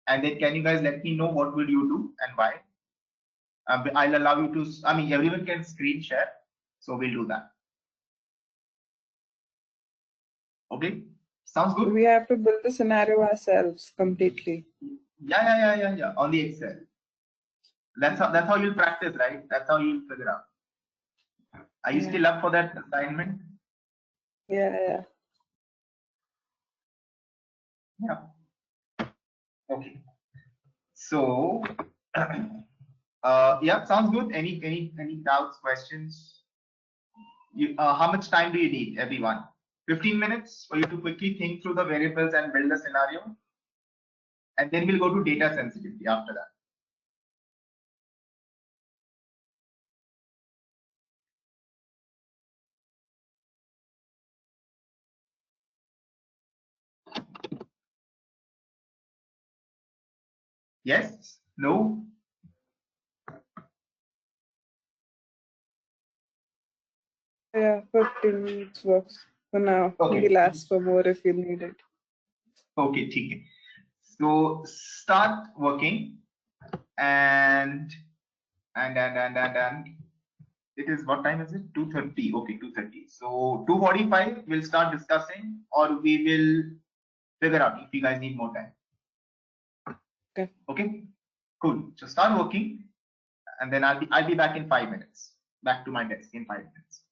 A: And then can you guys let me know what will you do and why? I'll allow you to, I mean, everyone can screen share. So we'll do that. Okay, sounds good?
D: We have to build the scenario ourselves completely.
A: Yeah. On the Excel. That's how you'll practice, right? That's how you'll figure out. Are you still up for that assignment?
D: Yeah.
A: Yeah. Okay. So, yeah, sounds good. Any doubts, questions? How much time do you need, everyone? 15 minutes for you to quickly think through the variables and build a scenario, and then we'll go to data sensitivity after that. Yes? No?
D: Yeah, 15 minutes works for now.
A: Okay.
D: We'll ask for more if you need it.
A: Okay, ठीक है. So start working, and it is, what time is it? 2:30. Okay, 2:30. So 2:45 we'll start discussing, or we will figure out if you guys need more time.
D: Okay.
A: Okay, cool. So start working, and then I'll be back in 5 minutes. Back to my desk in 5 minutes.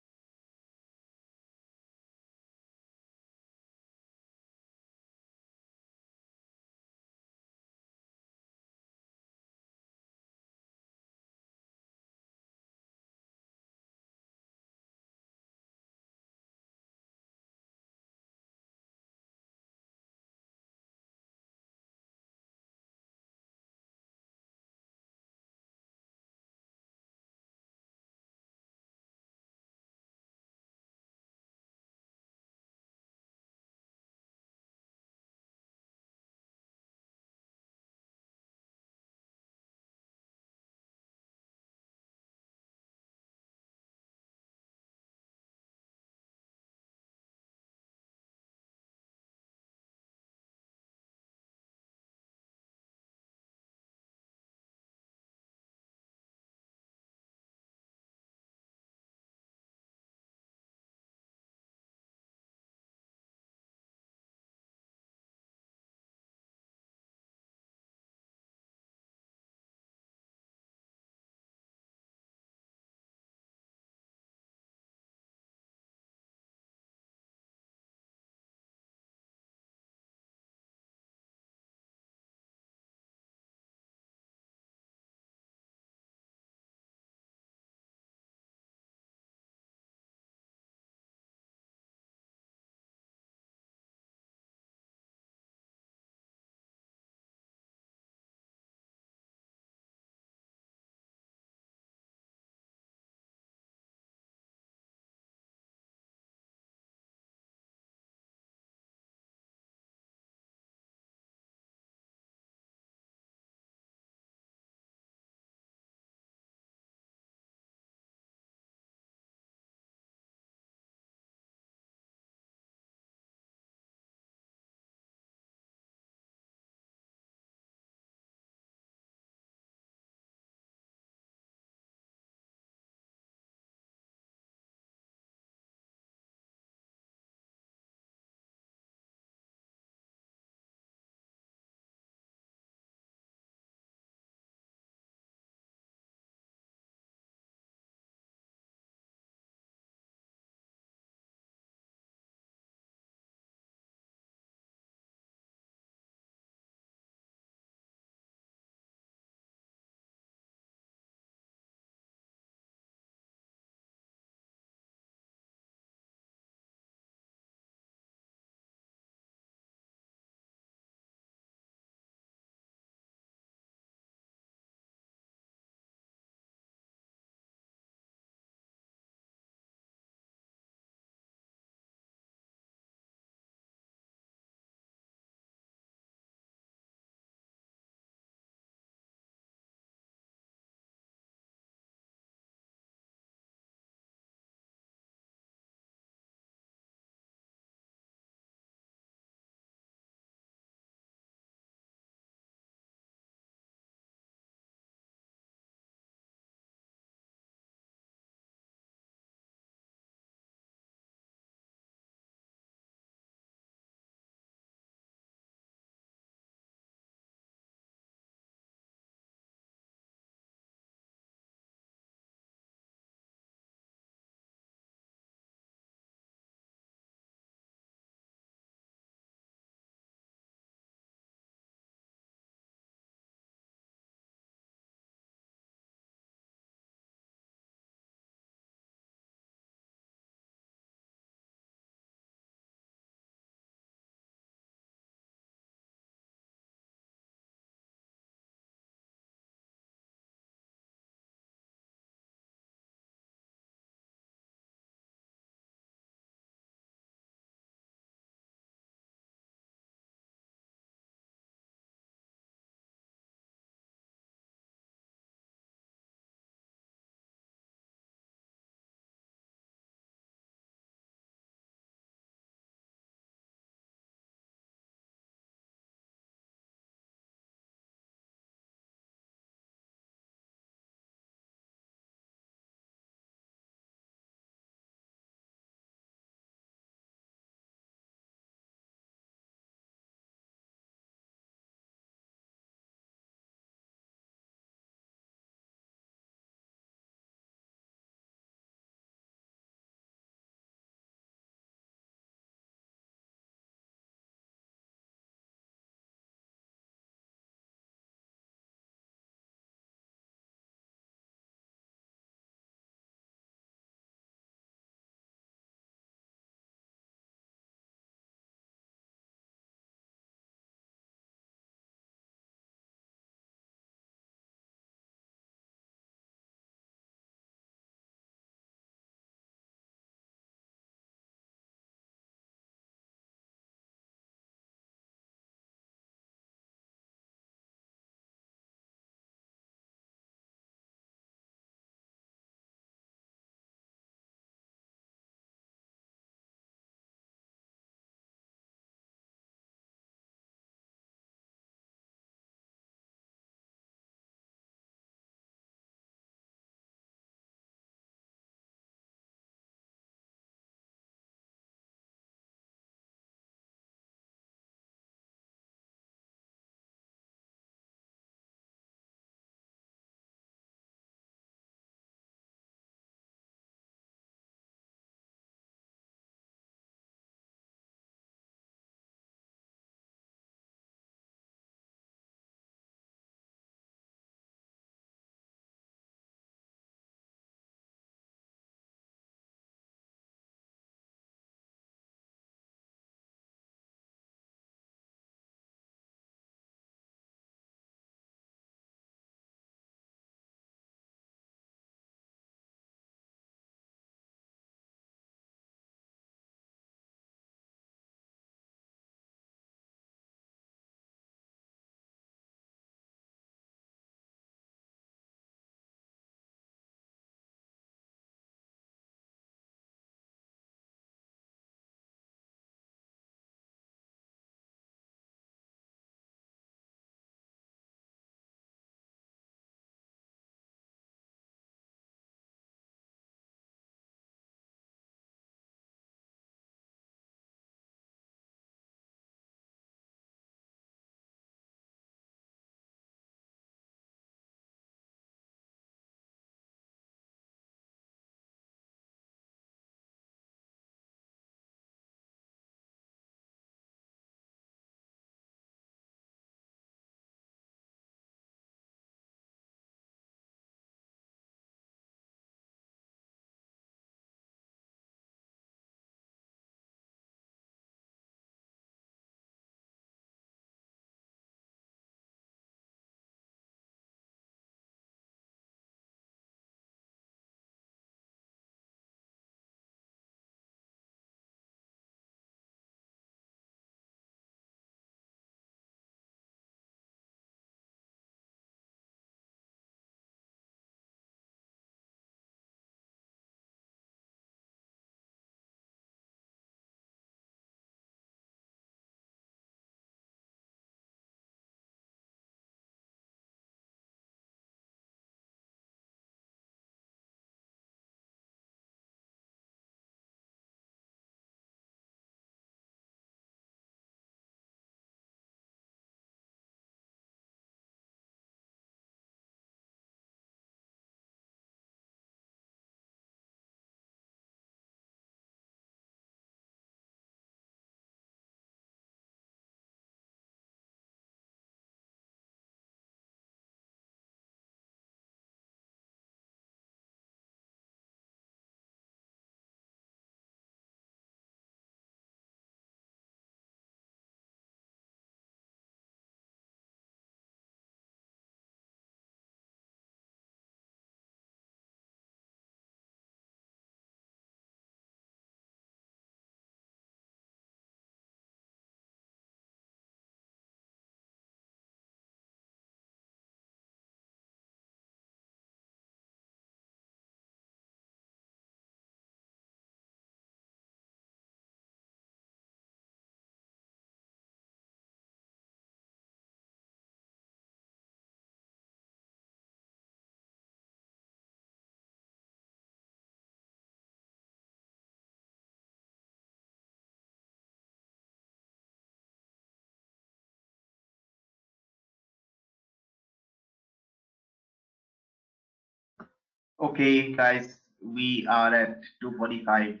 A: Okay, guys, we are at 2:45.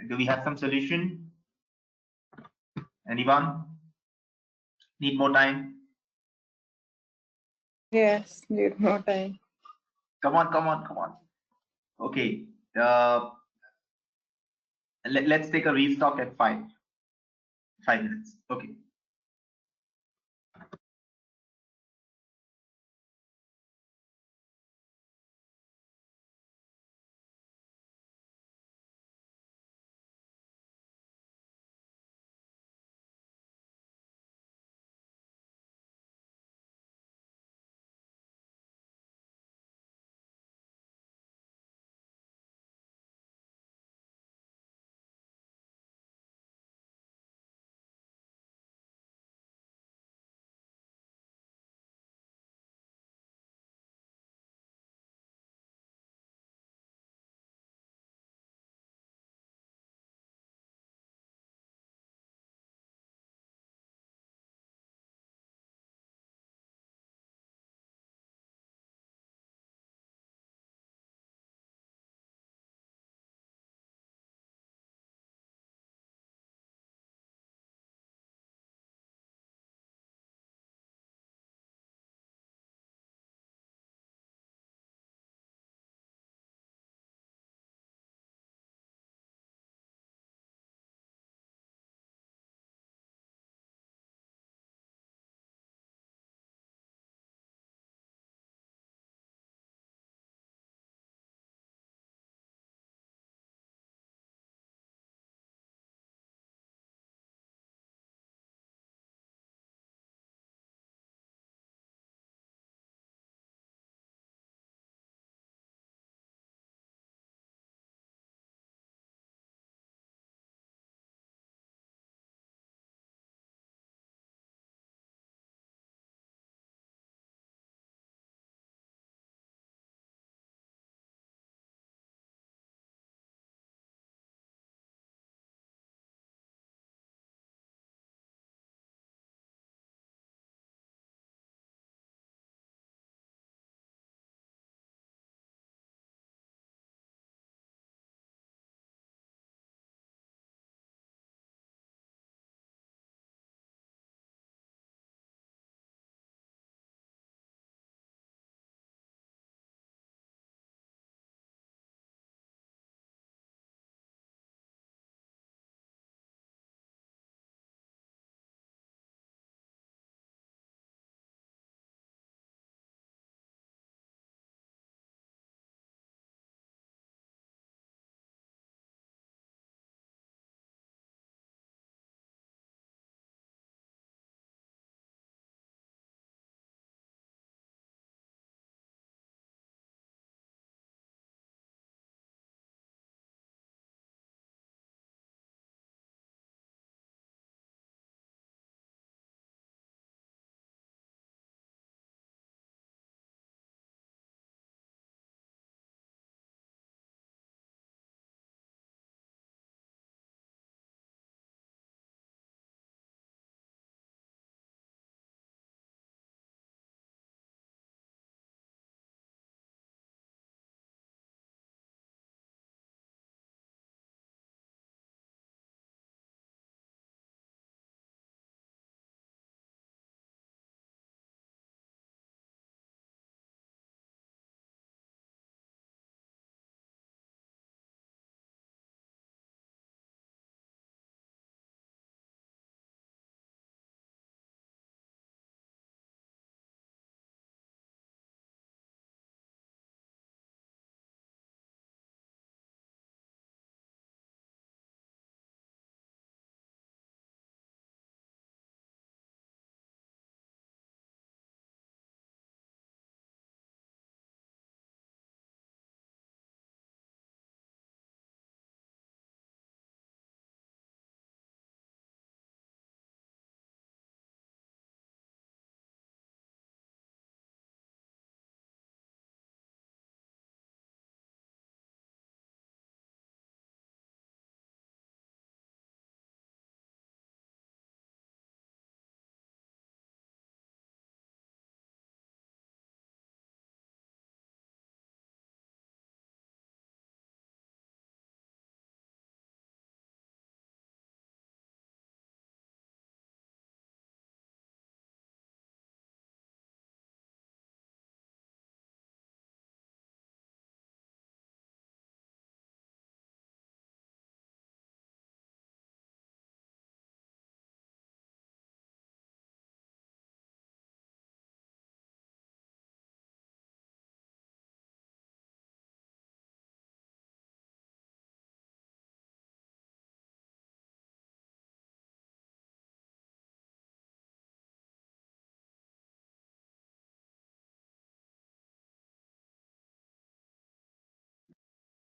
A: Do we have some solution? Anyone? Need more time?
D: Yes, need more time.
A: Come on, come on, come on. Okay. Uh, let's take a restock at 5 minutes. Okay.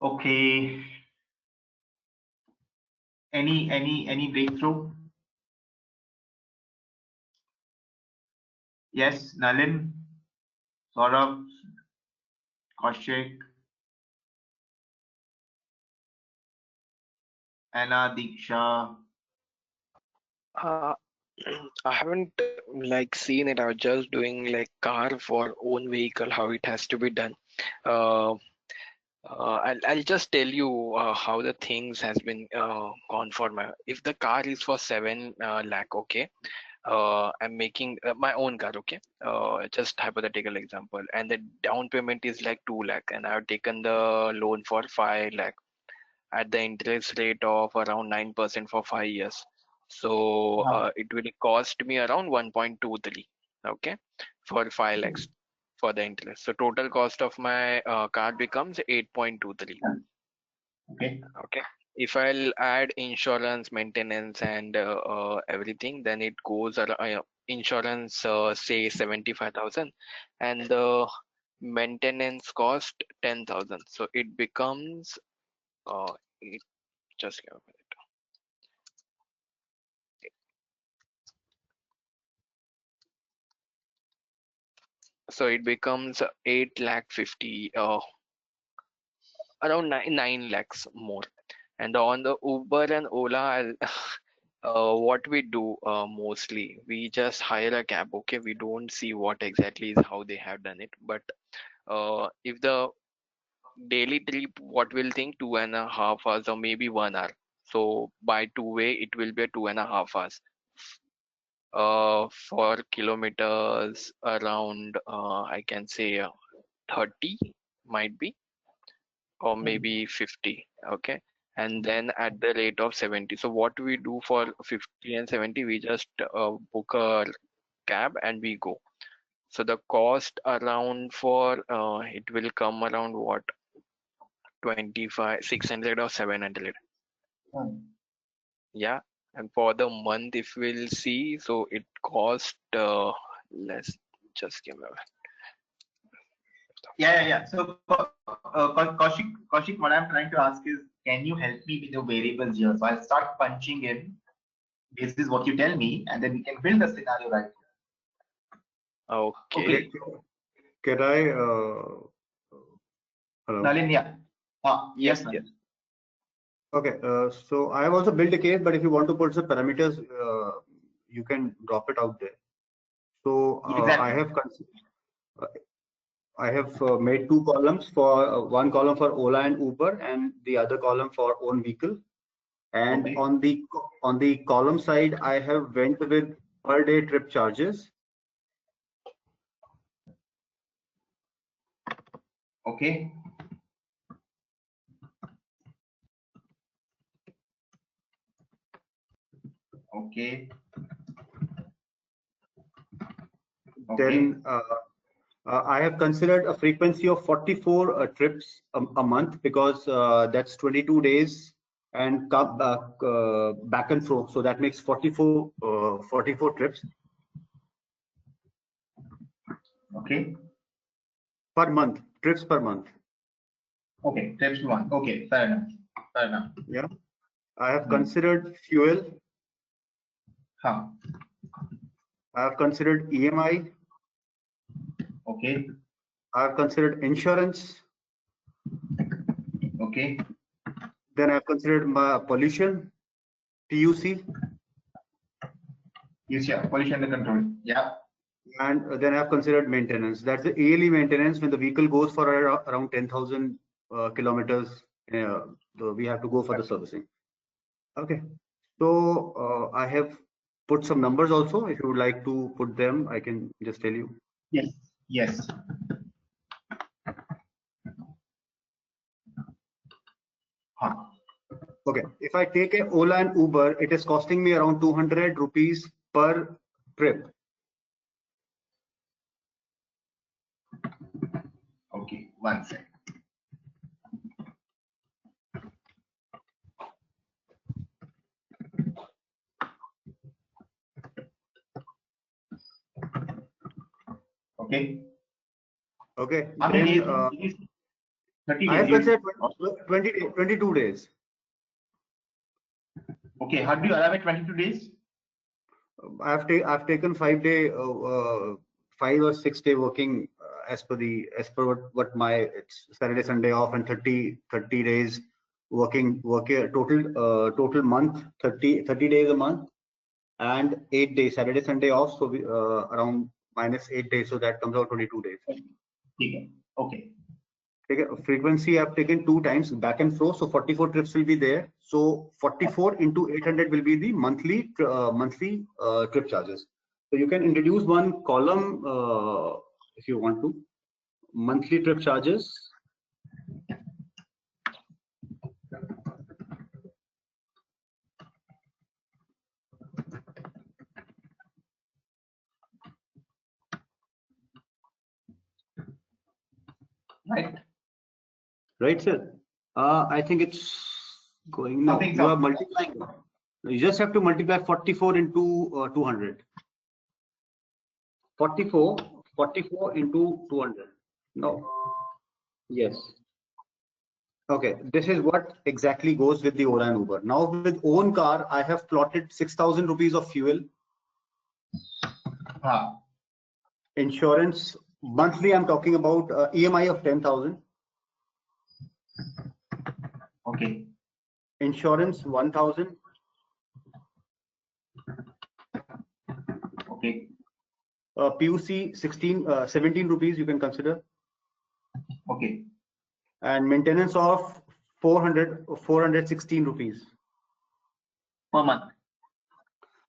A: Okay. Any breakthrough? Yes, Nalin, Saurabh, Kaushik, Anna, Diksha.
B: Uh, I haven't like seen it. I was just doing like car for own vehicle, how it has to be done. Uh, I'll just tell you how the things has been gone for my. If the car is for 7 lakh, okay. I'm making my own car, okay. Just hypothetical example, and the down payment is like 2 lakh, and I've taken the loan for 5 lakh at the interest rate of around 9% for 5 years. So it will cost me around 1.23, okay, for 5 lakhs for the interest. So total cost of my car becomes 8.23.
A: Okay.
B: Okay. If I'll add insurance, maintenance, and everything, then it goes insurance say 75,000, and the maintenance cost 10,000. So it becomes it, just give me a minute. So it becomes 8 lakh 50, around 9 lakhs more. And on the Uber and Ola, what we do mostly, we just hire a cab. Okay, we don't see what exactly is how they have done it. But if the daily trip, what we'll think 2.5 hours or maybe 1 hour. So by two-way, it will be a 2.5 hours. For kilometers around, I can say 30 might be, or maybe 50. Okay, and then at the rate of 70. So what we do for 50 and 70, we just book a cab and we go. So the cost around for it will come around what, 25 600 or 700. Yeah, and for the month if we'll see, so it cost less. Just give me
A: Yeah. So, Kaushik, what I'm trying to ask is, can you help me with the variables here? So I'll start punching in. This is what you tell me, and then we can build a scenario right here.
B: okay.
A: Okay.
C: Can I? Hello.
A: Nalin, yeah. Yes,
B: yes.
C: Okay. So I have also built a case, but if you want to put some parameters, you can drop it out there. So
A: Exactly.
C: I have made two columns for one column for Ola and Uber, and the other column for own vehicle. And
A: Okay.
C: on the column side, I have went with per day trip charges.
A: Okay. Okay.
C: Then I have considered a frequency of 44 trips a month, because that's 22 days and come back and forth. So that makes 44 trips
A: Okay.
C: per month, trips per month.
A: Okay. Trips one. Okay. Fair enough. Fair enough.
C: Yeah. I have considered fuel.
A: Huh.
C: I have considered EMI.
A: Okay.
C: I have considered insurance.
A: Okay.
C: Then I have considered my pollution, PUC.
A: Yes, yeah. Pollution under control. Yeah.
C: And then I have considered maintenance. That's the yearly maintenance when the vehicle goes for around 10,000 kilometers. We have to go for the servicing. Okay. So I have put some numbers also. If you would like to put them, I can just tell you.
A: Yes. Yes. Huh.
C: Okay. If I take a Ola and Uber, it is costing me around 200 rupees per trip.
A: Okay. 1 second. Okay.
C: Okay.
A: How many days? 30
C: I have
A: days.
C: considered 22 days.
A: Okay, how do you arrive at 22 days?
C: I've taken 5 day, 5 or 6 day working as per what my it's Saturday Sunday off and 30 days working total month 30 days a month and 8 days Saturday Sunday off, so we around minus 8 days, so that comes out 22 days.
A: Okay.
C: Frequency I've taken 2 times back and forth, so 44 trips will be there. So 44 into 800 will be the monthly trip charges. So you can introduce one column if you want to. Monthly trip charges. Right, sir. I think it's going now. You are multiplying. You just have to multiply 44 into 200. 44 into 200. No. Yes. Okay. This is what exactly goes with the Ola and Uber. Now with own car, I have plotted 6,000 rupees of fuel. Insurance monthly. I'm talking about EMI of 10,000.
A: Okay.
C: Insurance 1,000.
A: Okay.
C: PUC 17 rupees you can consider.
A: Okay.
C: And maintenance of 416 rupees
A: per month.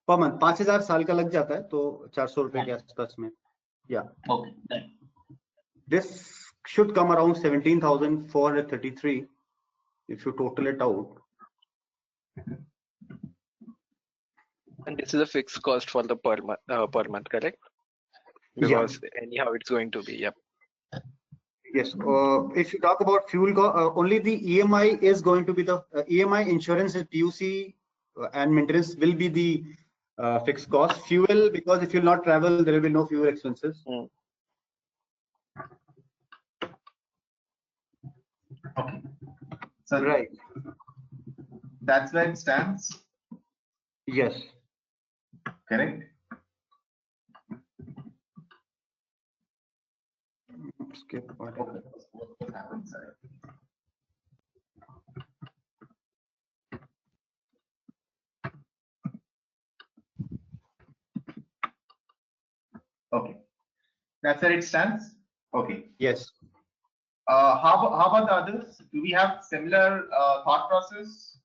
C: 5,000 साल का लग जाता है तो 400 रुपए के आसपास में. Yeah.
A: Okay.
C: This should come around 17,433 if you total it out.
B: And this is a fixed cost for the per month, correct? Because anyhow it's going to be, yep.
C: Yes. If you talk about fuel, only the EMI is going to be the EMI, insurance, PUC, and maintenance will be the fixed cost. Fuel, because if you'll not travel, there will be no fuel expenses.
A: Okay. So
C: right.
A: That's where it stands.
C: Yes.
A: Correct.
C: Skip what happens.
A: Okay. That's where it stands. Okay.
C: Yes.
A: How about the others? Do we have similar thought process?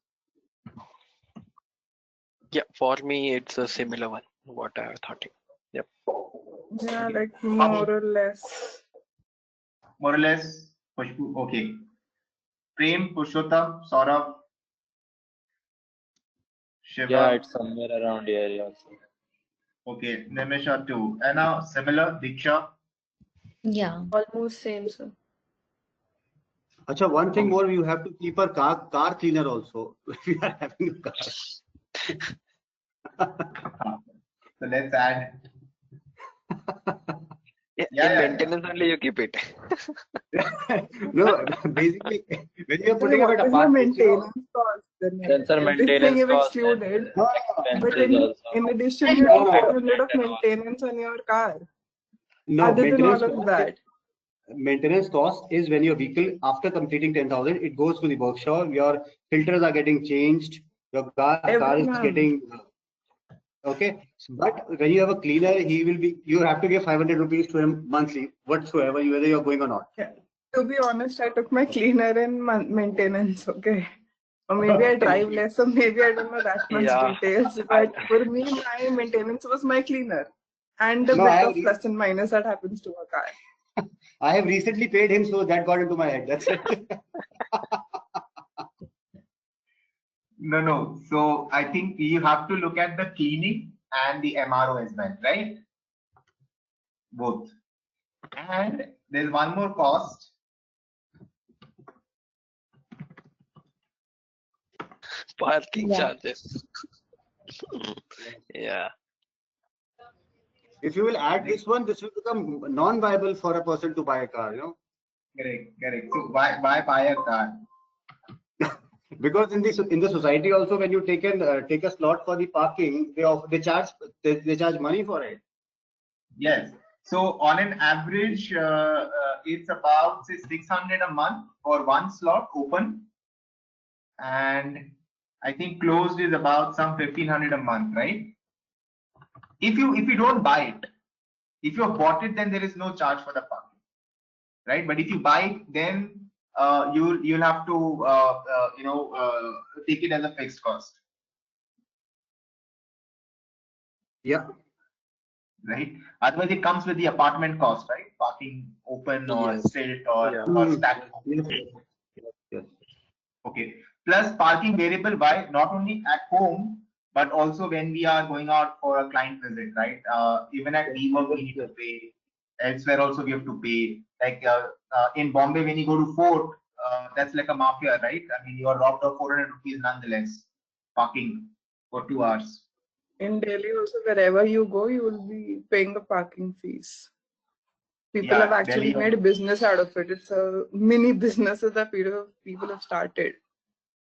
B: Yeah, for me it's a similar one. What I was thinking. Yep.
D: Yeah, like more or less.
A: More or less. Okay. Prem, Purushottam, Saurabh, Shiva.
H: Yeah, it's somewhere around here also.
A: Okay, Nimisha too. And now similar, Diksha.
F: Yeah.
E: Almost same, sir.
C: Acha, one thing more, you have to keep a car cleaner also. We are having a car.
A: So let's add.
B: In maintenance only you keep it.
C: No, basically, when you are putting
D: What
C: up
D: is
C: a
D: the maintenance cost?
H: Sensor
D: Everything
H: maintenance
D: is
H: cost and
D: excluded.
H: expenses
D: But
H: also.
D: in addition, you have 500 of maintenance on your car.
C: No,
D: Other than all of that.
C: Maintenance cost is when your vehicle, after completing 10,000, it goes to the workshop. Your filters are getting changed. Your car is getting okay. But when you have a cleaner, you have to give 500 rupees to him monthly, whatsoever, whether you're going or not.
D: Yeah. To be honest, I took my cleaner in maintenance. Okay. Or maybe I drive less, or maybe I don't know that much details. But for me, my maintenance was my cleaner and the bit of plus and minus that happens to a car.
C: I have recently paid him, so that got into my head. That's it.
A: No. So I think you have to look at the cleaning and the MRO as well, right? Both. And there's one more cost.
B: Parking charges. Yeah.
C: If you will add this one, this will become non-viable for a person to buy a car,
A: Correct. So why buy a car?
C: Because in the society also, when you take a slot for the parking, they charge money for it.
A: Yes. So on an average, it's about say 600 a month for one slot open, and I think closed is about some 1500 a month, right? If you don't buy it, if you have bought it, then there is no charge for the parking, right? But if you buy it, then you'll have to take it as a fixed cost,
C: Yeah.
A: right? Otherwise, it comes with the apartment cost, right? Parking open or
B: Yes.
A: stilt
B: Yeah.
A: or stacked.
C: Yes.
A: Okay. Plus parking variable by not only at home, but also when we are going out for a client visit, right? Even at WeWork, we need to pay. Elsewhere also we have to pay. Like in Bombay, when you go to Fort, that's like a mafia, right? I mean, you are robbed of 400 rupees nonetheless. Parking for 2 hours.
D: In Delhi also, wherever you go, you will be paying a parking fees. People have
A: Yeah,
D: actually
A: Delhi.
D: made business out of it. It's a mini businesses that people have started.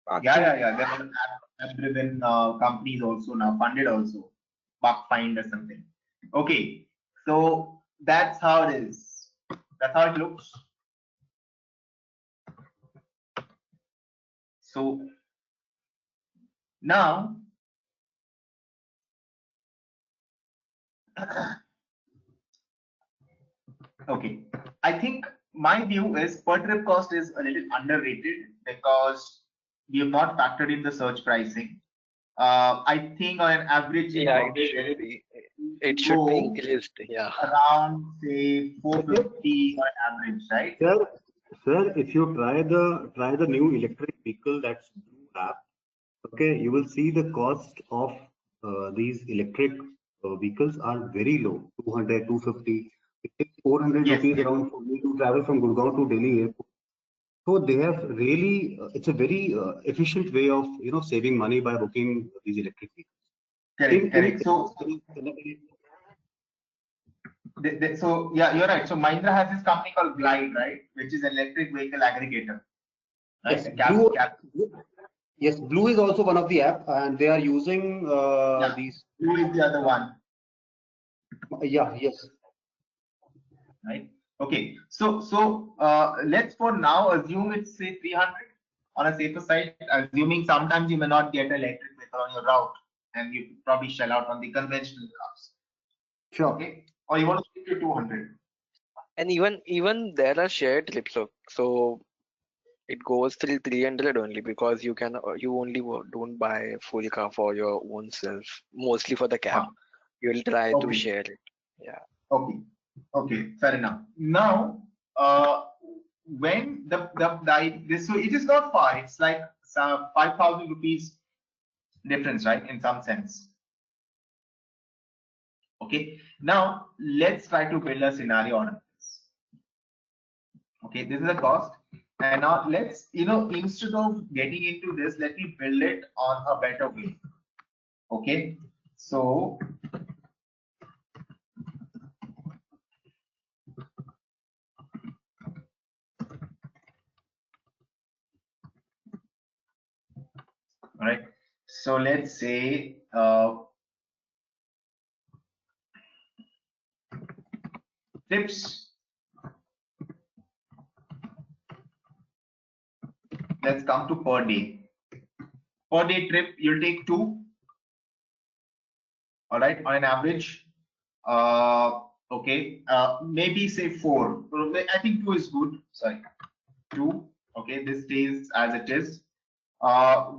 D: Parking.
A: Yeah. There are app-driven companies also now, funded also, Buck Find or something. Okay, so that's how it is. That's how it looks. So now, okay, I think my view is per trip cost is a little underrated because we have not factored in the search pricing. I think on an average in
B: Yeah,
A: Bombay,
B: it should be
A: go
B: increased. Yeah.
A: around say 450 on average, right?
C: Sir, if you try the new electric vehicle, that's Blue app, okay, you will see the cost of these electric vehicles are very low, 200, 250. It takes 400
A: Yes,
C: rupees
A: yes.
C: around for me to travel from Gurgaon to Delhi airport. So they have really, it's a very efficient way of saving money by booking these electric vehicles.
A: Correct. So yeah, you're right. So Mahindra has this company called Glide, right, which is an electric vehicle aggregator, right?
C: Yes, yes, Blue is also one of the app, and they are using
A: Yeah,
C: these.
A: Blue is the other one,
C: Yeah, yes.
A: right? Okay, so let's for now assume it's say 300 on a safer side, assuming sometimes you may not get an electric vehicle on your route, and you probably shell out on the conventional cars.
C: Sure.
A: Okay, or you want to stick to 200.
B: And even there are shared trips, so it goes till 300 only because you only don't buy a full car for your own self, mostly for the cab. You'll try to
A: Okay.
B: share it. Yeah.
A: Okay, fair enough. Now, when so it is not far. It's like some 5,000 rupees difference, right? In some sense. Okay. Now let's try to build a scenario on this. Okay, this is a cost, and now let's instead of getting into this, let me build it on a better way. Okay, so all right. So let's say trips. Let's come to per day. Per day trip, you'll take 2. All right, on an average. Okay. Maybe say 4. I think 2 is good. Sorry, 2. Okay, this stays as it is.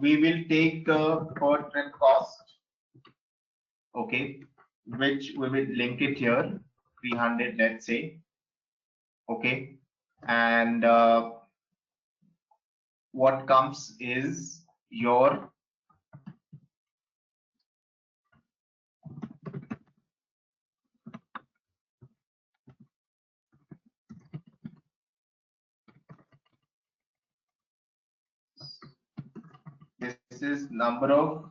A: We will take the per trip cost. Okay, which we will link it here, 300, let's say. Okay, and what comes is your this is number of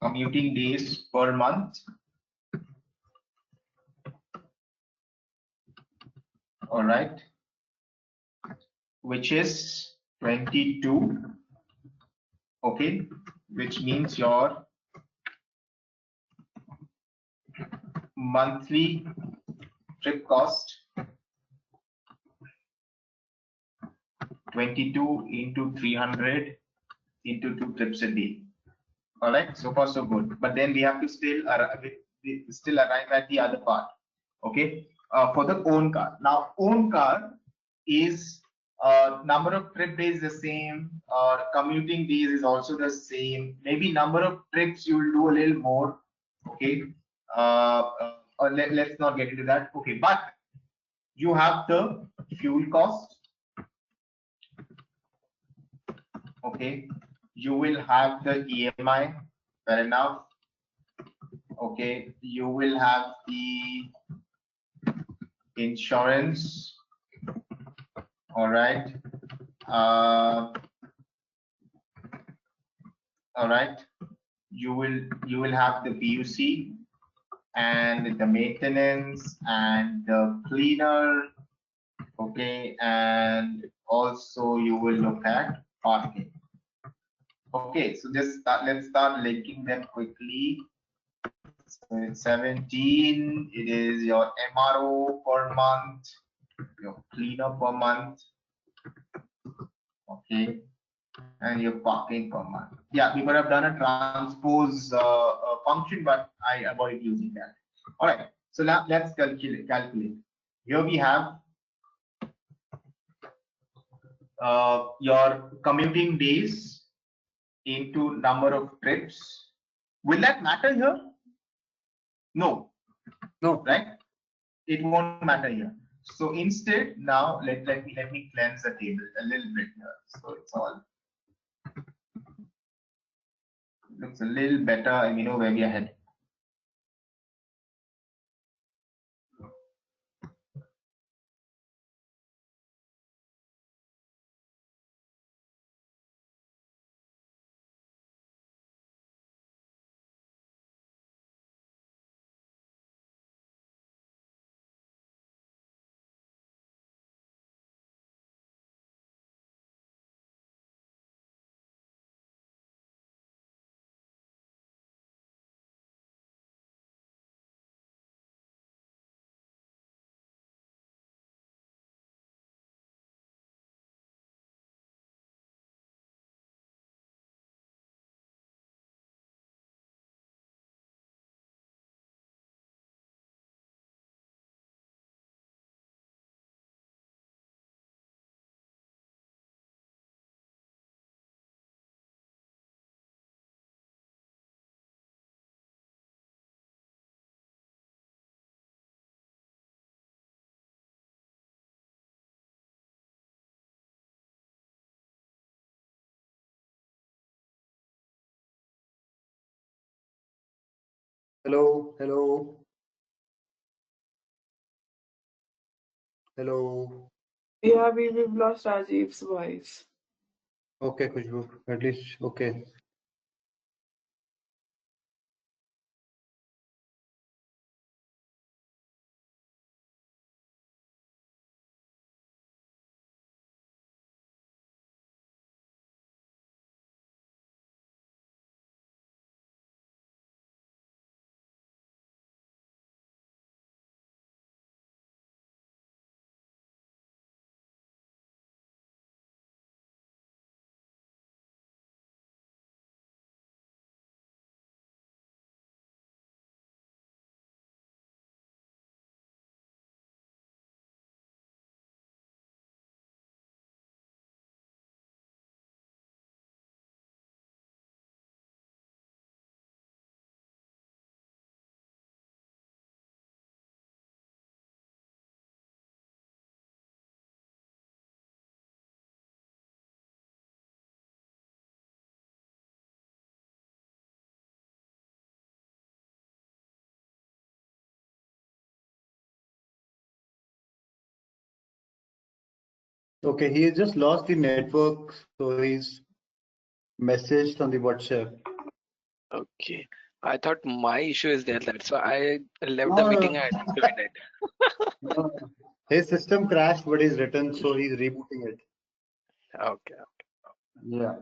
A: commuting days per month all right, which is 22, okay, which means your monthly trip cost 22 into 300 into 2 trips a day. All right, so far so good. But then we have to still arrive at the other part. Okay, for the own car. Now, own car is number of trip days the same, commuting days is also the same. Maybe number of trips you'll do a little more. Okay, let's not get into that. Okay, but you have the fuel cost. Okay, you will have the EMI, fair enough. Okay, you will have the insurance, all right. All right, you will have the PUC and the maintenance and the cleaner, okay, and also you will look at parking. Okay, so let's start linking them quickly. So it's 17, it is your MRO per month, your cleaner per month, okay, and your parking per month. Yeah, we could have done a transpose function, but I avoid using that. All right, so now let's calculate. Here we have your commuting days into number of trips. Will that matter here? No.
C: No.
A: Right? It won't matter here. So instead, now let me cleanse the table a little bit here. So it's all looks a little better, and we know where we are heading.
C: Hello, hello, hello.
D: Yeah, we've lost Rajiv's voice.
C: Okay, Khushbu, at least okay. Okay, he has just lost the network, so he's messaged on the WhatsApp.
B: Okay. I thought my issue is there. That's why I left
C: No,
B: the
C: no,
B: meeting and joined it.
C: no. His system crashed, but he's written, so he's rebooting it.
B: Okay.
C: Yeah.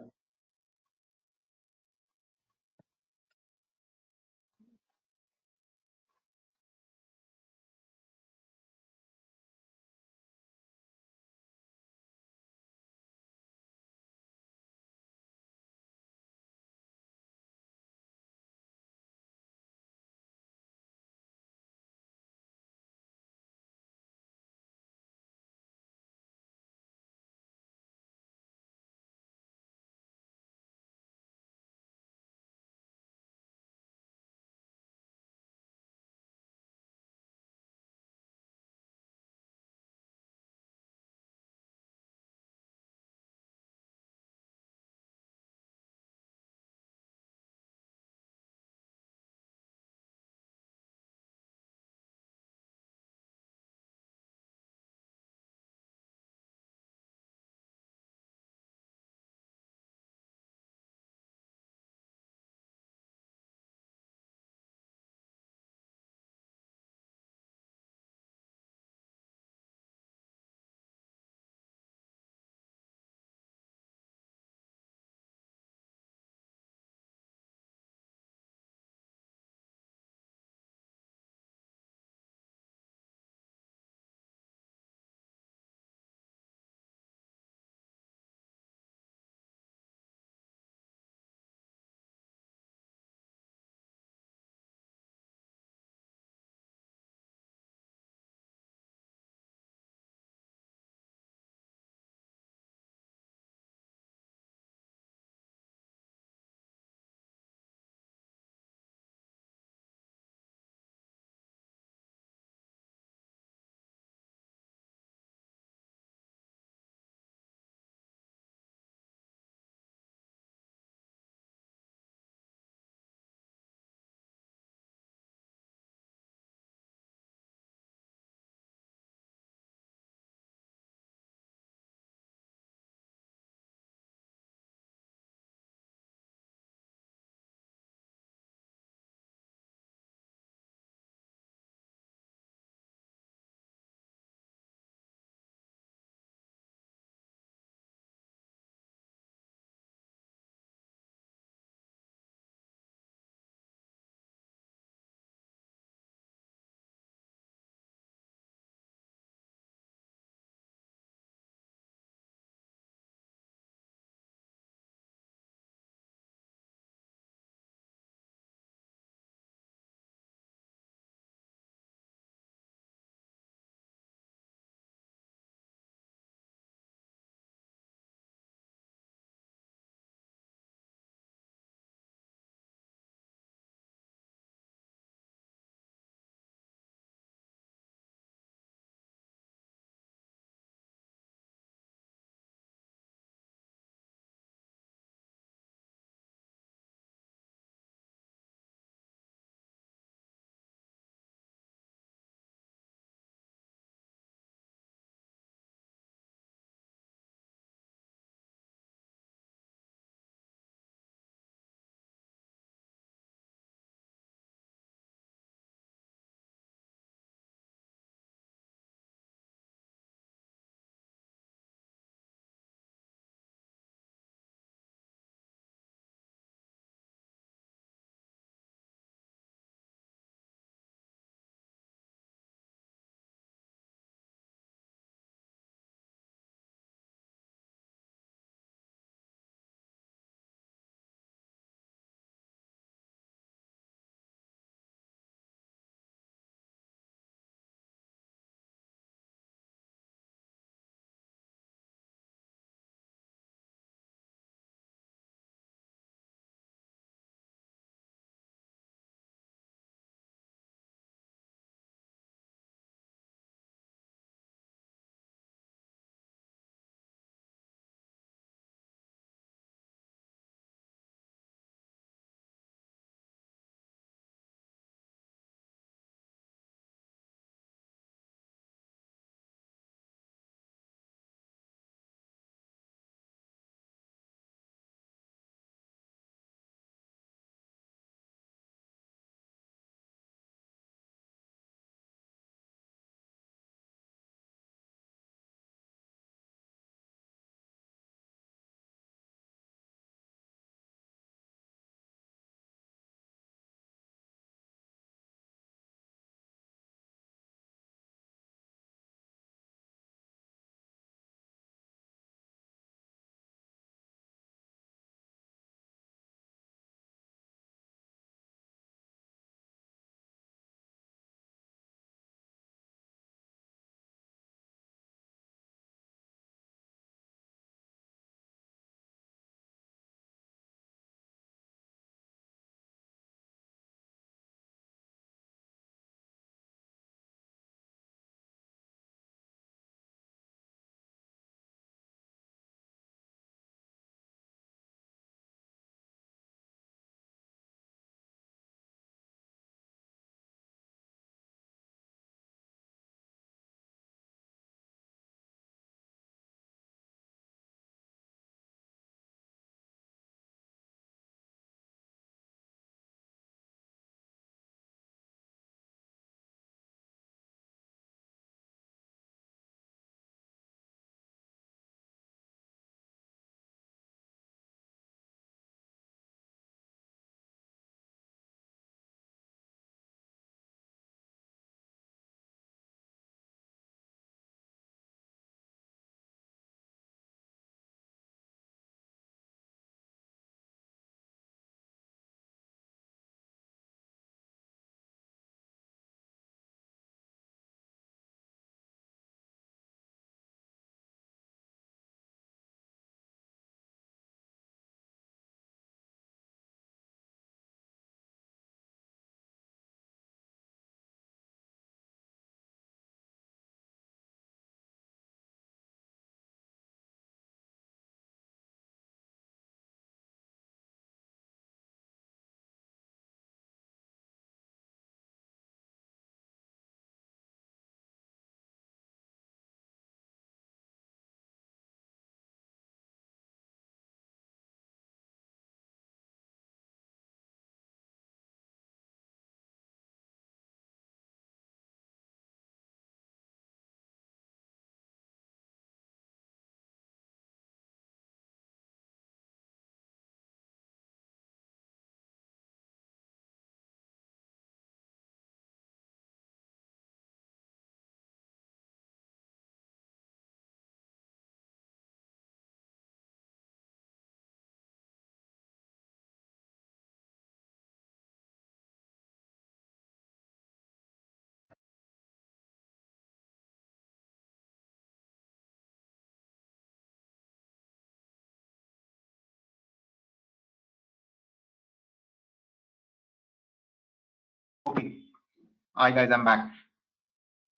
A: Hi guys, I'm back.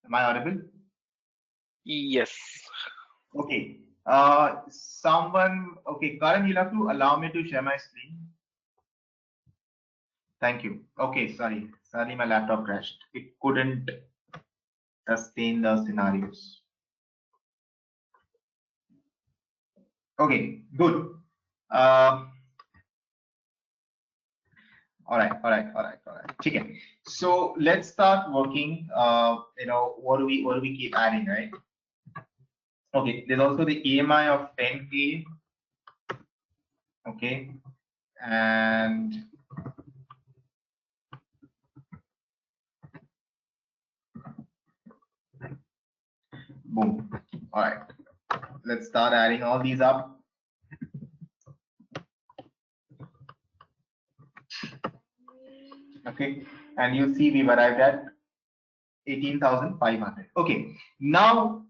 A: Am I audible?
B: Yes.
A: Okay. Someone. Okay, Karan, you'll have to allow me to share my screen. Thank you. Okay, sorry. Sorry, my laptop crashed. It couldn't sustain the scenarios. Okay, good. All right. Okay. So let's start working. What do we keep adding, right? Okay. There's also the EMI of 10K. Okay, and boom. All right. Let's start adding all these up. Okay, and you see we've arrived at 18,500. Okay, now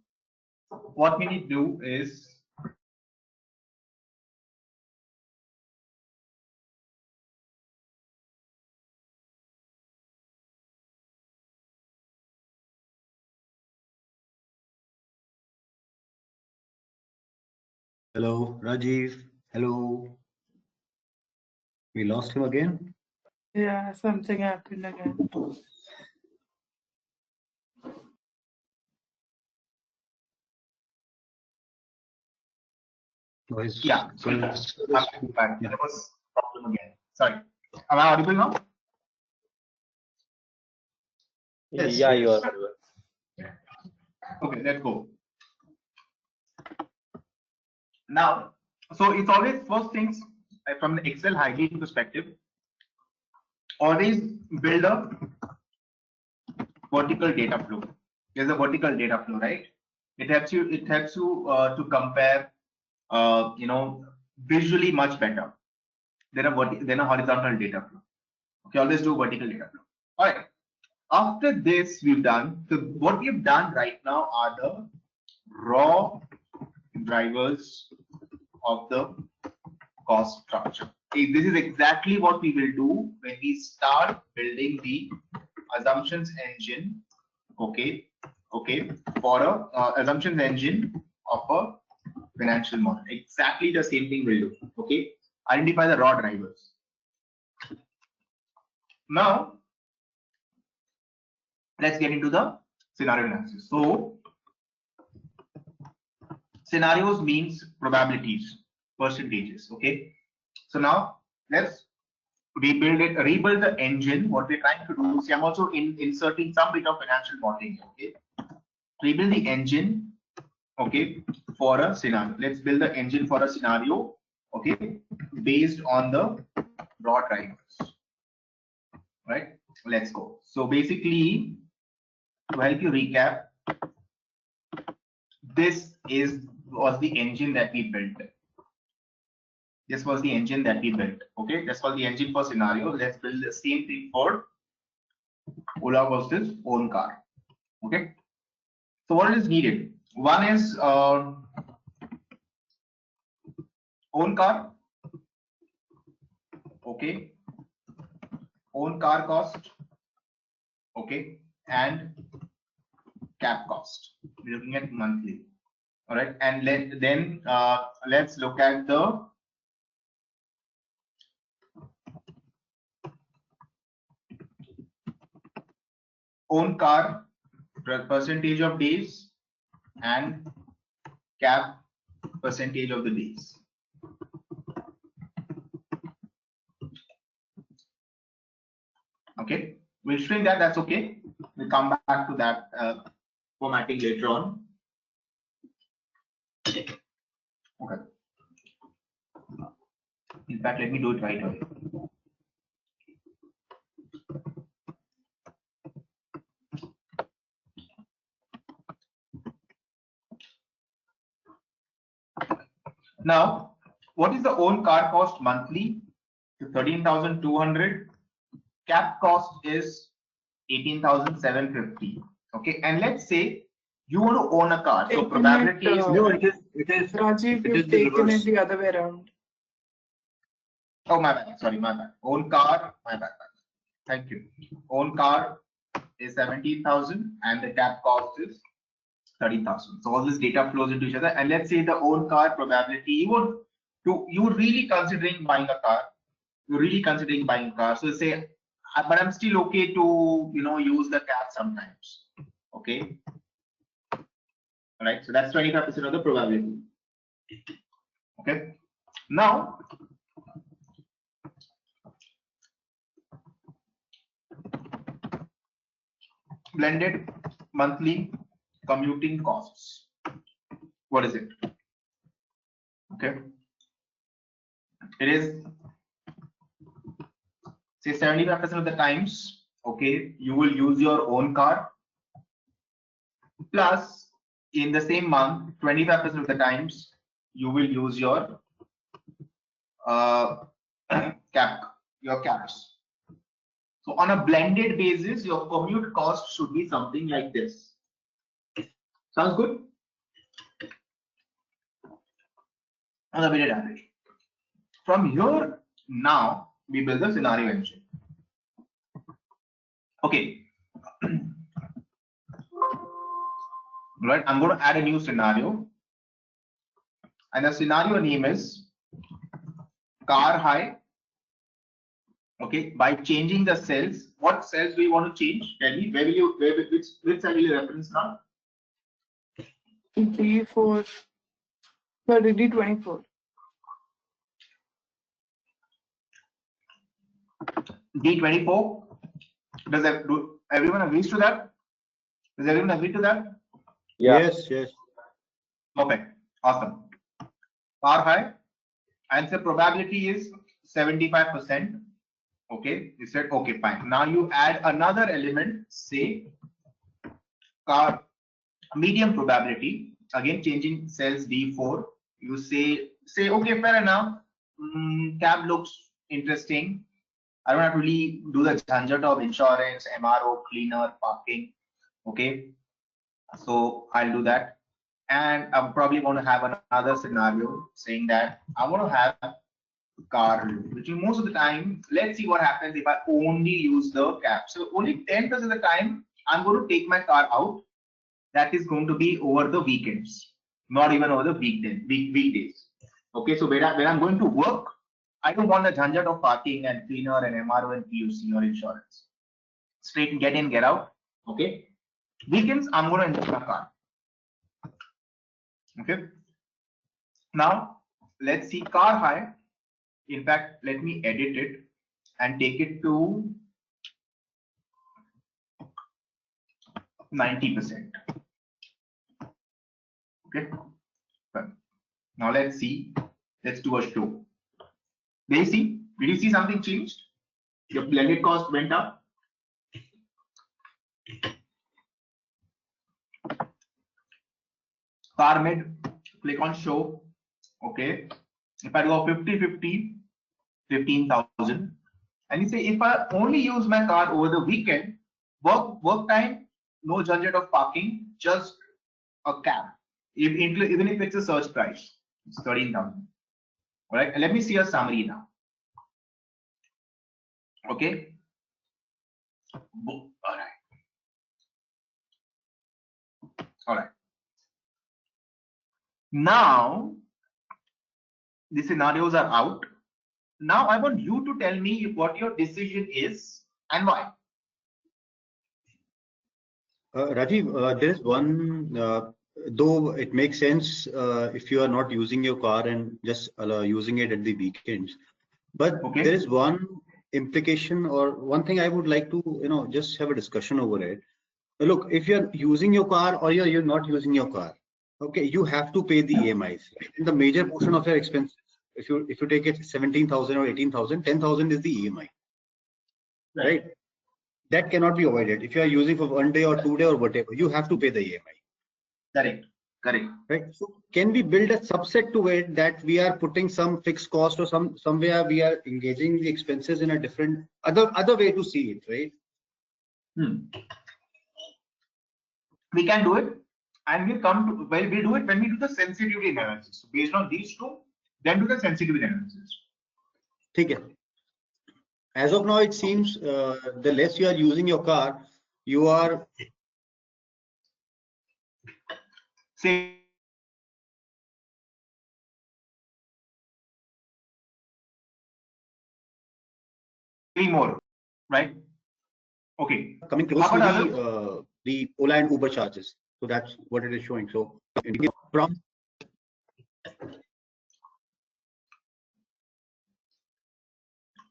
A: what we need to do is
C: Hello, Rajiv. Hello. We lost him again.
D: Yeah, something happened again.
A: yeah. So I'm back. There was a problem again. Sorry. Am I audible now?
C: Yes,
H: Yeah,
C: yes.
H: you are audible.
A: Okay, let's go. Now, so it's always first things from the Excel hygiene perspective. Always build a vertical data flow. There's a vertical data flow, right? It helps you. It helps you to compare, visually much better than a horizontal data flow. Okay, always do vertical data flow. All right. After this, we've done. So what we've done right now are the raw drivers of the cost structure. Okay, this is exactly what we will do when we start building the assumptions engine. Okay, for a assumptions engine of a financial model. Exactly the same thing we'll do. Okay, identify the raw drivers. Now let's get into the scenario analysis. So scenarios means probabilities, percentages. Okay, so now let's rebuild the engine. What we're trying to do, see, I'm also inserting some bit of financial modeling. Okay, rebuild the engine. Okay, for a scenario. Let's build the engine for a scenario. Okay, based on the raw drivers. Right. Let's go. So basically, to help you recap, this was the engine that we built. This was the engine that we built. Okay, that's called the engine for scenario. Let's build the same thing for Ola versus own car. Okay, so what is needed? One is own car. Okay, own car cost. Okay, and cap cost. We're looking at monthly. All right, and let's look at the own car percentage of days and cap percentage of the days. Okay, we'll shrink that. That's okay. We'll come back to that formatting later on. Okay. In fact, let me do it right away. Now, what is the own car cost monthly? 13,200. Cap cost is 18,750. Okay, and let's say you want to own a car. So probability is
C: no, it is
D: Rajiv,
C: it is
D: you've
C: the
D: taken
C: reverse.
D: it the other way around.
A: Oh, my bad. Sorry, my bad. Own car. My bad. Thank you. Own car is 17,000 and the cap cost is 30,000. So all this data flows into each other. And let's say the own car probability, you're really considering buying a car. You're really considering buying a car. So say, but I'm still okay to use the cap sometimes. Okay. All right. So that's 25% of the probability. Okay. Now, blended monthly commuting costs. What is it? Okay. It is, say, 75% of the times, okay, you will use your own car, plus in the same month, 25% of the times you will use your caps. So on a blended basis, your commute cost should be something like this. Sounds good? On a weighted average. From here, now we build the scenario engine. Okay. Right, I'm going to add a new scenario, and the scenario name is car high. Okay, by changing the cells, what cells do you want to change? Tell me, which cell will you reference now?
D: D4, sorry, D24.
A: D24. Do everyone agrees to that? Does everyone agree to that?
H: Yeah.
C: Yes.
A: Perfect. Awesome. Car high, and the probability is 75%. Okay, you said okay, fine. Now you add another element, say car medium probability. Again, changing cells D4. You say okay, fair enough. Cab looks interesting. I don't have to really do the jhanjat of insurance, MRO, cleaner, parking. Okay, so I'll do that. And I'm probably going to have another scenario saying that I want to have car, which most of the time, let's see what happens if I only use the cap. So only 10% of the time I'm going to take my car out. That is going to be over the weekends, not even over the weekdays. Okay, so when I'm going to work, I don't want the jhanjat of parking and cleaner and MRO and PUC or insurance. Straight get in, get out. Okay, weekends I'm going to enjoy my car. Okay, now let's see car high. In fact, let me edit it and take it to 90%. Okay. Now let's see. Let's do a show. Did you see something changed? Your blended cost went up. Car mid, click on show. Okay. If I do a 50-50, 15,000. And you say if I only use my car over the weekend, work time, no judgment of parking, just a cab. Even if it's a search price, it's 13,000. All right. And let me see a summary now. Okay. All right. All right. Now the scenarios are out. Now I want you to tell me what your decision is and why.
C: Rajiv, there is one, though it makes sense if you are not using your car and just using it at the weekends. But
A: Okay.
C: there is one implication or one thing I would like to, just have a discussion over it. Look, if you're using your car or you're not using your car, okay, you have to pay the EMIs. And the major portion of your expense, if you take it 17,000 or 18,000, 10,000 is the EMI, right? That cannot be avoided. If you are using for 1 day or 2 day or whatever, you have to pay the EMI.
A: Correct.
C: Right. So can we build a subset to it that we are putting some fixed cost or somewhere we are engaging the expenses in a different other way to see it, right?
A: We can do it, and we'll do it when we do the sensitivity analysis. So based on these two, then do the sensitivity analysis.
C: Okay. As of now, it seems the less you are using your car, you are
A: Say more, right? Okay.
C: coming close
A: How
C: to
A: about
C: the Ola and Uber charges. So that's what it is showing. So from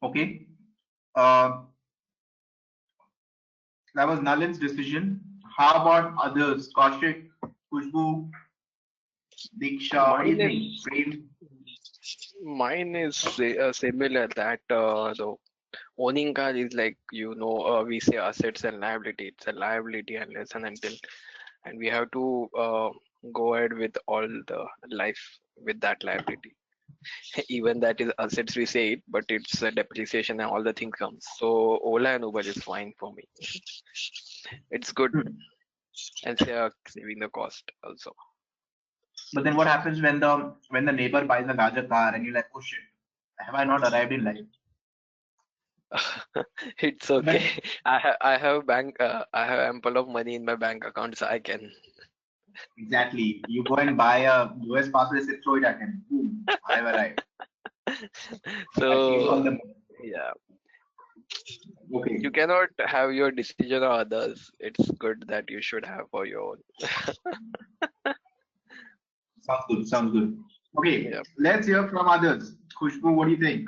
A: Okay. That was Nalin's decision. How about others? Kaushik, Khushbu, Diksha, what do you
B: Mine
A: think?
B: is
A: Prem?
B: similar that the owning car is like we say assets and liability. It's a liability unless and until, and we have to go ahead with all the life with that liability. Even that is assets we say it, but it's a depreciation and all the things comes. So Ola and Uber is fine for me. It's good and they are saving the cost also.
A: But then what happens when the neighbor buys a larger car and you're like, oh shit, have I not arrived in life?
B: It's okay. I have I have ample of money in my bank account, so I can.
A: Exactly. You go and buy a US passport, say, throw it at him. Boom, I have arrived. I saved all
B: So
A: the money.
B: yeah,
A: Okay.
B: you cannot have your decision on others. It's good that you should have for your own.
A: Sounds good. Sounds good. Okay.
B: Yeah.
A: Let's hear from others. Khushbu, what do you think?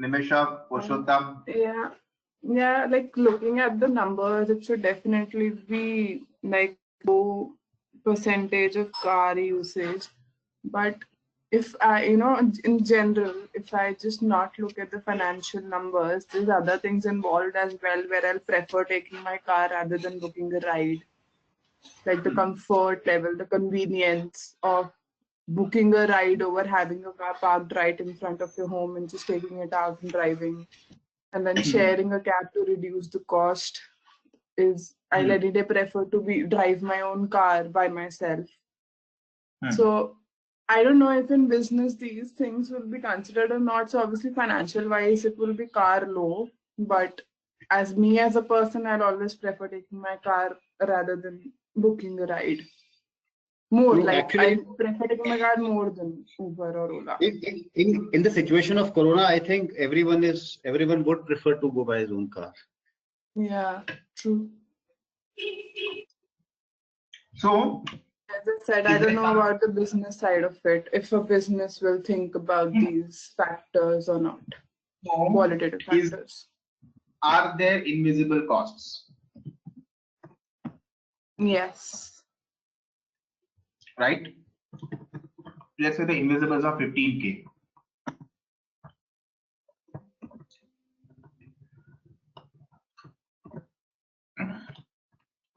A: Nimisha, Purushottam?
D: Yeah, like looking at the numbers, it should definitely be like low percentage of car usage. But if I, in general, if I just not look at the financial numbers, there's other things involved as well where I'll prefer taking my car rather than booking a ride. Like the comfort level, the convenience of booking a ride over having a car parked right in front of your home and just taking it out and driving. And then sharing a cab to reduce the cost is I'll any day prefer to drive my own car by myself. So I don't know if in business these things will be considered or not. So obviously financial wise it will be car low, but as me as a person, I'll always prefer taking my car rather than booking a ride. More
C: no,
D: like
C: actually,
D: I prefer taking my car more than Uber or Ola.
C: in the situation of Corona, I think everyone would prefer to go by his own car.
D: Yeah, true.
A: So,
D: As I said, I don't know about the business side of it, if a business will think about these factors or not, qualitative factors.
A: Are there invisible costs?
D: Yes.
A: Right? Let's say the invisibles are 15K.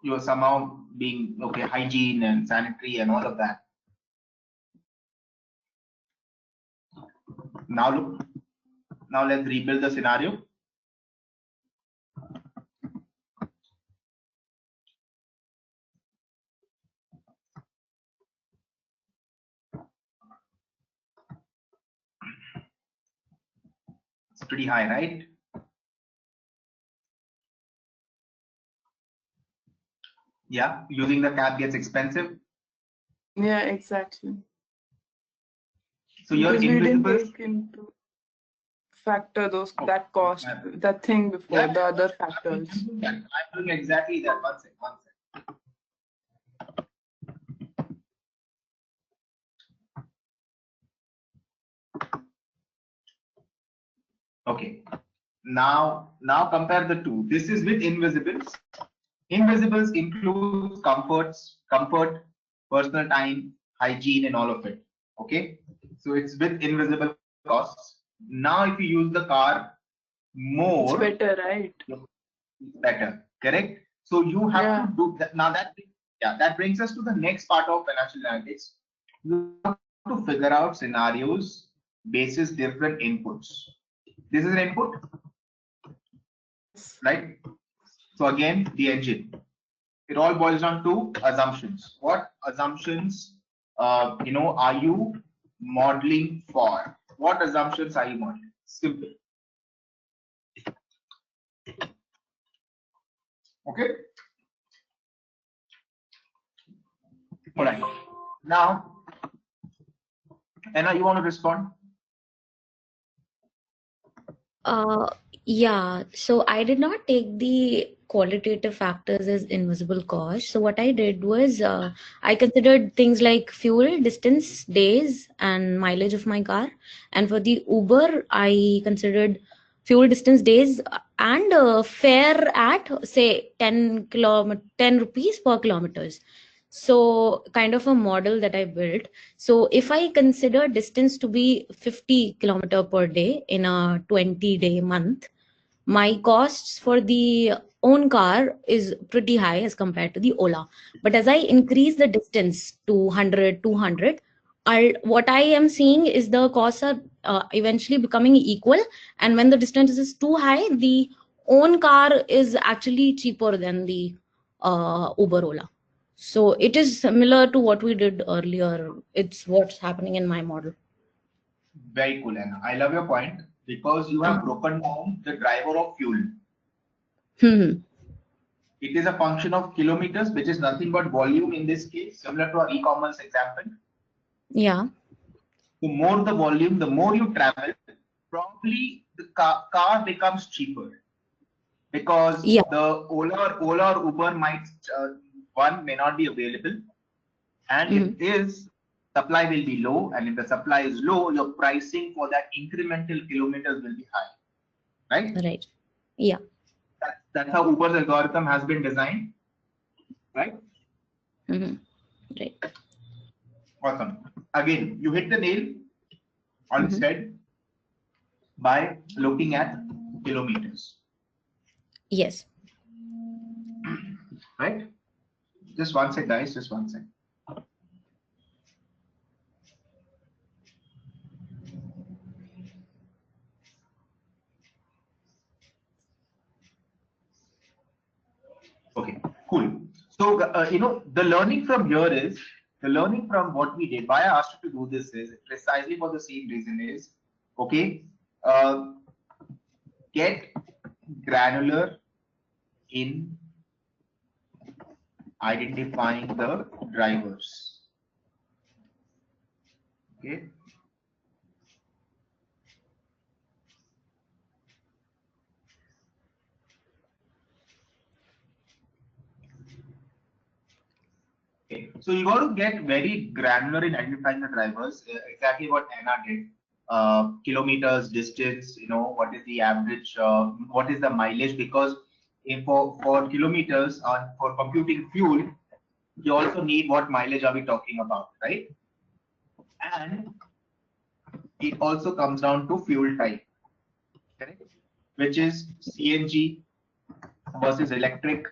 A: You're somehow being hygiene and sanitary and all of that. Now look, now let's rebuild the scenario. It's pretty high, right? Yeah, using the cab gets expensive.
D: Yeah, exactly.
A: So your
D: Because we didn't
A: invisibles.
D: take into factor that cost, that thing before the other factors.
A: I'm doing exactly that. One second. Okay. Now compare the two. This is with invisibles. Invisibles includes comfort, personal time, hygiene, and all of it. Okay. So it's with invisible costs. Now, if you use the car more,
D: it's better, right?
A: It's better. Correct. So you have to do that. Now that brings us to the next part of financial analytics. You have to figure out scenarios basis different inputs. This is an input, right? So again, the engine. It all boils down to assumptions. What assumptions, are you modeling for? What assumptions are you modeling? Simple. Okay. All right. Now, Anna, you want to respond?
F: Yeah, so I did not take the qualitative factors as invisible cost. So what I did was I considered things like fuel, distance, days, and mileage of my car. And for the Uber, I considered fuel, distance, days, and fare at say 10 rupees per kilometers. So kind of a model that I built. So if I consider distance to be 50 kilometer per day in a 20-day month, my costs for the own car is pretty high as compared to the Ola. But as I increase the distance to 100, 200, what I am seeing is the costs are eventually becoming equal. And when the distance is too high, the own car is actually cheaper than the Uber Ola. So it is similar to what we did earlier. It's what's happening in my model.
A: Very cool, Anna. I love your point because you have broken down the driver of fuel. It is a function of kilometers, which is nothing but volume in this case, similar to our e-commerce example.
F: Yeah.
A: The more the volume, the more you travel, probably the car becomes cheaper because the Ola or Uber might one may not be available, and if it is, supply will be low, and if the supply is low, your pricing for that incremental kilometers will be high, right?
F: Right. Yeah.
A: That's how Uber's algorithm has been designed, right?
F: Right.
A: Awesome. Again, you hit the nail on its head by looking at kilometers.
F: Yes.
A: Right? Just one sec, guys. Just one sec. Okay, cool. So, the learning from here is, the learning from what we did, why I asked you to do this is precisely for the same reason is, okay, get granular in identifying the drivers. Okay. Okay, so you got to get very granular in identifying the drivers. Exactly what Anna did. Kilometers, distance. What is the average? What is the mileage? Because for kilometers, for computing fuel, you also need what mileage are we talking about, right? And it also comes down to fuel type, correct? Which is CNG versus electric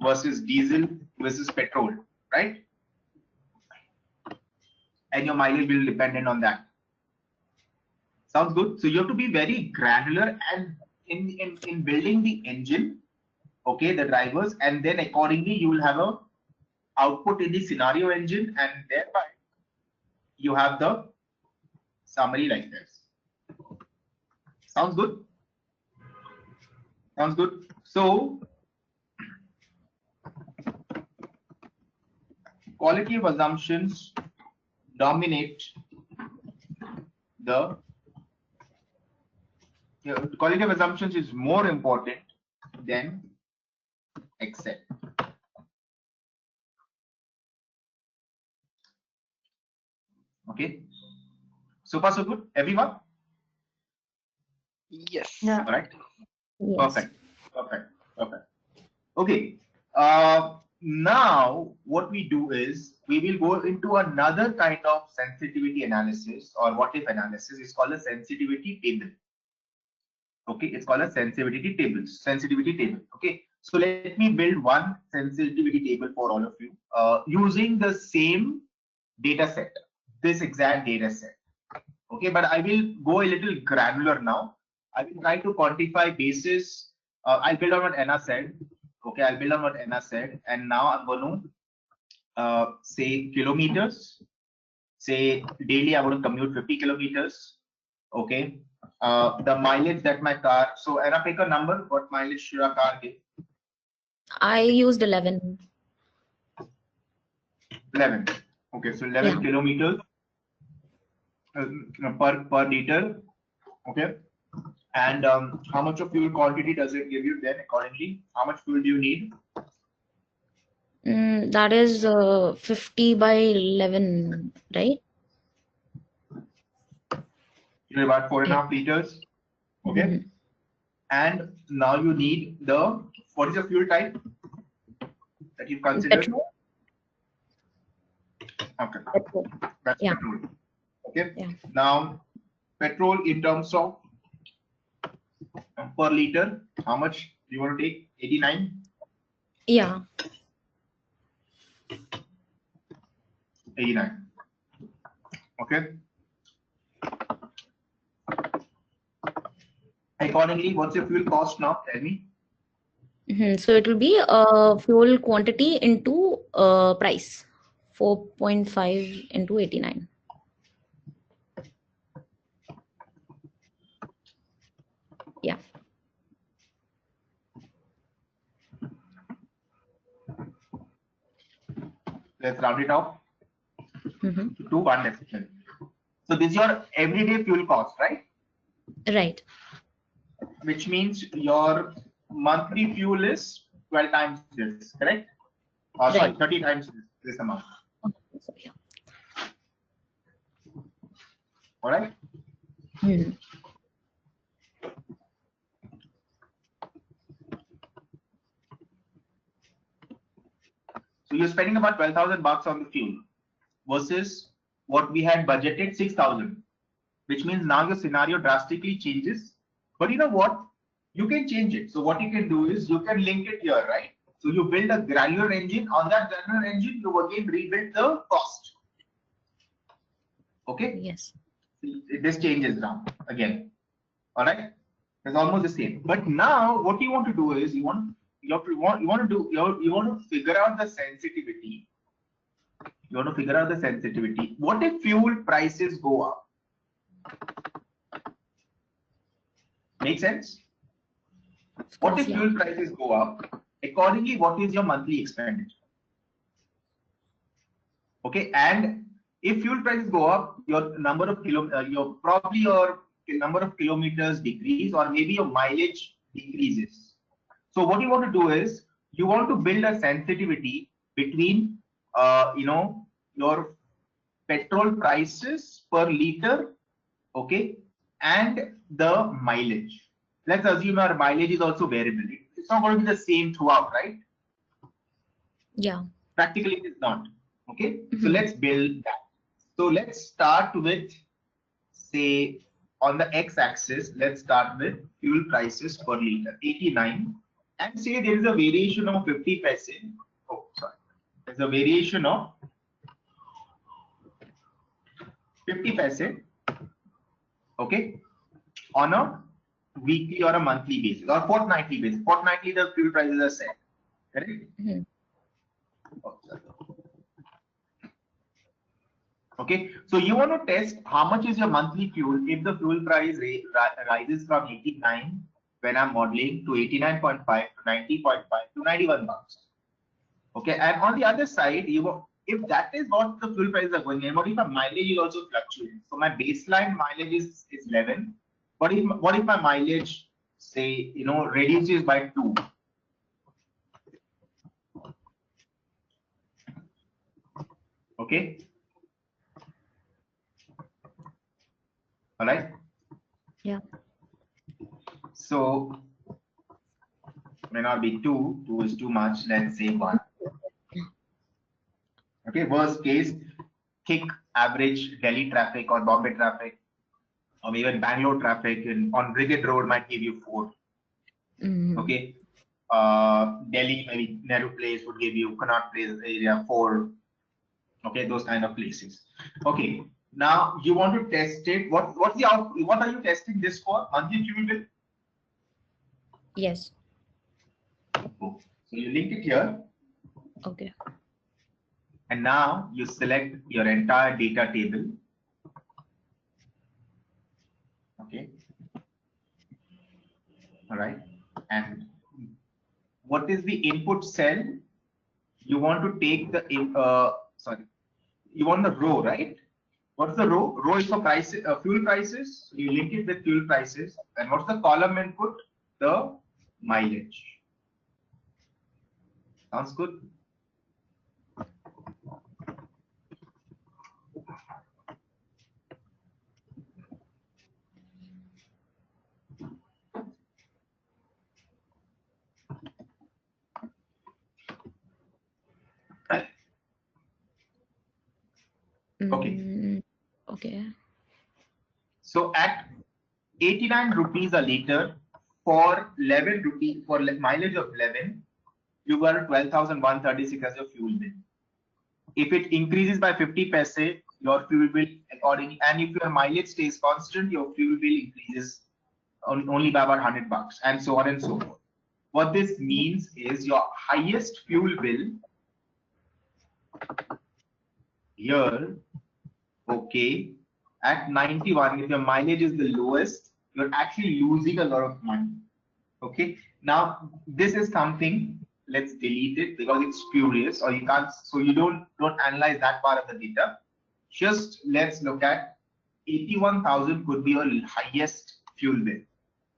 A: versus diesel versus petrol, right? And your mileage will depend on that. Sounds good. So you have to be very granular and in building the engine, okay, the drivers, and then accordingly you will have a output in the scenario engine, and thereby you have the summary like this. Sounds good. Sounds good. So quality of assumptions dominate the quality of assumptions is more important than Excel. Okay. So far so good, everyone?
B: Yes.
D: Yeah.
A: All right.
F: Yes.
A: Perfect. Okay. Now what we do is we will go into another kind of sensitivity analysis or what if analysis. It's called a sensitivity table. Okay, it's called a sensitivity table. Okay, so let me build one sensitivity table for all of you using the same data set, this exact data set. Okay, but I will go a little granular now. I will try to quantify basis. I'll build on what Anna said. Okay, I'll build on what Anna said, and now I'm going to say kilometers. Say daily I want to commute 50 kilometers. Okay, the mileage that my car. So Anna, pick a number. What mileage should a car give?
F: I used 11.
A: 11. Okay, so 11
F: Yeah.
A: kilometers per liter. Okay, and how much of fuel quantity does it give you then accordingly? How much fuel do you need?
F: That is 50 by 11, right?
A: You need about 4.5
F: Yeah.
A: liters. Okay,
F: Mhm.
A: and now you need the, what is the fuel type that you've considered?
F: Petrol.
A: Okay,
F: Petrol.
A: that's
F: Yeah.
A: petrol. Okay,
F: Yeah.
A: now petrol in terms of per liter, how much do you want to take? 89?
F: Yeah.
A: 89. Okay. Accordingly, what's your fuel cost now? Tell me.
F: So it will be fuel quantity into price. 4.5 into 89. Yeah.
A: Let's round it off
F: Mhm.
A: to 1 decimal. So this is your everyday fuel cost, right?
F: Right.
A: Which means your monthly fuel is 12 times this, correct? Sorry,
F: Right.
A: 30 times this amount.
F: So, yeah.
A: All right.
F: Hmm.
A: So you're spending about 12,000 bucks on the fuel versus what we had budgeted 6,000, which means now your scenario drastically changes. But you know what? You can change it. So what you can do is you can link it here, right? So you build a granular engine. On that granular engine, you again rebuild the cost. Okay.
F: Yes.
A: This changes now again. All right. It's almost the same. But now what you want to do is you want to figure out the sensitivity. You want to figure out the sensitivity. What if fuel prices go up? Make sense? What if
F: Yeah.
A: fuel prices go up? Accordingly, what is your monthly expenditure? Okay, and if fuel prices go up, your number of your number of kilometers decrease, or maybe your mileage decreases. So what you want to do is you want to build a sensitivity between your petrol prices per liter, okay, and the mileage. Let's assume our mileage is also variable. It's not going to be the same throughout, right?
F: Yeah.
A: Practically it is not. Okay, so let's build that. So let's start with, say, on the x-axis, let's start with fuel prices per liter, 89, and say there is a variation of 50 paise. Oh, sorry. There's a variation of 50 paise, okay, on a weekly or a monthly basis or fortnightly basis. Fortnightly, the fuel prices are set, correct? Oh, sorry. Okay, so you want to test how much is your monthly fuel if the fuel price rises from 89 when I'm modeling to 89.5 to 90.5 to 91 bucks. Okay, and on the other side, if that is what the fuel prices are going in, what if my mileage is also fluctuating? So my baseline mileage is 11. What if my mileage, say, reduces by 2? Okay. All right.
F: Yeah.
A: So may not be 2. 2 is too much. Let's say 1. Okay. Worst case, thick average Delhi traffic or Bombay traffic, or even Bangalore traffic on Brigade Road might give you 4. Okay. Delhi, maybe Nehru Place would give you Connaught Place area 4. Okay, those kind of places. Okay. Now you want to test it. What are you testing this for? Monthly fuel bill?
F: Yes.
A: So you link it here.
F: Okay.
A: And now you select your entire data table. Okay. All right. And what is the input cell? You want to take the sorry, you want the row, right? What's the row? Row is for prices, fuel prices. You link it with fuel prices. And what's the column input? The mileage. Sounds good. Okay.
F: Okay.
A: So at 89 rupees a liter for 11 rupees for mileage of 11, you got 12,136 as your fuel bill. If it increases by 50 paise, your fuel bill accordingly, and if your mileage stays constant, your fuel bill increases only by about 100 bucks, and so on and so forth. What this means is your highest fuel bill here, okay, at 91, if your mileage is the lowest, you're actually losing a lot of money. Okay, now this is something, let's delete it because it's spurious, or you can't, so you don't analyze that part of the data. Just let's look at 81,000 could be your highest fuel bill.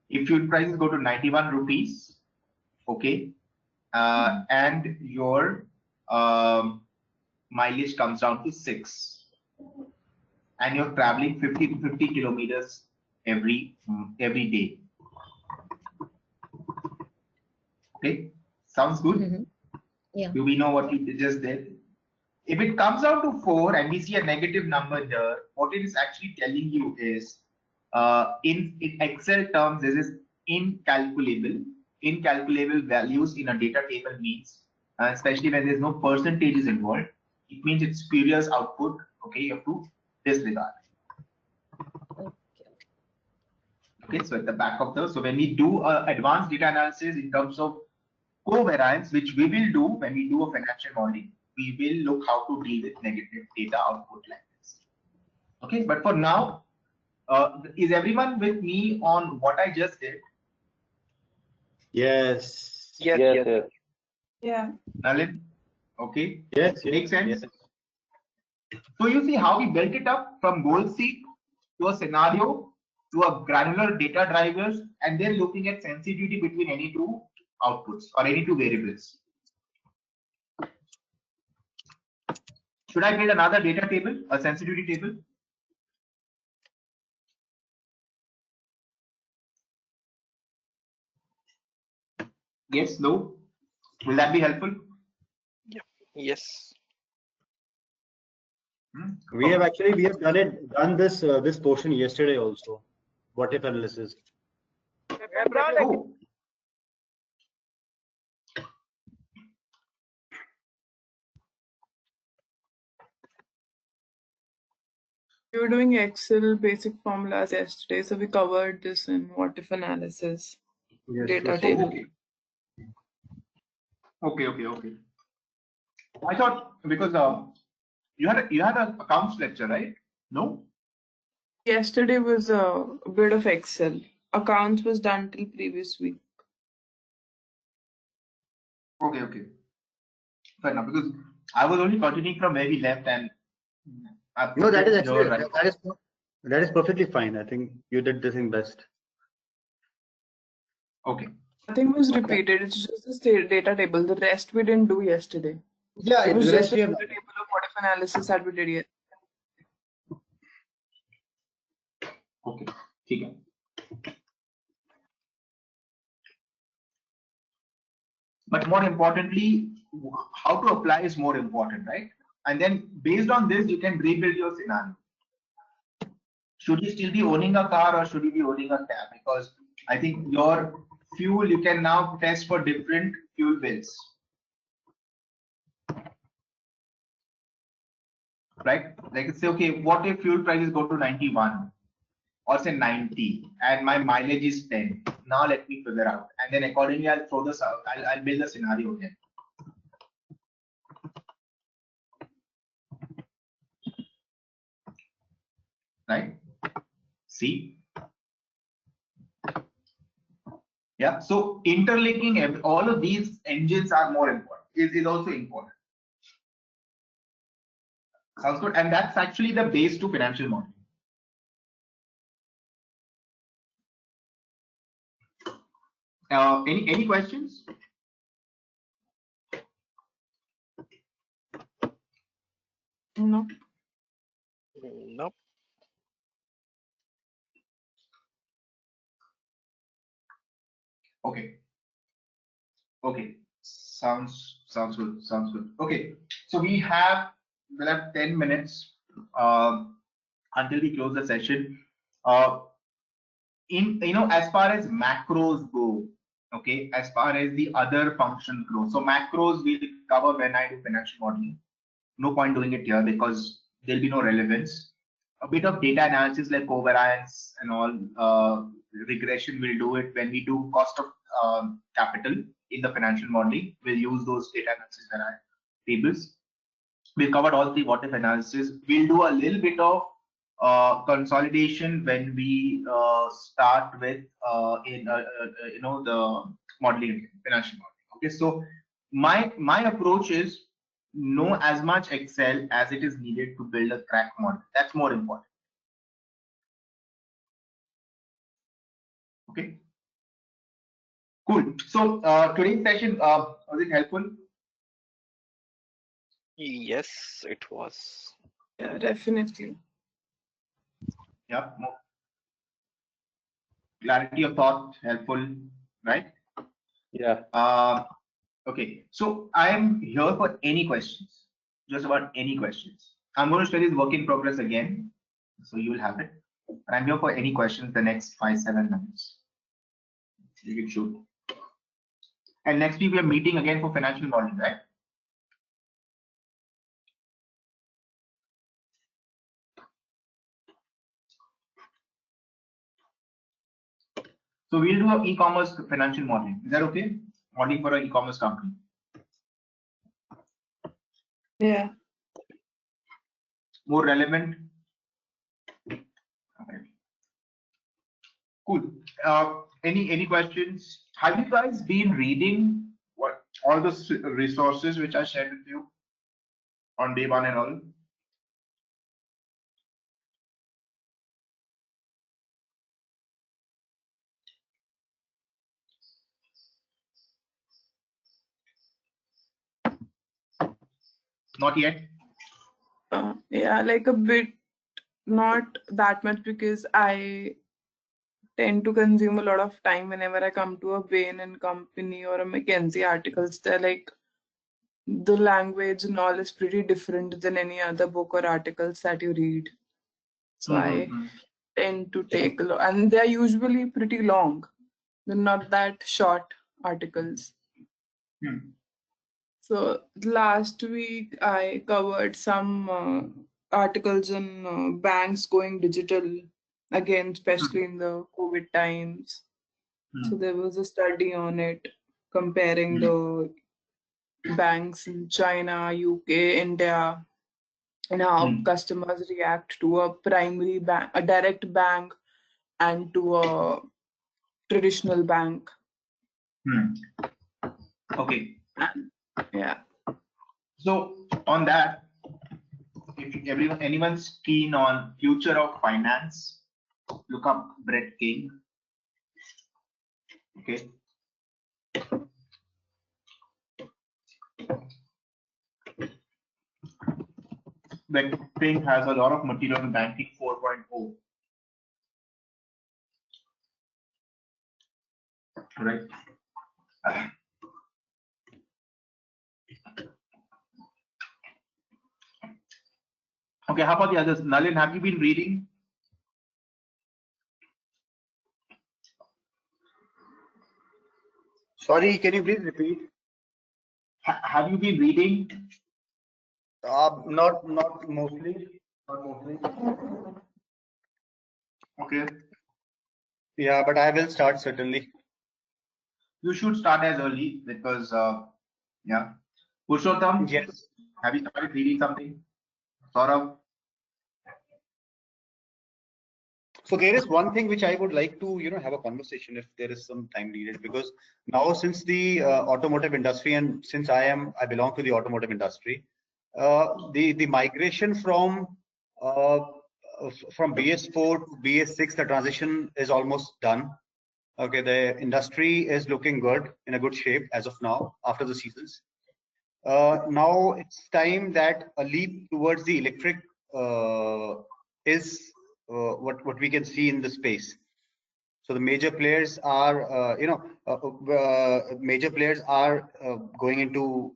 A: If fuel prices go to 91 rupees, okay, and your mileage comes down to 6, and you're traveling 50 to 50 kilometers every day. Okay, sounds good.
F: Yeah.
A: Do we know what you just did? If it comes down to 4 and we see a negative number here, what it is actually telling you is, in Excel terms, this is incalculable. Incalculable values in a data table means, especially when there's no percentages involved, it means it's spurious output. Okay, you have to disregard. Okay, so at the back of those, so when we do advanced data analysis in terms of covariance, which we will do when we do a financial modeling, we will look how to deal with negative data output like this. Okay, but for now, is everyone with me on what I just did?
C: Yes.
H: Yes.
D: Yeah.
A: Nalin? Okay.
C: Yes.
A: Makes sense.
C: Yes.
A: So you see how we built it up from goal seek to a scenario to a granular data drivers, and then looking at sensitivity between any two outputs or any two variables. Should I build another data table, a sensitivity table? Yes, no? Will that be helpful?
B: Yes.
C: We have done this portion yesterday also. What if analysis?
A: Oh.
D: We were doing Excel basic formulas yesterday, so we covered this in what if analysis data table.
A: Okay. I thought because you had an accounts lecture, right? No?
D: Yesterday was a bit of Excel. Accounts was done till previous week.
A: Okay. Fair enough, because I was only continuing from where we left, and
C: No, that is actually
A: right.
C: that is perfectly fine. I think you did the thing best.
A: Okay.
D: Nothing was repeated. It's just the data table. The rest we didn't do yesterday.
C: Yeah,
D: It was
C: the
D: just
C: rest
D: the
C: we have.
D: data table of what if analysis that we did yesterday.
A: Okay. ठीक है. But more importantly, how to apply is more important, right? And then based on this, you can rebuild your scenario. Should you still be owning a car or should you be owning a cab? Because I think your fuel, you can now test for different fuel bills. Right? Like say, okay, what if fuel prices go to 91 or say 90 and my mileage is 10? Now let me figure out. And then accordingly, I'll throw this out. I'll build a scenario again. Right? See? Yeah. So interlinking all of these engines are more important. Is also important. Sounds good. And that's actually the base to financial modeling. Any questions?
D: No.
B: Nope.
A: Okay. Okay. Sounds good. Sounds good. Okay. So we'll have 10 minutes until we close the session. As far as macros go, okay, as far as the other functions go, so macros we'll cover when I do financial modeling. No point doing it here because there'll be no relevance. A bit of data analysis like covariance and all, regression, we'll do it when we do cost of capital in the financial modeling. We'll use those data analysis tables. We've covered all the what if analysis. We'll do a little bit of consolidation when we start with the modeling, financial modeling. Okay, so my approach is know as much Excel as it is needed to build a crack model. That's more important. Okay, cool. So today's session, was it helpful?
B: Yes, it was.
D: Yeah, definitely.
A: Yeah, more clarity of thought, helpful, right?
H: Yeah.
A: Okay, so I am here for any questions, just about any questions. I'm going to share this work in progress again, so you will have it. And I'm here for any questions the next 5-7 minutes. You can shoot. And next week we are meeting again for financial modeling, right? So we'll do an e-commerce financial modeling. Is that okay? Modeling for an e-commerce company.
D: Yeah.
A: More relevant. Okay. Cool. Any questions? Have you guys been reading what all the resources which I shared with you on day one and all? Not yet.
D: Yeah, like a bit, not that much because I tend to consume a lot of time whenever I come to a Bain and Company or a McKinsey articles. They're like the language and all is pretty different than any other book or articles that you read. So I tend to take a lot, and they're usually pretty long. They're not that short articles. So last week I covered some articles on banks going digital again, especially in the COVID times. So there was a study on it comparing the banks in China, UK, India, and how customers react to a primary bank, a direct bank, and to a traditional bank.
A: Okay.
D: Yeah.
A: So on that, if anyone's keen on future of finance, look up Brett King. Okay. Brett King has a lot of material on banking 4.0. Right. Okay, how about the others? Nalin, have you been reading?
C: Sorry, can you please repeat?
A: Have you been reading?
C: Not mostly. Not mostly.
A: Okay.
C: Yeah, but I will start certainly.
A: You should start as early because yeah. Purushottam,
C: Yes.
A: have you started reading something? Saurabh?
C: So there is one thing which I would like to, have a conversation if there is some time needed, because now since the automotive industry and since I belong to the automotive industry, The migration from BS4 to BS6, the transition is almost done. Okay, the industry is looking good, in a good shape as of now after the seasons. Now it's time that a leap towards the electric is what we can see in the space. So the major players are, going into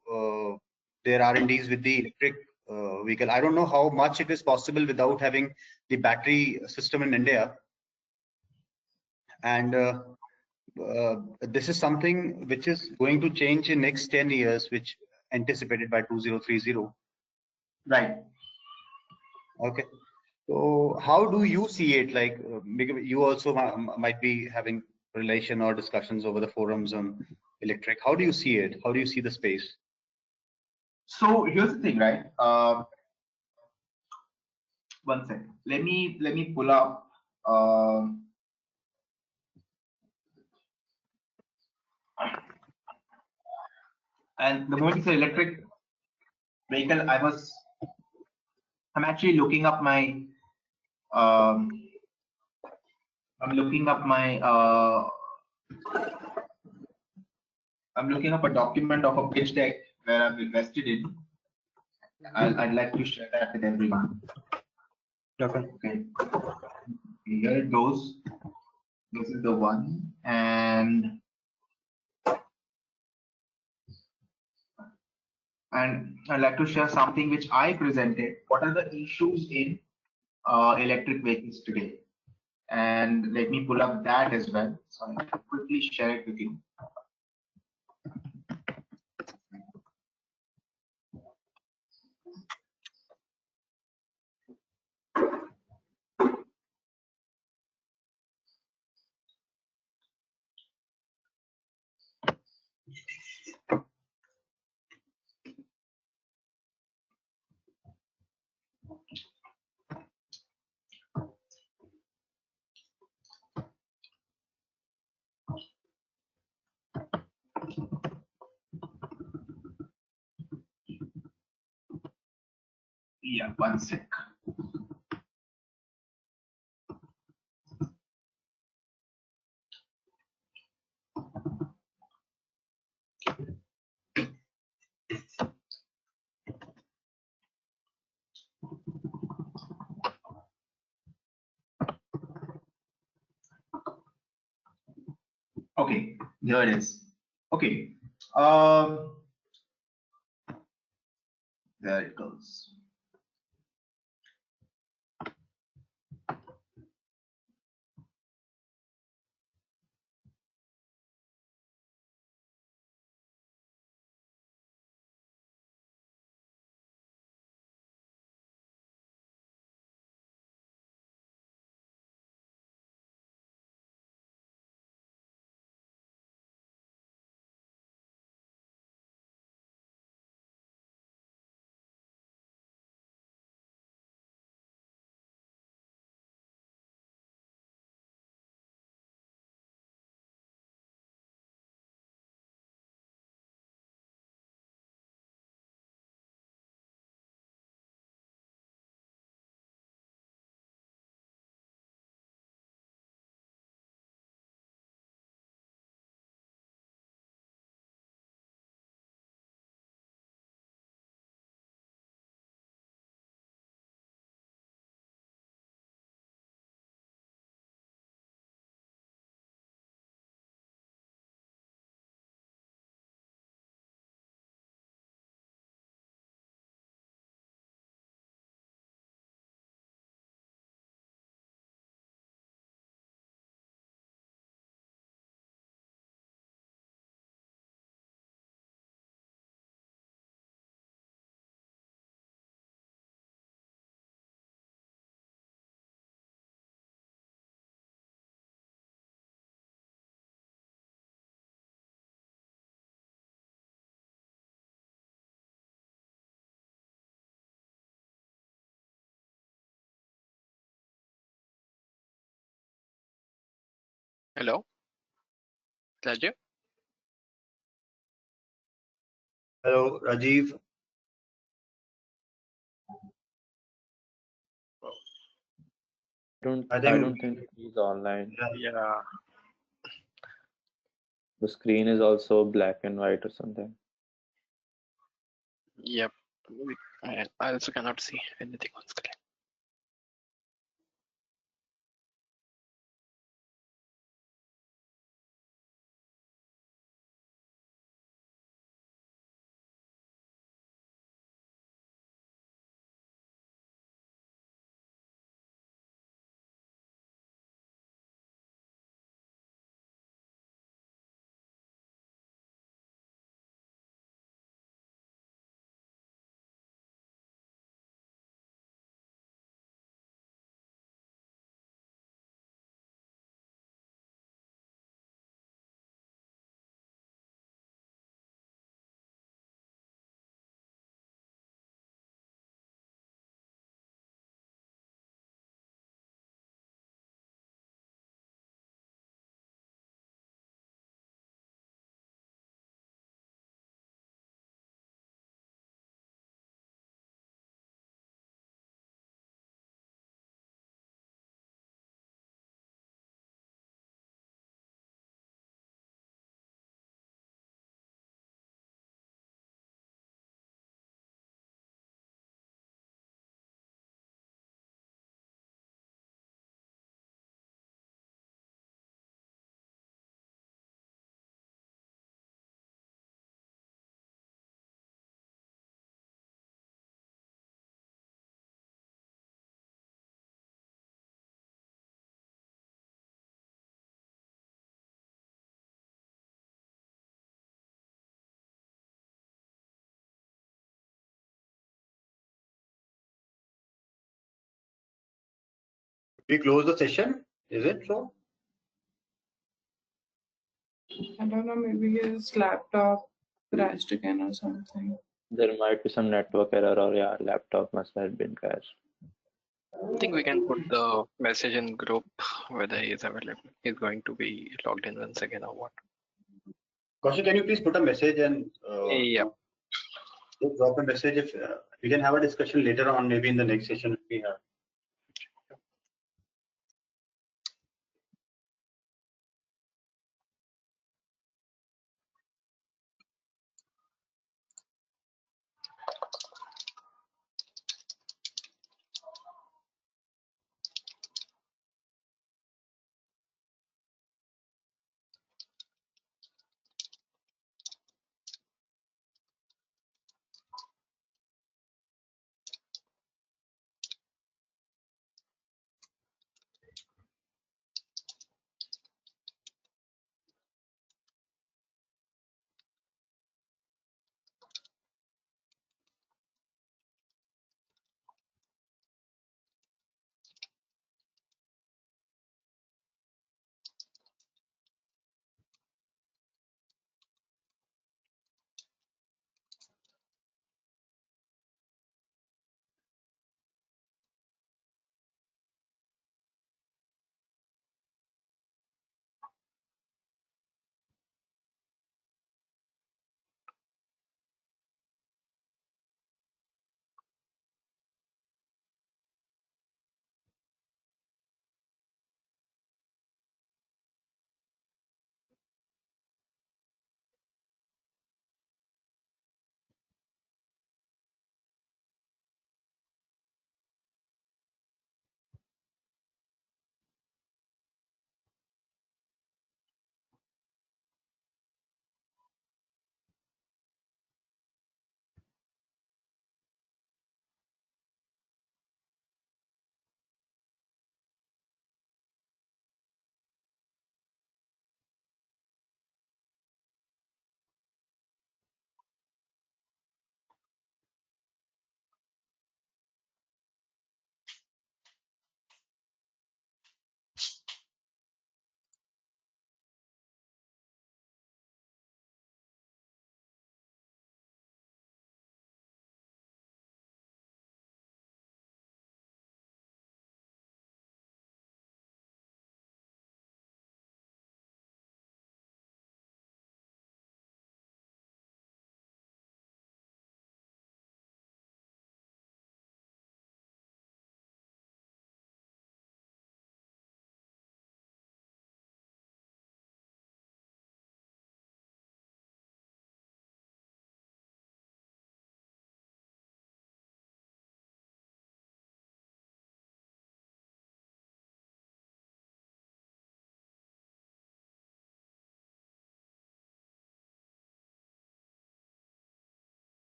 C: their R&Ds with the electric vehicle. I don't know how much it is possible without having the battery system in India. And this is something which is going to change in next 10 years, which anticipated by 2030.
A: Right.
C: Okay. So how do you see it? Like, because you also might be having relation or discussions over the forums on electric. How do you see it? How do you see the space?
A: So here's the thing, right? One second. Let me pull up. And the moment you say electric vehicle, I'm actually looking up my. I'm looking up my. I'm looking up a document of a pitch deck where I've invested in. I'd like to share that with everyone. Okay. Here it goes. This is the one, and I'd like to share something which I presented. What are the issues in electric vehicles today? And let me pull up that as well. So I'll quickly share it with you. Yeah, one sec. Okay, there it is. Okay, there it goes.
B: Hello, Rajiv?
C: Hello, Rajiv. I
H: I
C: think
H: don't think he's online.
C: yeah,
B: Yeah.
H: The screen is also black and white or something.
B: Yep. I also cannot see anything on screen.
C: we close the session. Is it so?
D: I don't know, maybe his laptop crashed again or something.
H: There might be some network error or yeah, laptop must have been crashed.
B: I think we can put the message in group whether he is available. He's going to be logged in once again or what.
C: Kaushik, can you please put a message and
B: Yep.
C: just drop a message if we can have a discussion later on, maybe in the next session if we have.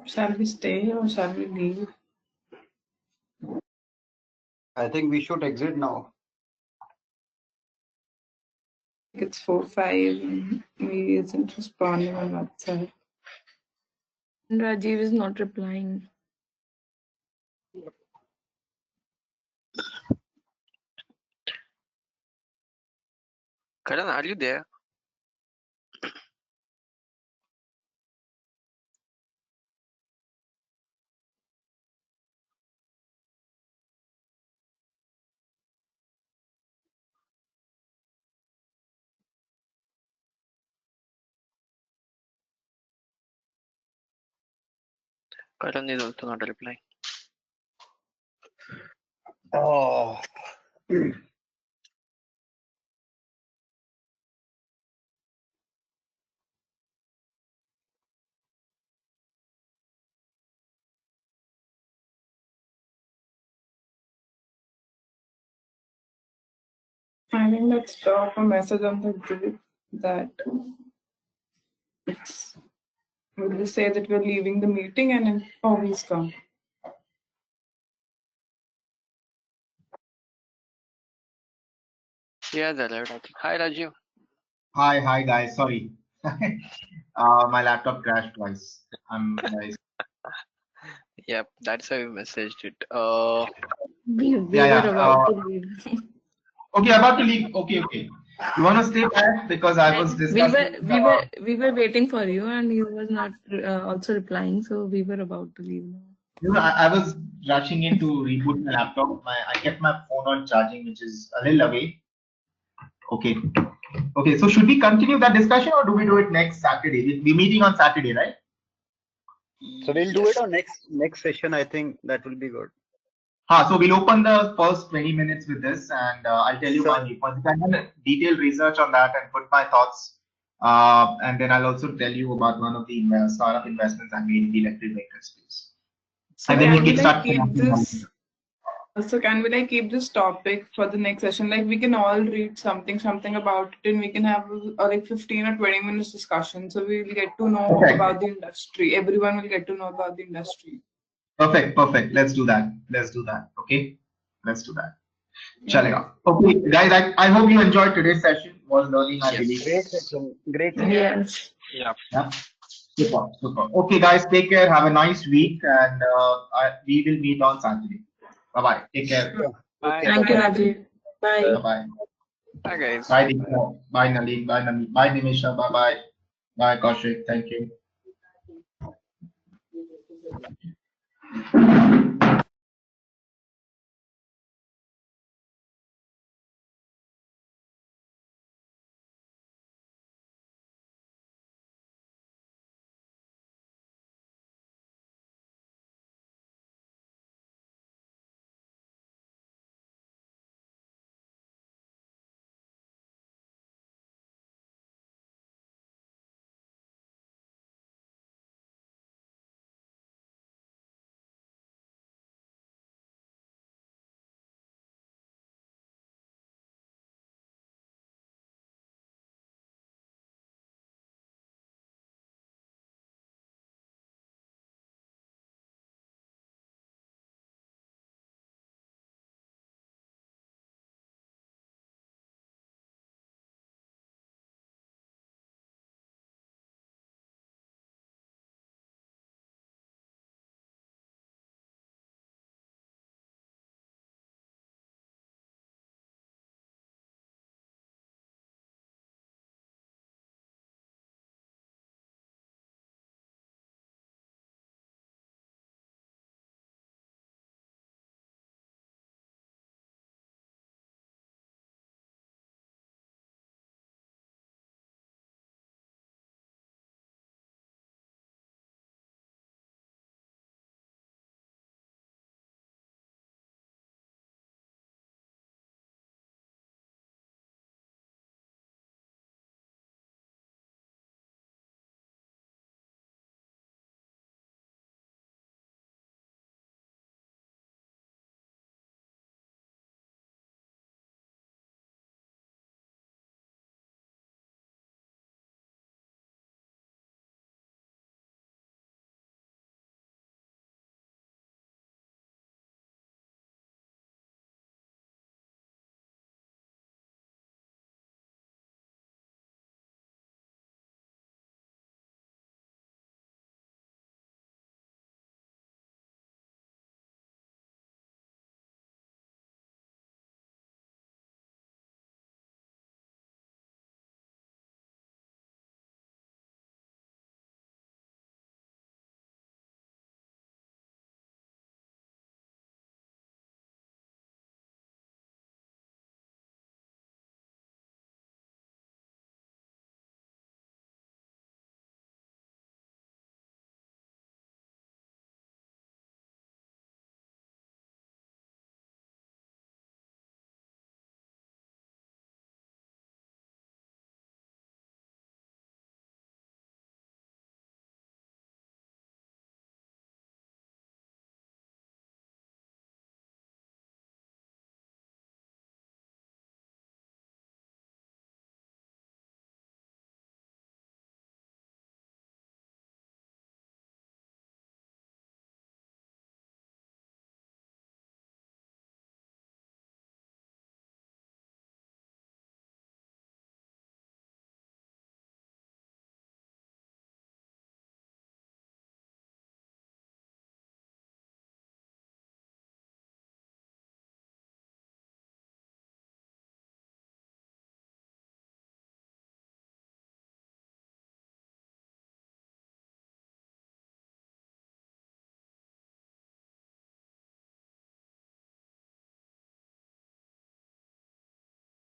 D: Shall we stay or shall we leave?
C: I think we should exit now.
D: It's 4:05 and he isn't responding on WhatsApp.
E: And Rajiv is not replying.
B: Karan, are you there? Karan is also not replying.
C: Oh.
D: I think let's drop a message on the group that it's, will we say that we're leaving the meeting and then he's come.
B: Yeah, they're right. Hi, Rajiv.
A: Hi guys. Sorry, my laptop crashed twice. Guys.
B: Yep, that's how you messaged it.
E: We
A: Yeah.
E: were about to leave.
A: Okay, about to leave. Okay. You want to stay back because I was discussing.
E: We were waiting for you, and you was not also replying, so we were about to leave now.
A: You know, I was rushing in to reboot my laptop. I kept my phone on charging, which is a little away. Okay. So should we continue that discussion or do we do it next Saturday? We're meeting on Saturday, right?
C: So we'll do it on next session. I think that will be good.
A: So we'll open the first 20 minutes with this, and I'll tell you my viewpoints. I've done detailed research on that and put my thoughts. And then I'll also tell you about one of the startup investments I made in the electric vehicle space.
D: So
A: And then we can start.
D: So can we like keep this topic for the next session? Like we can all read something about it, and we can have like 15 or 20 minutes discussion. So we will get to know about the industry. Everyone will get to know about the industry.
A: Perfect. Let's do that. Okay. Let's do that. Chalega. Okay, guys. I hope you enjoyed today's session. Was learning, I believe.
C: Great session.
E: Yes.
B: Yeah.
A: Super. Okay, guys. Take care. Have a nice week, and we will meet on Saturday. Bye. Take care.
B: Bye.
E: Thank you, Rajiv. Bye.
A: Bye.
B: Bye, guys.
A: Bye, Deepa. Bye, Nalin. Bye, Nami. Bye, Nimisha. Bye. Bye, Kaushik. Thank you.